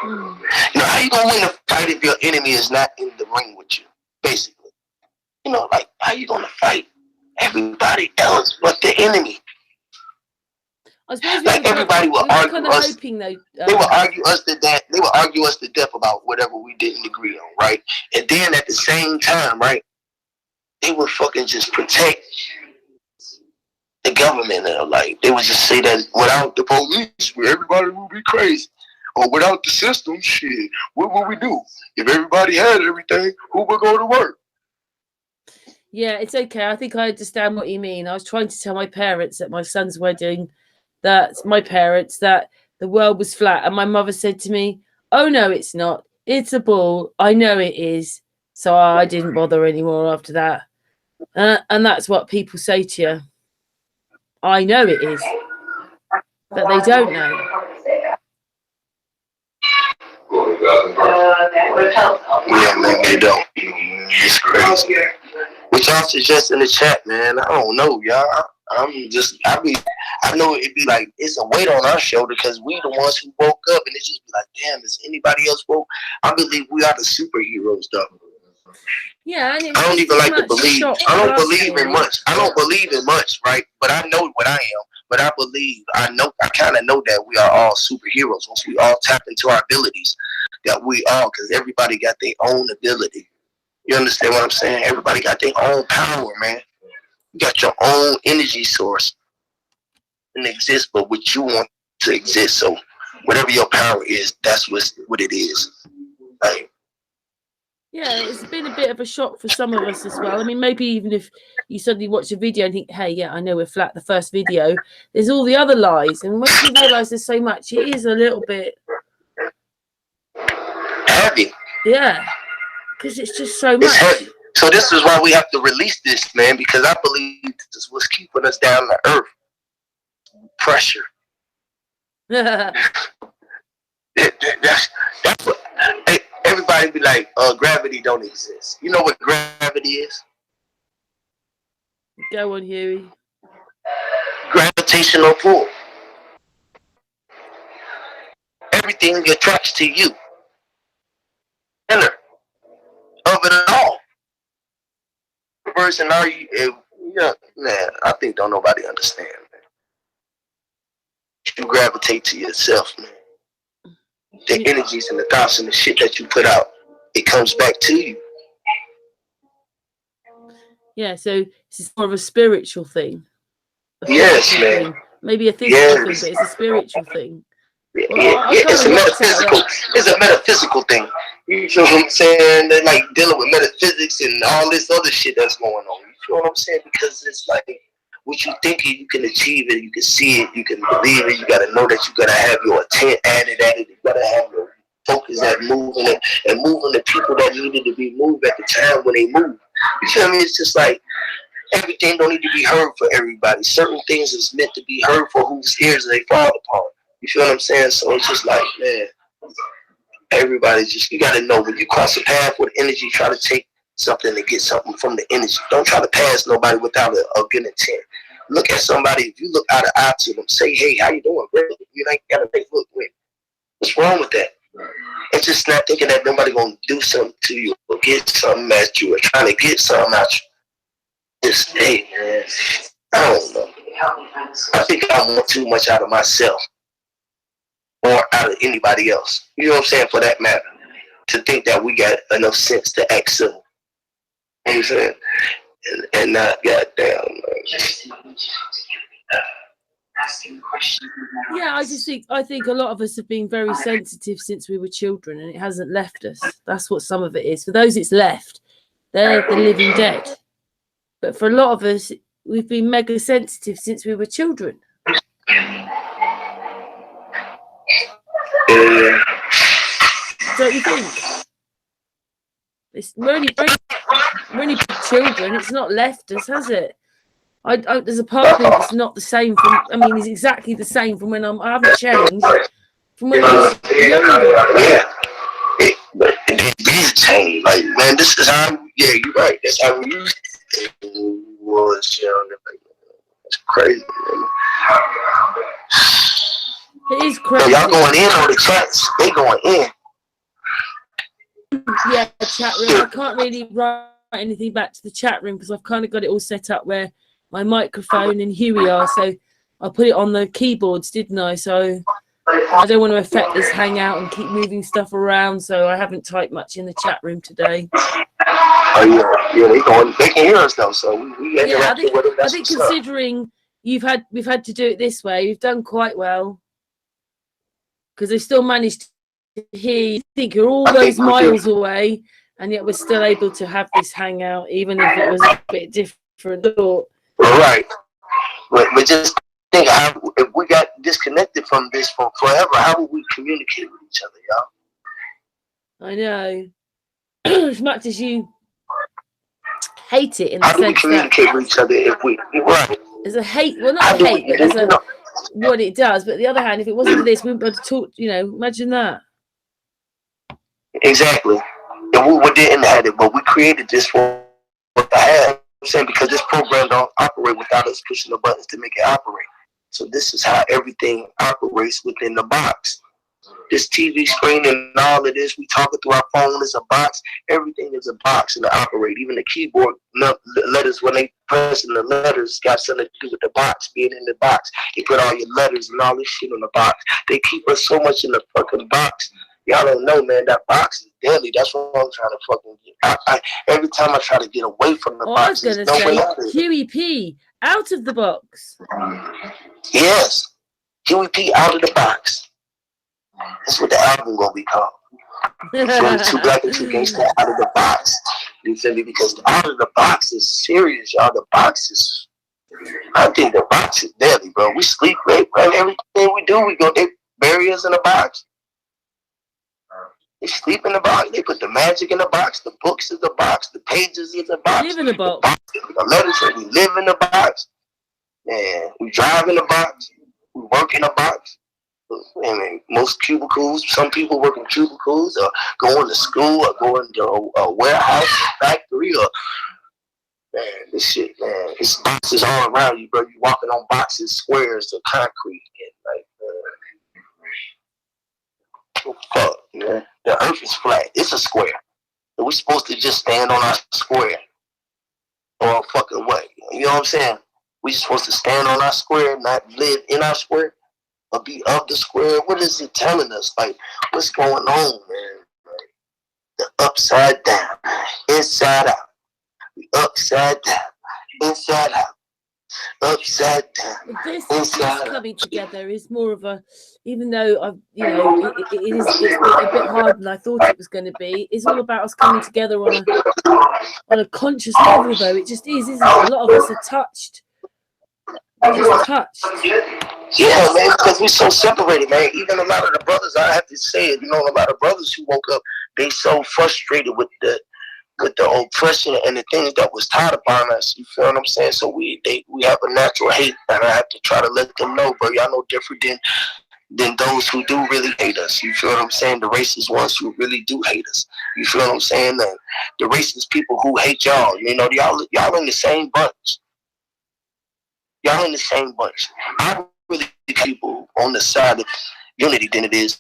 Speaker 2: You know, how you gonna win a fight if your enemy is not in the ring with you? Basically, you know, like, how you gonna fight everybody else but the enemy?
Speaker 1: I suppose
Speaker 2: like, everybody will argue
Speaker 1: kind of
Speaker 2: us.
Speaker 1: hoping, though,
Speaker 2: they will argue us to death. They will argue us to death about whatever we didn't agree on, right? And then at the same time, right, they would fucking just protect the government. And like, they would just say that without the police, everybody would be crazy. Or without the system, shit, what would we do? If everybody had everything, who would go to work?
Speaker 1: Yeah, it's okay. I think I understand what you mean. I was trying to tell my parents at my son's wedding that my parents, that the world was flat. And my mother said to me, "Oh, no, it's not. It's a ball. I know it is." So I didn't bother anymore after that. And that's what people say to you. I know it is. But they don't know.
Speaker 2: Yeah, man, they don't. It's crazy. What y'all suggest in the chat, man? I don't know, y'all. I know it'd be like, it's a weight on our shoulder because we the ones who woke up, and it's just be like, damn, is anybody else woke? I believe we are the superheroes, though.
Speaker 1: Yeah, and
Speaker 2: I don't even like to believe. I don't believe in much. I don't believe in much, right? But I know what I am. But I believe, I kind of know that we are all superheroes once we all tap into our abilities. That we all, because everybody got their own ability. You understand what I'm saying? Everybody got their own power, man. You got your own energy source and exist, but what you want to exist. So whatever your power is, that's what it is. Like,
Speaker 1: yeah, it's been a bit of a shock for some of us as well. I mean, maybe even if you suddenly watch a video and think, hey, yeah, I know we're flat, the first video, there's all the other lies. And once you realise there's so much, it is a little bit
Speaker 2: heavy.
Speaker 1: Yeah, because it's just so much.
Speaker 2: It's heavy. So this is why we have to release this, man, because I believe this is what's keeping us down to earth. Pressure. That's what everybody be like, gravity don't exist. You know what gravity is?
Speaker 1: Go on, Huey.
Speaker 2: Gravitational pull. Everything attracts to you. Center of it all. The person are you? Yeah, man. I think don't nobody understand, man. You gravitate to yourself, man. The energies and the thoughts and the shit that you put out, it comes back to you.
Speaker 1: Yeah, so it's more of a spiritual thing.
Speaker 2: Yes, man.
Speaker 1: Thing. Maybe a physical thing, but it's a spiritual thing.
Speaker 2: It's a metaphysical. It's a metaphysical thing. You feel what I'm saying? They're like dealing with metaphysics and all this other shit that's going on. You feel what I'm saying? Because it's like what you think you can achieve it, you can see it, you can believe it. You gotta know that you gotta have your intent added at it. You gotta have your focus at moving it and moving the people that needed to be moved at the time when they move. You feel me? It's just like everything don't need to be heard for everybody. Certain things is meant to be heard for whose ears they fall upon. You feel what I'm saying? So it's just like, man, everybody just, you got to know when you cross a path with energy, try to take something to get something from the energy. Don't try to pass nobody without a good intent. Look at somebody, if you look out of eye to them, say, hey, how you doing? You ain't got to make look with. What's wrong with that? And just not thinking that nobody going to do something to you or get something at you or trying to get something out you. Just, hey, man, I don't know. I think I want too much out of myself. Or out of anybody else. You know what I'm saying? For that matter. To think that we got enough sense to act civil. You know what I'm saying? And not goddamn.
Speaker 1: Yeah, I think a lot of us have been very sensitive since we were children, and it hasn't left us. That's what some of it is. For those it's left, they're the living dead. But for a lot of us, we've been mega sensitive since we were children. Don't you think? We're only big children. It's not left us, has it? There's a part of me that's not the same from. I mean, it's exactly the same from when I haven't changed from when I was younger.
Speaker 2: Yeah, but it did change. Like, man, this is how. Yeah, you're right. That's how we used it. Was it's crazy, man.
Speaker 1: It is crazy.
Speaker 2: So y'all going in on the chats? They going in.
Speaker 1: Yeah, chat room. I can't really write anything back to the chat room because I've kind of got it all set up where my microphone and Huey are. So I put it on the keyboards, didn't I? So I don't want to affect this hangout and keep moving stuff around. So I haven't typed much in the chat room today.
Speaker 2: Oh yeah, they can hear us though. So we
Speaker 1: I think considering we've had to do it this way, we've done quite well because they still managed to hear you. Think you're all those miles away, and yet we're still able to have this hangout, even if it was a bit different.
Speaker 2: Right, but just think if we got disconnected from this for forever, how would we communicate with each other, y'all?
Speaker 1: I know. As much as you hate it in the
Speaker 2: How do we
Speaker 1: sense
Speaker 2: communicate
Speaker 1: that
Speaker 2: with each other if we right?
Speaker 1: there's a hate, well, not
Speaker 2: How
Speaker 1: a
Speaker 2: do
Speaker 1: hate,
Speaker 2: we,
Speaker 1: but there's
Speaker 2: you
Speaker 1: a
Speaker 2: know,
Speaker 1: what it does. But the other hand, if it wasn't for this, we wouldn't be able to talk. You know, imagine that.
Speaker 2: exactly. And we didn't have it, but we created this for what I have. I'm saying because this program don't operate without us pushing the buttons to make it operate. So this is how everything operates within the box. This TV screen and all of this, we talking through our phone is a box. Everything is a box and to operate. Even the keyboard letters, when they pressing the letters, got something to do with the box, being in the box. You put all your letters and all this shit in the box. They keep us so much in the fucking box. Y'all don't know, man. That box is deadly. That's what I'm trying to fucking get. Every time I try to get away from the box,
Speaker 1: I was
Speaker 2: there's
Speaker 1: going to
Speaker 2: no way
Speaker 1: say
Speaker 2: out of it.
Speaker 1: Huey P out of the box.
Speaker 2: Yes, Huey P out of the box. That's what the album gonna be called. You feel me? Too Black and Too Gangsta out of the box. You feel me? Because out of the box is serious, y'all. The box is, I think the box is deadly, bro. We sleep great, bro. Everything we do, we go, they bury us in a box. They sleep in the box. They put the magic in the box. The books in the box. The pages in the box.
Speaker 1: Live in a box.
Speaker 2: The letters, we live in the box. And we drive in the box. We work in the box. I mean, most cubicles, some people work in cubicles or going to school or going to a warehouse, a factory, or man, this shit, man, it's boxes all around you, bro. You walking on boxes, squares of concrete, and like, fuck, man. The earth is flat. It's a square. And we're supposed to just stand on our square or fucking what? You know what I'm saying? We just supposed to stand on our square, not live in our square. Or be of the square. What is it telling us? Like, what's going on, man? Like, the upside down, inside out. The upside down, inside out. Upside down,
Speaker 1: This
Speaker 2: inside out.
Speaker 1: coming together is more of a, even though I've, you know, it's a bit harder than I thought it was going to be. It's all about us coming together on a conscious level, though. It just is, isn't it? A lot of us are touched. They're just touched.
Speaker 2: Yeah, man, because we're so separated, man. Even a lot of the brothers, I have to say it, you know, a lot of brothers who woke up, they so frustrated with the oppression and the things that was taught upon us. You feel what I'm saying? So we have a natural hate, and I have to try to let them know, bro. Y'all know different than those who do really hate us. You feel what I'm saying? The racist ones who really do hate us. You feel what I'm saying? The racist people who hate y'all. You know, y'all in the same bunch. Y'all in the same bunch. I really people on the side of unity than it is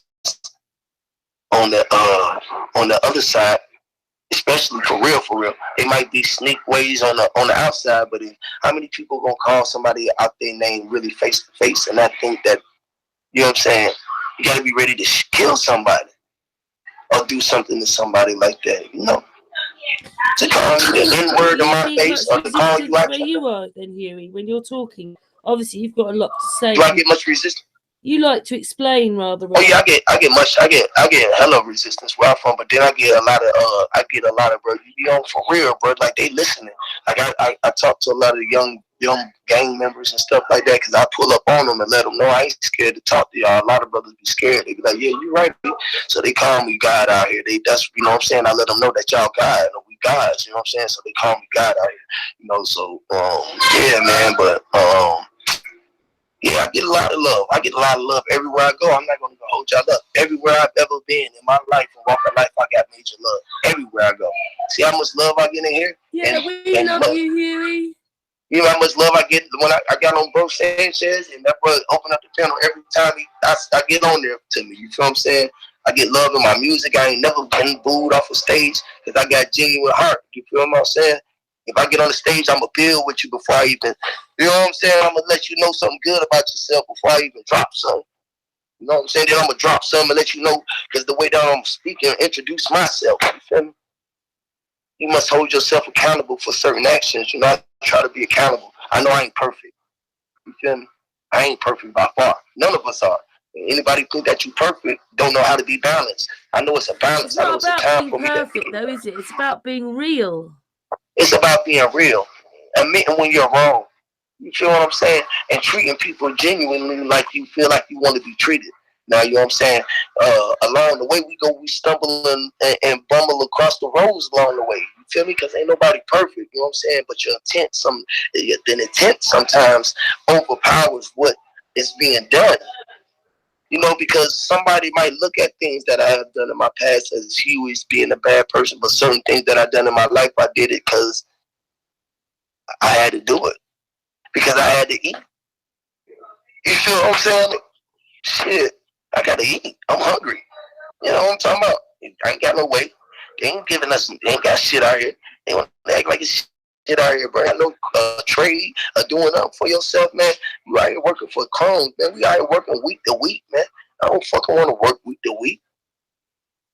Speaker 2: on the other side, especially for real. It might be sneak ways on the outside, but how many people gonna call somebody out their name really face to face? And I think that, you know what I'm saying, you gotta be ready to kill somebody or do something to somebody like that, you know. To call you the N-word in my face or to call you out.
Speaker 1: Where you are then, Huey, when you're talking, obviously you've got a lot to say.
Speaker 2: Do I get much resistance?
Speaker 1: You like to explain rather.
Speaker 2: Oh yeah, I get hella resistance where I'm from, but then I get a lot of bro. You know, for real, bro. Like they listening. Like I talk to a lot of young gang members and stuff like that because I pull up on them and let them know I ain't scared to talk to y'all. A lot of brothers be scared. They be like, yeah, you right. So they call me God out here. That's you know what I'm saying. I let them know that y'all God and we gods. You know what I'm saying. So they call me God out here. You know. So yeah, man. But yeah, I get a lot of love. I get a lot of love everywhere I go. I'm not going to hold y'all up. Everywhere I've ever been in my life and walk of life, I got major love. Everywhere I go. See how much love I get in here?
Speaker 1: Yeah, we love you, Huey.
Speaker 2: You know how much love I get when I got on Bro Sanchez and that brother open up the panel every time I get on there to me. You feel what I'm saying? I get love in my music. I ain't never been booed off a stage because I got genuine heart. You feel what I'm saying? If I get on the stage, I'm going to build with you before I even, you know what I'm saying? I'm going to let you know something good about yourself before I even drop something. You know what I'm saying? Then I'm going to drop something and let you know because the way that I'm speaking, introduce myself. You feel me? You must hold yourself accountable for certain actions. You know, I try to be accountable. I know I ain't perfect. You feel me? I ain't perfect by far. None of us are. Anybody think that you perfect don't know how to be balanced. I know it's a balance.
Speaker 1: It's not about being perfect, though, is it? It's about being real.
Speaker 2: It's about being real. Admitting when you're wrong. You feel what I'm saying? And treating people genuinely like you feel like you want to be treated. Now, you know what I'm saying? Along the way we go, we stumble and bumble across the roads along the way. You feel me? Because ain't nobody perfect, you know what I'm saying? But your intent, the intent sometimes overpowers what is being done. You know, because somebody might look at things that I have done in my past as Huey being a bad person, but certain things that I've done in my life, I did it because I had to do it. Because I had to eat. You feel what I'm saying? Shit, I gotta eat. I'm hungry. You know what I'm talking about? I ain't got no weight. They ain't giving us, they ain't got shit out here. They want to act like it's shit out here, bro. I know trade or doing up for yourself, man. You out here working for crumbs, man. We out here working week to week, man. I don't fucking want to work week to week.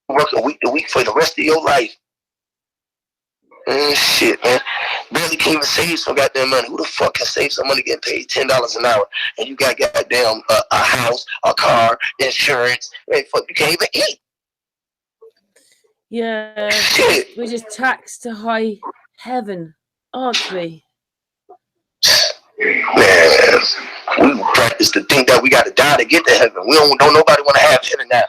Speaker 2: Working week to week for the rest of your life. Shit, man. Barely can even save some goddamn money. Who the fuck can save some money getting paid $10 an hour? And you got goddamn a house, a car, insurance. Man, fuck, you can't even eat.
Speaker 1: Yeah,
Speaker 2: Shit.
Speaker 1: we're just taxed to high heaven, aren't we?
Speaker 2: Man, we practice to think that we got to die to get to heaven. We don't nobody want to have heaven now.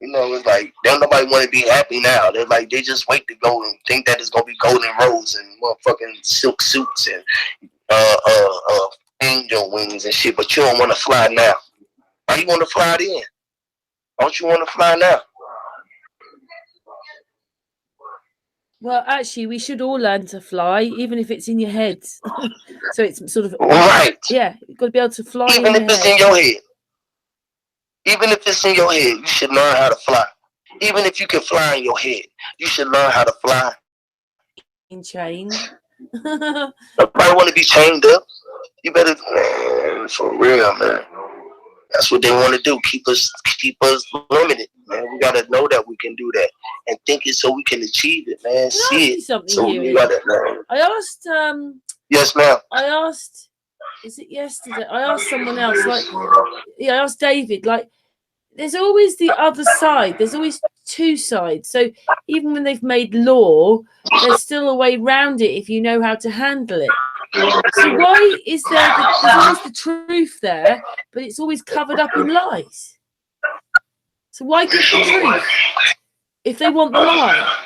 Speaker 2: You know, it's like, don't nobody want to be happy now. They're like, they just wait to go and think that it's going to be golden roads and motherfucking silk suits and angel wings and shit, but you don't want to fly now. Why you want to fly then? Don't you want to fly now?
Speaker 1: Well, actually, we should all learn to fly, even if it's in your head. So it's sort of...
Speaker 2: Right.
Speaker 1: Yeah, you've got to be able to fly
Speaker 2: even if it's in your head. Even if it's in your head, you should learn how to fly. Even if you can fly in your head, you should learn how to fly.
Speaker 1: In chain.
Speaker 2: Nobody want to be chained up. You better, man, for real, man. That's what they want to do. Keep us limited, man. We gotta know that we can do that and think it so we can achieve it, man. See it. So we gotta know.
Speaker 1: I asked.
Speaker 2: Yes, ma'am.
Speaker 1: I asked. Is it yesterday? I asked someone else. Like, yeah, I asked David. Like, there's always the other side. There's always two sides. So even when they've made law, there's still a way around it if you know how to handle it. So why is there's always the truth there, but it's always covered up in lies? So why give the truth if they want the lie?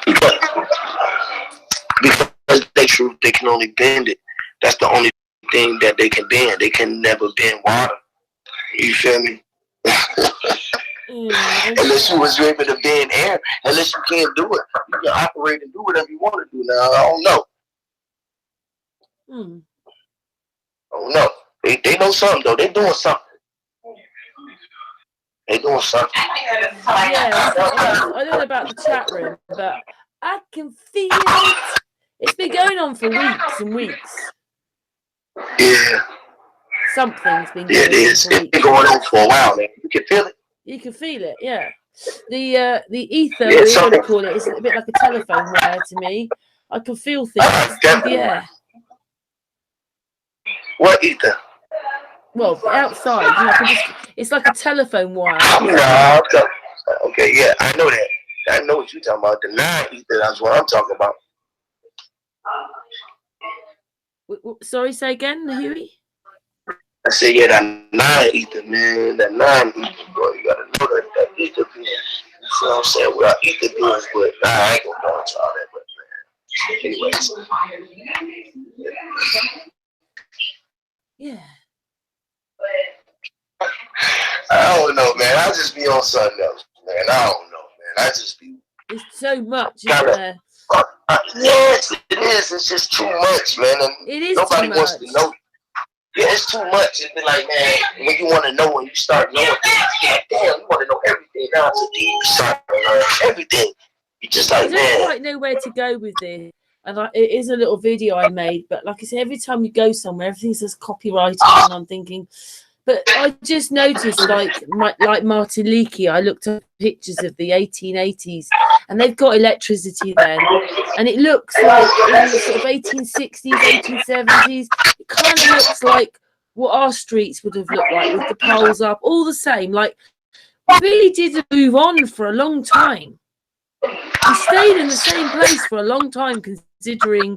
Speaker 2: Because they truth, they can only bend it. That's the only thing that they can bend. They can never bend water. You feel me? Unless you was able to bend air, unless you can't do it, you can operate and do whatever you want to do. Now I don't know. I don't know. They know something though. They doing something. They doing something.
Speaker 1: Yeah, I don't know about the chat room, but I can feel it. It's been going on for weeks and weeks.
Speaker 2: Yeah.
Speaker 1: Something's been going on.
Speaker 2: Yeah, it is. It's been going on for a while, man. You can feel it.
Speaker 1: You can feel it, yeah. The ether, we're going to call it, is a bit like a telephone wire to me. I can feel things through the air.
Speaker 2: What ether?
Speaker 1: Well, outside, you know, it's like a telephone wire.
Speaker 2: No, okay, yeah, I know that. I know what you're talking about. The non-ether, that's what I'm talking about.
Speaker 1: Sorry, say again, Huey?
Speaker 2: I said, yeah, that non-ether, man. That non-ether, bro. You gotta know that ether being. You see what I'm saying? Well, ether beings, but I ain't gonna go into all that, but man. Anyways.
Speaker 1: Yeah.
Speaker 2: I don't know, man. I just be on something else, man. I don't know, man. I just be.
Speaker 1: It's so much, isn't there?
Speaker 2: Yes, it is. It's just too much, man. And
Speaker 1: it is
Speaker 2: nobody
Speaker 1: too much.
Speaker 2: wants to know. Yeah, it's too much. It's been like, man, when you want to know, when you start knowing things, like, damn, you want to know everything down to deep. You start to learn everything. You just like,
Speaker 1: I don't quite know where to go with this. And it is a little video I made, but like I said, every time you go somewhere, everything says copyrighted, and I'm thinking. But I just noticed, like Martin Leakey, I looked up pictures of the 1880s, and they've got electricity then, and it looks like in the sort of 1860s, 1870s. It kind of looks like what our streets would have looked like with the poles up, all the same. Like, we really did move on for a long time. We stayed in the same place for a long time, considering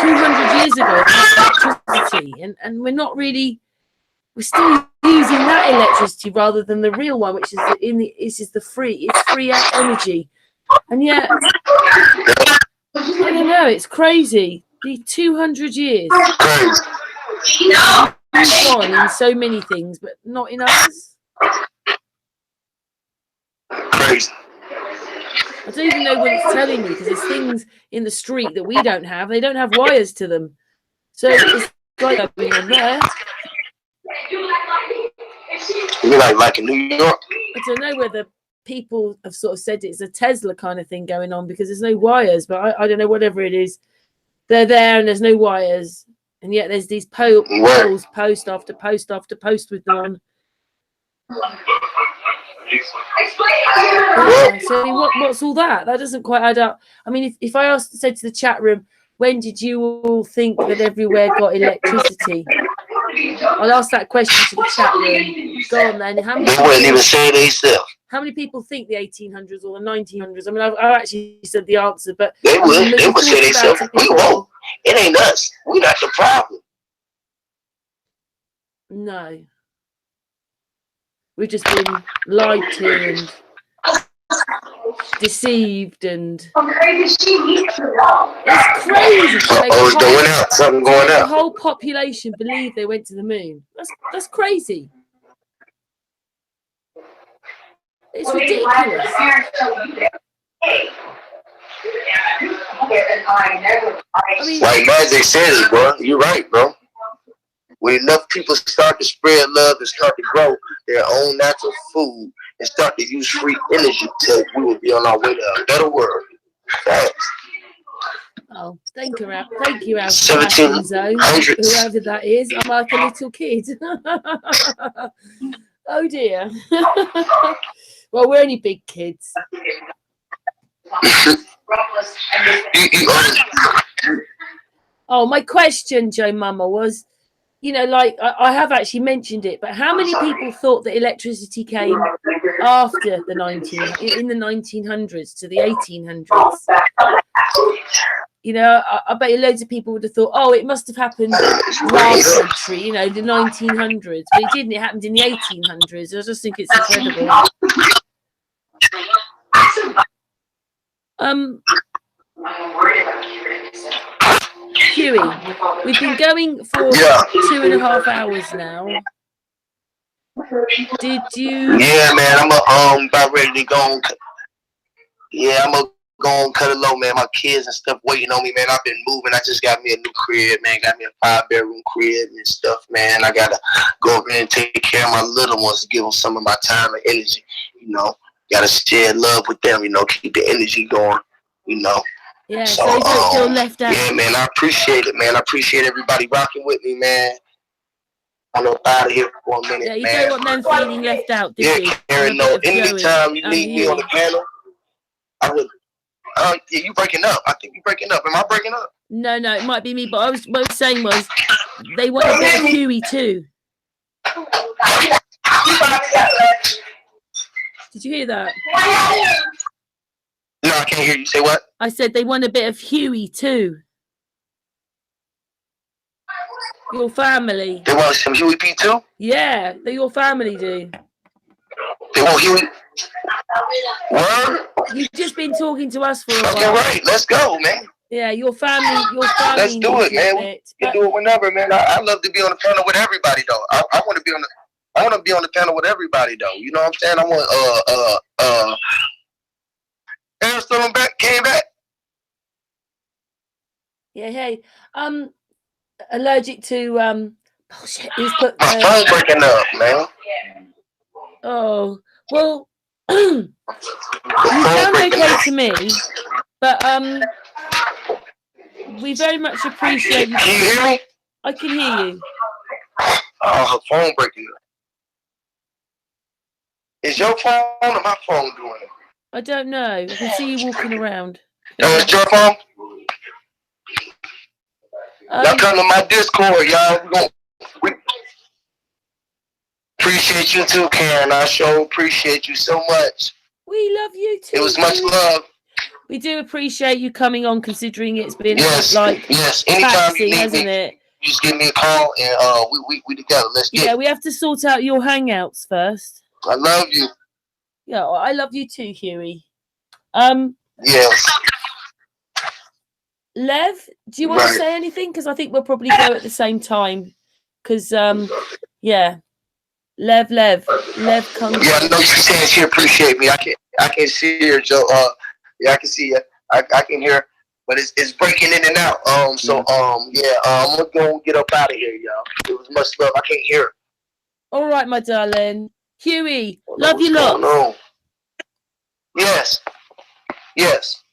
Speaker 1: 200 years ago, electricity, and we're not really, we're still using that electricity rather than the real one, which is the free energy. And yet, I don't know, it's crazy. The 200 years. We've gone in so many things, but not in others.
Speaker 2: Crazy.
Speaker 1: I don't even know what it's telling me, because there's things in the street that we don't have. They don't have wires to them. So it's like going on there.
Speaker 2: You like in New York?
Speaker 1: I don't know whether people have sort of said it's a Tesla kind of thing going on, because there's no wires, but I don't know, whatever it is. They're there and there's no wires. And yet there's these poles, post after post after post with them on. Yeah, so I mean, what's all that? That doesn't quite add up. I mean, if I said to the chat room, when did you all think that everywhere got electricity? I'll ask that question to the chat room. Go on then.
Speaker 2: They wouldn't even say it themselves.
Speaker 1: How many people think the 1800s or the 1900s? I mean, I've actually said the answer, but
Speaker 2: they would say themselves. We won't. It ain't us. We're not the problem.
Speaker 1: No. We've just been lied to and deceived, and it's crazy.
Speaker 2: It's going out. Something going
Speaker 1: the
Speaker 2: out.
Speaker 1: whole population believe they went to the moon. That's crazy. It's ridiculous. I mean,
Speaker 2: like Magic says, bro. You're right, bro. When enough people start to spread love and start to grow their own natural food and start to use free energy, we will be on our way to a better world. Thanks.
Speaker 1: Oh, thank you, Al. Thank you, Al.
Speaker 2: 1700s.
Speaker 1: Whoever that is, I'm like a little kid. Oh dear. Well, we're only big kids. Oh, my question, Joe Mama, was, you know, like I have actually mentioned it, but how many people thought that electricity came after the 1900s to the 1800s? You know, I bet you loads of people would have thought, oh, it must have happened last century, you know, the 1900s, but it didn't. It happened in the 1800s. I just think it's incredible. Huey, we've been going for 2.5 hours now. Did you?
Speaker 2: Yeah, man, I'm about ready to go. I'm gonna go and cut it low, man. My kids and stuff waiting on me, man. I've been moving. I just got me a new crib, man. Got me a 5-bedroom crib and stuff, man. I gotta go over there and take care of my little ones, give them some of my time and energy. You know, gotta share love with them. You know, keep the energy going. You know.
Speaker 1: Yeah, so you don't feel left out.
Speaker 2: Yeah, man, I appreciate it, man. I appreciate everybody rocking with me, man. I'm up out of here for a minute,
Speaker 1: yeah, you
Speaker 2: man.
Speaker 1: don't want them feeling left out, do you?
Speaker 2: Karen, no, anytime you need me on the panel, I would. Yeah, you breaking up. I think you breaking up. Am I breaking up?
Speaker 1: No, it might be me, but what I was saying was they want a bit of Huey too. Did you hear that?
Speaker 2: No, I can't hear you. Say what?
Speaker 1: I said they want a bit of Huey too. Your family.
Speaker 2: They want some Huey P too?
Speaker 1: Yeah, your family do.
Speaker 2: They want Huey. Word?
Speaker 1: You've just been talking to us for a while.
Speaker 2: Okay, right. Let's go, man.
Speaker 1: Yeah, your family.
Speaker 2: Let's do it, man. We can do it whenever, man. I love to be on the panel with everybody, though. I want to be on the. I want to be on the panel with everybody, though. You know what I'm saying? I want Aaron still came back.
Speaker 1: Yeah, hey. Allergic to oh shit, he's put
Speaker 2: my phone breaking up, man.
Speaker 1: Oh, well, you sound okay to me, but we very much appreciate you.
Speaker 2: Can you hear me?
Speaker 1: I can hear you.
Speaker 2: Oh, her phone breaking up. Is your phone or my phone doing it?
Speaker 1: I don't know. I can see you walking around.
Speaker 2: It's your phone? Y'all come to my Discord, y'all. We appreciate you too, Karen. I sure appreciate you so much.
Speaker 1: We love you too.
Speaker 2: It was much love.
Speaker 1: we do appreciate you coming on, considering it's been
Speaker 2: Yes,
Speaker 1: like
Speaker 2: yes. Anytime you
Speaker 1: taxing,
Speaker 2: need
Speaker 1: hasn't
Speaker 2: me,
Speaker 1: it?
Speaker 2: you just give me a call and we together. Let's get
Speaker 1: Yeah,
Speaker 2: it.
Speaker 1: we have to sort out your hangouts first.
Speaker 2: I love you.
Speaker 1: Yeah, I love you too, Huey.
Speaker 2: Yes.
Speaker 1: Lev, do you want to say anything? Because I think we'll probably go at the same time. Because yeah, Levkungfu.
Speaker 2: Yeah, I know you saying she appreciate me. I can see her, Joe. Yeah, I can see you. I can hear, but it's breaking in and out. Yeah. I'm gonna go and get up out of here, y'all. It was much love. I can't hear her.
Speaker 1: All right, my darling. Huey, love
Speaker 2: What's
Speaker 1: you
Speaker 2: going
Speaker 1: lots.
Speaker 2: on? Yes. Yes.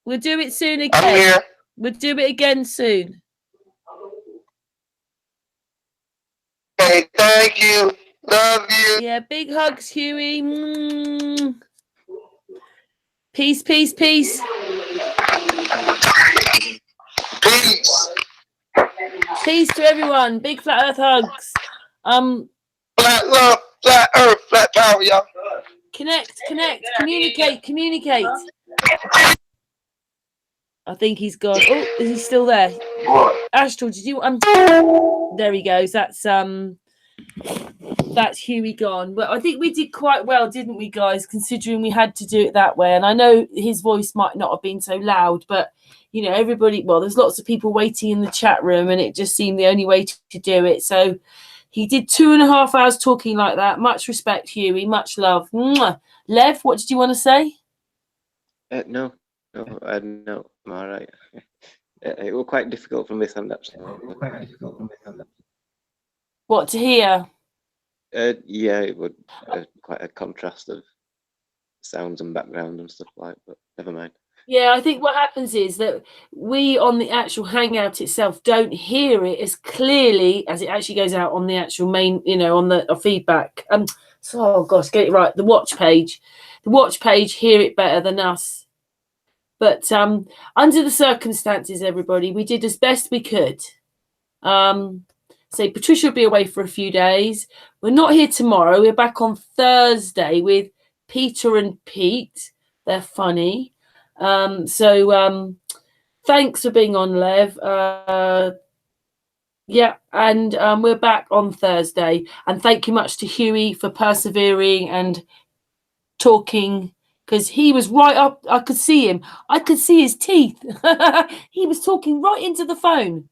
Speaker 1: We'll do it soon again.
Speaker 2: I'm here.
Speaker 1: We'll do it again soon.
Speaker 2: Hey, thank you. Love you.
Speaker 1: Yeah, big hugs, Huey. Peace, peace, peace.
Speaker 2: Peace.
Speaker 1: Peace to everyone. Big flat earth hugs.
Speaker 2: Flat love, flat earth, flat power, y'all.
Speaker 1: Communicate. I think he's gone. Oh, is he still there? Astral, did you there he goes. That's Huey gone. But I think we did quite well, didn't we, guys, considering we had to do it that way. And I know his voice might not have been so loud, but you know, everybody, well, there's lots of people waiting in the chat room, and it just seemed the only way to do it. So he did 2.5 hours talking like that. Much respect, Huey. Much love. Mwah. Lev, what did you want to say?
Speaker 4: No, I'm all right. It was quite difficult from this end, actually.
Speaker 1: What to hear?
Speaker 4: Yeah, it would quite a contrast of sounds and background and stuff like. But never mind.
Speaker 1: Yeah, I think what happens is that we on the actual Hangout itself don't hear it as clearly as it actually goes out on the actual main, you know, on the feedback. So, oh gosh, get it right. The watch page hear it better than us. But under the circumstances, everybody, we did as best we could. So Patricia will be away for a few days. We're not here tomorrow. We're back on Thursday with Peter and Pete. They're funny. Thanks for being on, Lev. Yeah, and we're back on Thursday. And thank you much to Huey for persevering and talking, because he was right up. I could see him. I could see his teeth. He was talking right into the phone.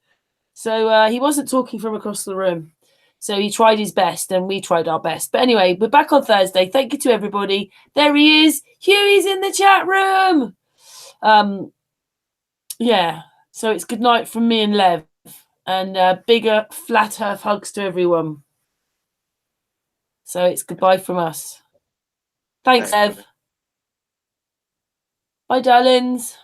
Speaker 1: So he wasn't talking from across the room. So he tried his best and we tried our best. But anyway, we're back on Thursday. Thank you to everybody. There he is. Huey's in the chat room. Yeah. So it's good night from me and Lev. And bigger flat earth hugs to everyone. So it's goodbye from us. Thanks, Lev. Bye, darlings.